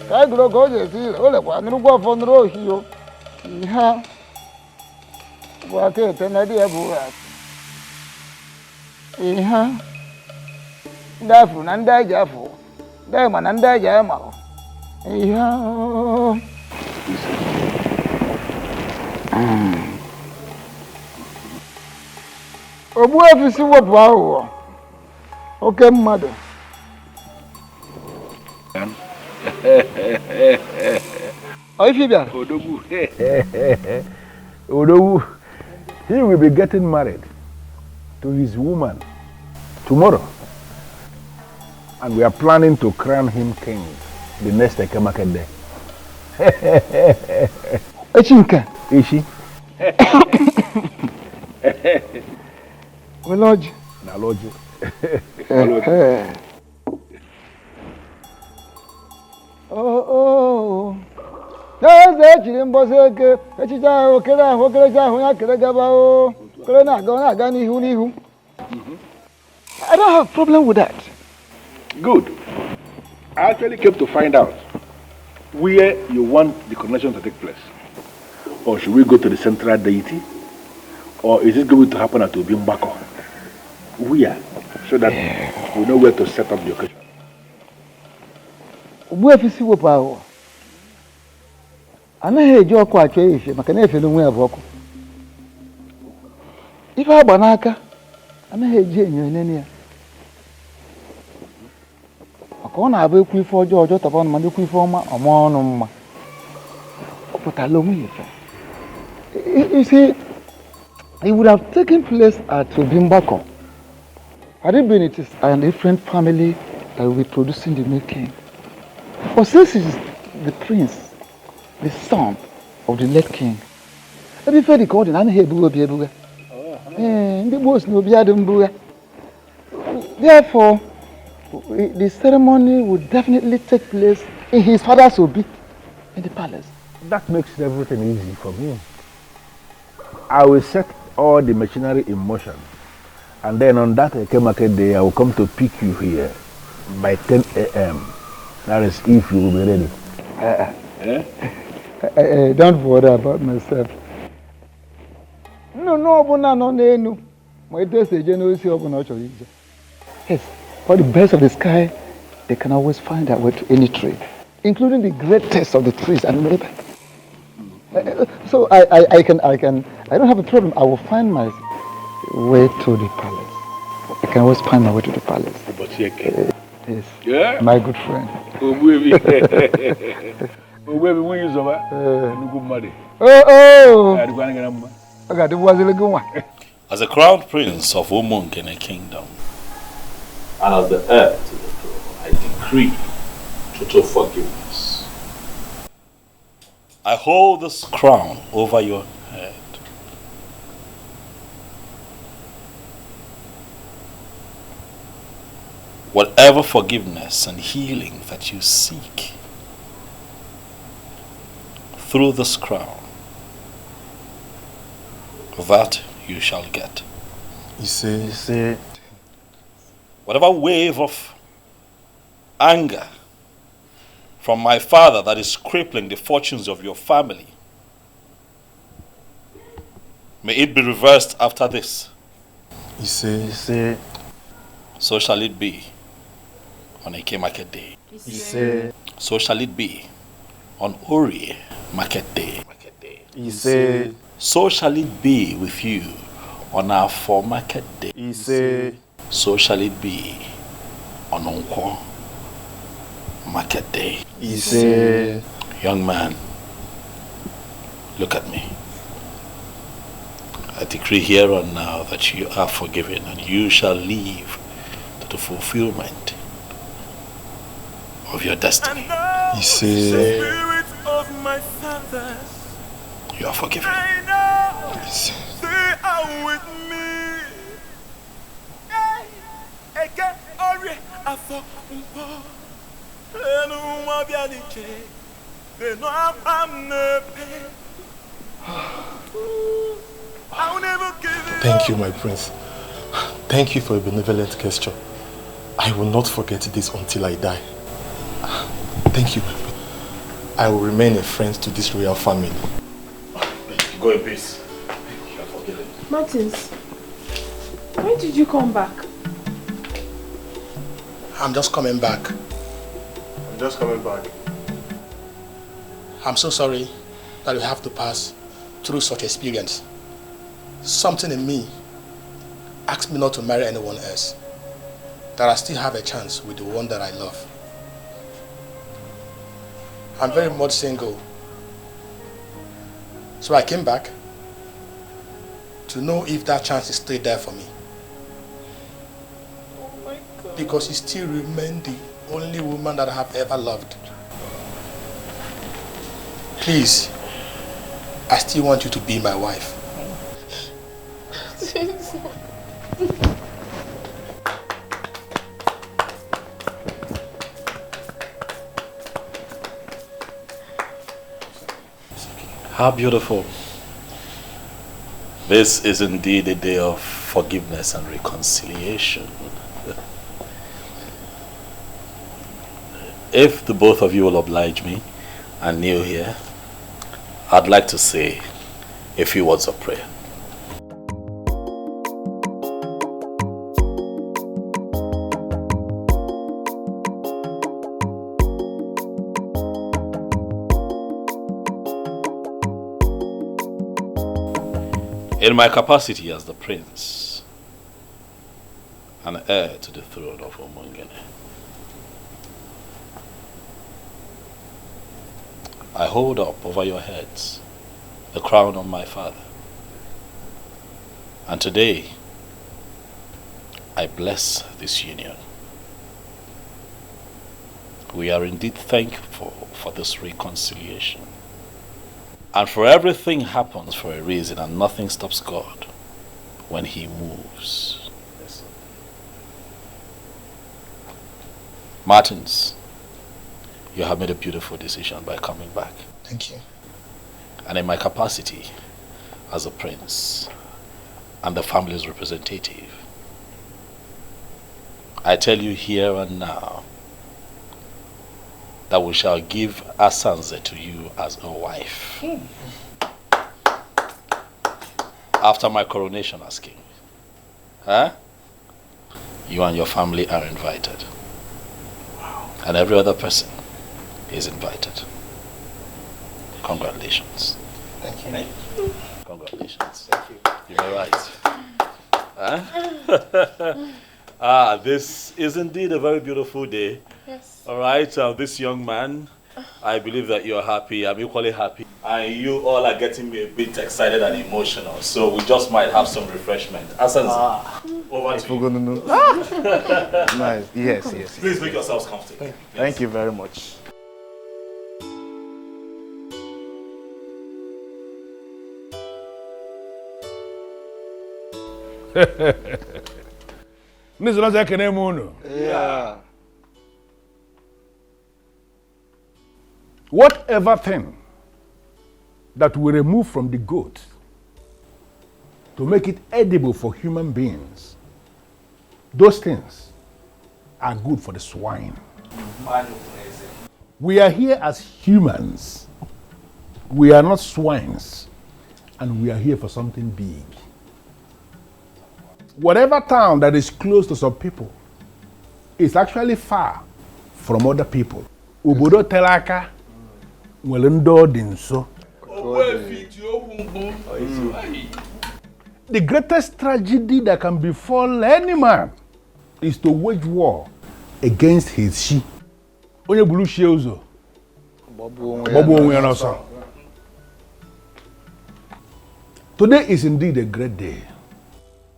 Ka anyị gụrụ ka o ji esi ire o lekwa nụrụkwa ọfọ nụrụ ohi o. Ihe bụ aka ete na dị ya bụ ụgha. Ihe ndị afụ na ndị anyị ji afụ ndị anyị ma na ndị anyị ji ama ihe Ogbuefi si wepụ aghụghọ oke mmadụ. Ife bịara. Odogwu. Odogwu, he will be getting married to his woman tomorrow. And we are planning to crown him king the next Eke market day. Echinka. Ishi. Lodge. Na lodge. Oh. N'eze echiri mbọsị eke echicha ahụ okerecha ahụ ya kere gaba o kere na-aga n'ihu. I don't have a problem with that. Good. I actually came to find out where you want the coronation to take place. Or should we go to the central deity? Or is it going to happen at Obimbako? Where? So that we know where to set up the occasion. Ogbuefi si wepụ ahụ. Anaghị eji ọkụ achọ efe maka na efe n'onwe ya bụ ọkụ. Ife agba n'aka anaghị eji enyo enene ya. Maka ọ na-abụ ekwu ife ọjọọ taba ọnụ ma ekwu ife ọma ọma ọnụ mma. Ọ pụtara onwe ya efe. You see, it would have taken place at Obimbako. Had it been it is a different family that will be producing the new king. But since he is the prince, the son of the late king, every fairy called in therefore, the ceremony would definitely take place in his father's obi in the palace. That makes everything easy for me. I will set all the machinery in motion. And then on that Eke market day, I will come to pick you here by 10 a.m. That is if you will be ready. Don't worry about myself. No. Yes, for the birds of the sky, they can always find their way to any tree, including the greatest of the trees and maybe. So I don't have a problem. I will find my way to the palace. I can always find my way to the palace. Yes. Yeah. My good friend. As a crown prince of Umunkene kingdom, and as the heir to the throne, I decree total forgiveness. I hold this crown over your head. Whatever forgiveness and healing that you seek through this crown, that you shall get. You see. Whatever wave of anger from my father that is crippling the fortunes of your family, may it be reversed after this. You see. So shall it be on Eke market day. So shall it be on Ori market day. You say. So shall it be with you on our for market day. So shall it be on Unko market day. Young man, look at me. I decree here and now that you are forgiven and you shall live to the fulfillment of your destiny. The spirit of my fathers. You are forgiven. They are with me. Eke ori afọ mpo. Enu ma bi Alichi. They know I'm nepe. I'll never give it. Thank you, my prince. Thank you for a benevolent gesture. I will not forget this until I die. Thank you. I will remain a friend to this royal family. Go in peace. You are forgiven. Martins, why did you come back? I'm just coming back. I'm so sorry that we have to pass through such experience. Something in me asked me not to marry anyone else. That I still have a chance with the one that I love. I'm very much single. So I came back to know if that chance is still there for me. Oh my God. Because you still remain the only woman that I have ever loved. Please, I still want you to be my wife. How beautiful. This is indeed a day of forgiveness and reconciliation. If the both of you will oblige me and kneel here, I'd like to say a few words of prayer. In my capacity as the prince and heir to the throne of Omongene, I hold up over your heads the crown of my father. And today, I bless this union. We are indeed thankful for this reconciliation. And for everything happens for a reason, and nothing stops God when He moves. Yes, sir. Martins, you have made a beautiful decision by coming back. Thank you. And in my capacity as a prince and the family's representative, I tell you here and now that we shall give Asanze to you as a wife. After my coronation as king. Huh? You and your family are invited. Wow. And every other person is invited. Congratulations. Thank you. Thank you. Congratulations. Thank you. You are right. Huh? This is indeed a very beautiful day. Yes. All right, this young man, I believe that you're happy. I'm equally happy. And you all are getting me a bit excited and emotional. So we just might have some refreshment. Asanze, over to you. Nice. Yes. Please make yourselves comfortable. Thank you very much. Yeah. Whatever thing that we remove from the goat to make it edible for human beings, those things are good for the swine. We are here as humans. We are not swines. And we are here for something big. Whatever town that is close to some people is actually far from other people. Obodo telaka nwere ndị ọ dị nso. The greatest tragedy that can befall any man is to wage war against his she. Onye bulu she uzo. Bobo onwe na so. Today is indeed a great day.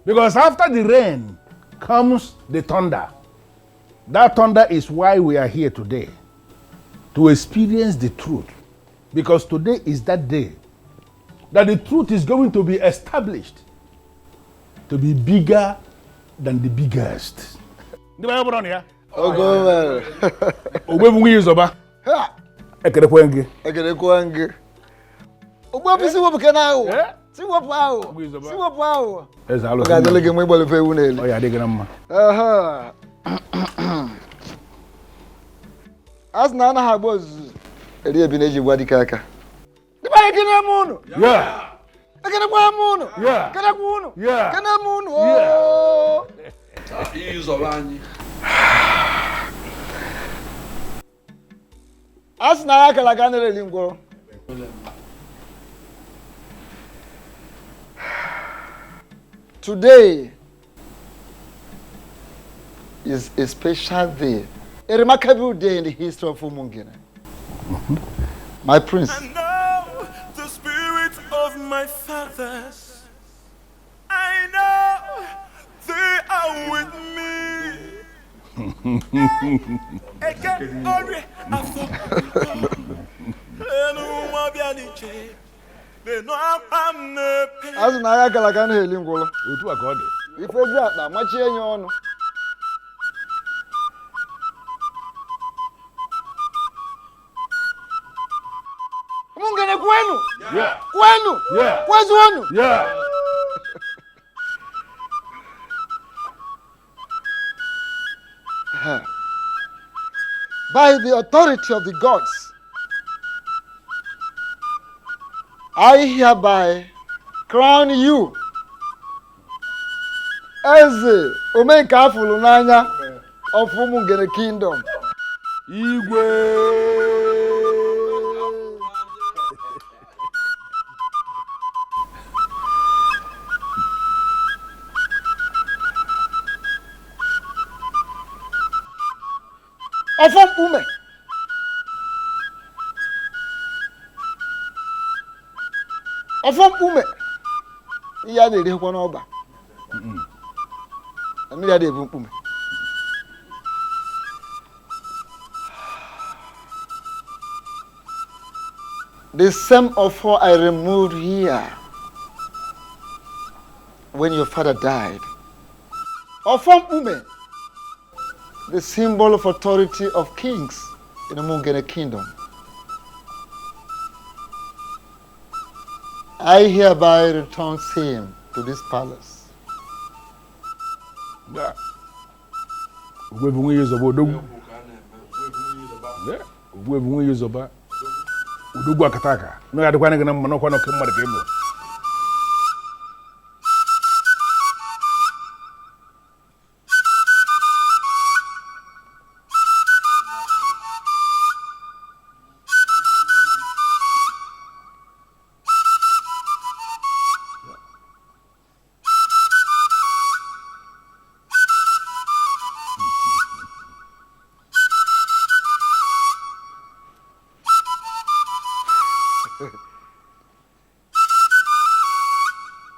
Because after the rain comes the thunder. That thunder is why we are here today. To experience the truth. Because today is that day that the truth is going to be established to be bigger than the biggest. The Bible on here. Oh, go well. Obebu yizoba. Ha. Ekere kwenge. Ekere kwenge. Obebu si wobu kenao. Si wobu ao. Si wobu ao. Eza alo. Ga delege mo ibole fe wunele. Oh ya de gana mma. Aha. Asna na ha boz. Eri ebi na eji gwa dikaka. Di ba ekene munu. Yeah. Ekene kwa munu. Yeah. Ekene munu. Yeah. Ekene munu. Oh. Izobanyi. Asna ya kala ganere lingwo. Today is a special day, a remarkable day in the history of Umungene. My prince. I know the spirit of my fathers. I know they are with me. As na ya kala ganere lingwo. Otu akode. Ife ji akpa machi enye ọnụ. Umungene kwenu? Yeah. Kwenu? Yeah. Kwezi wenu? Yeah. By the authority of the gods, I hereby crown you Eze Omenka afulu n'anya of Umungene Kingdom. Igwe. Ofom ume. Ofom ume. Iya na eri kwa n'ọba. Amiri ya na-ebu mkpume. The same offer I removed here when your father died. Ofom ume. The symbol of authority of kings in the Umungene Kingdom. I hereby return him to this palace. Yeah. We've been years of Odogu. Yeah. We've been years of Odogu Akataka. No, I don't want to get a man of one of them.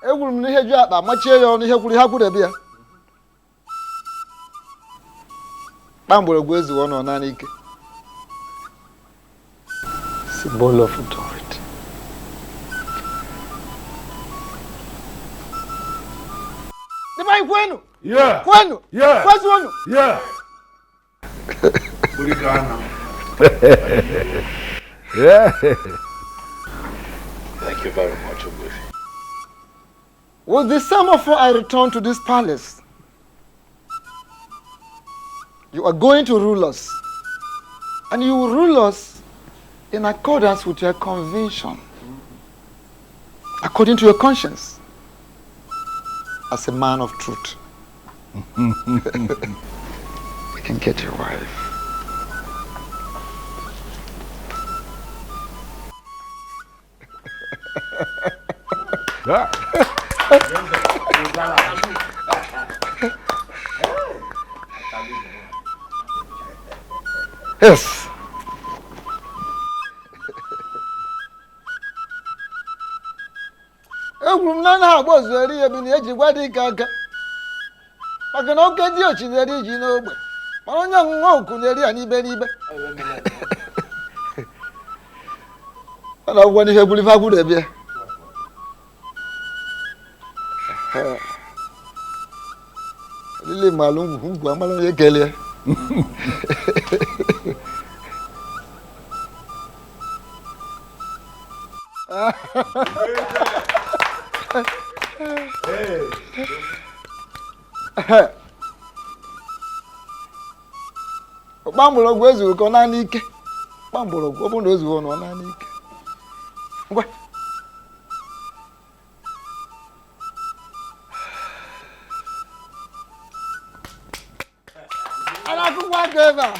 Egwuru m n'ihe ju akpa machie ya ọnụ ihe kwuru ha kwuru ebe ya. Kpamgbọrọgwụ ezuwo ọnụ naanị ike. Symbol of authority. Divine kwenu? Yeah. Kwenu? Yeah. Kwezi wenu? Yeah. Yeah. Thank you very much, Ogbuefi. With the same offer I return to this palace, you are going to rule us. And you will rule us in accordance with your conviction, according to your conscience, as a man of truth. We can get your wife. Yeah. Yes. Egwuru m na ha agba ozueri ebi na eji gwa dị ike aka maka na oke dị ochi na-eri ji n'ogbe mana onye ọṅụṅụ oku na-eri ya n'ibe n'ibe mana ọgwụgwọ n'ihe gburu ife agwụrụ ebie lile malụ ngwu amara onye kelee Gbamgbọrọgwụ ezughị ka ọ naanị ike gbamgbọrọgwụ ọ bụrụ na o zughị ọ naanị ike ngwa ana akwụkwọ aka ebe a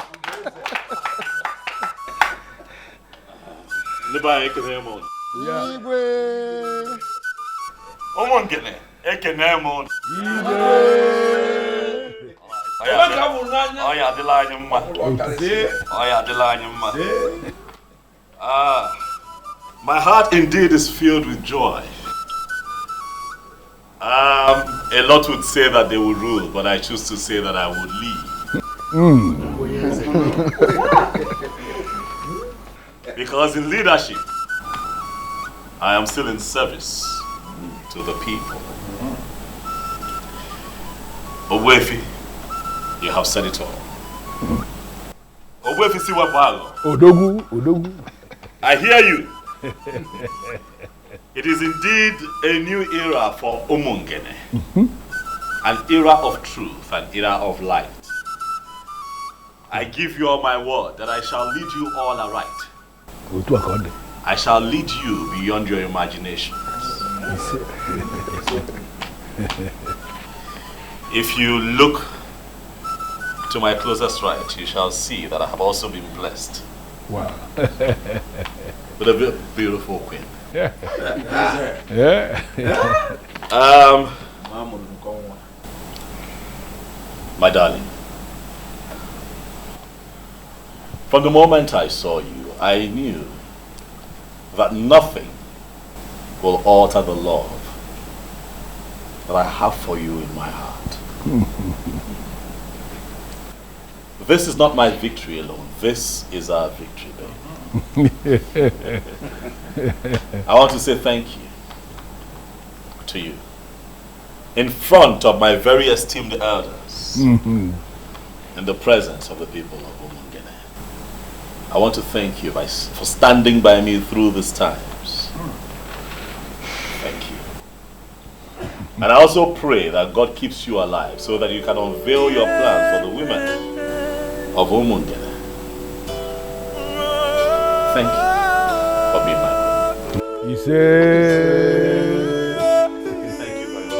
ndị be anyị ekene m ụnụ igwe ụmụ ngene ekene m ụnụ Ọya adịla anyị mma. Ọya adịla anyị mma. My heart indeed is filled with joy. A lot would say that they will rule, but I choose to say that I will lead. Because in leadership, I am still in service to the people. Owefi, you have said it all. Owefi Siwabago. Odogu. I hear you. It is indeed a new era for Umungene. An era of truth, an era of light. I give you all my word that I shall lead you all aright. I shall lead you beyond your imaginations. If you look to my closest right, you shall see that I have also been blessed. Wow. With a beautiful queen. Yeah. My darling, from the moment I saw you, I knew that nothing will alter the love that I have for you in my heart. This is not my victory alone. This is our victory, baby. I want to say thank you to you in front of my very esteemed elders, in the presence of the people of Umungene. I want to thank you for standing by me through these times. Thank you. And I also pray that God keeps you alive so that you can unveil your plans for the women of Umungene. Thank you for being my brother. He said, thank you very much.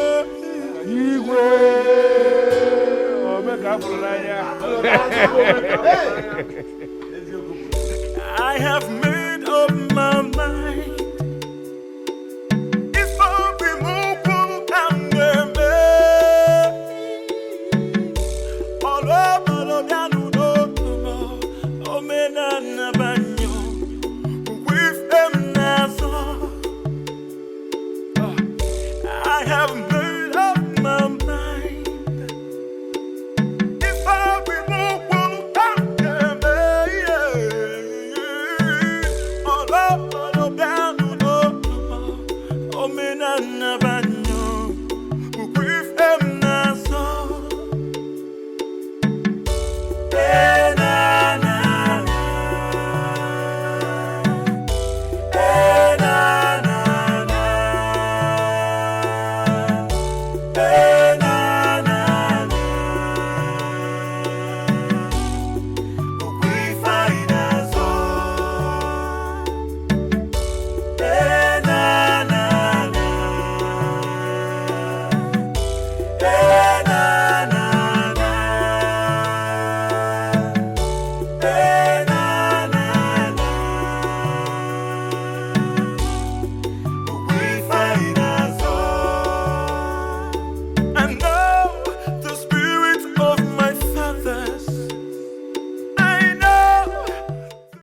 I have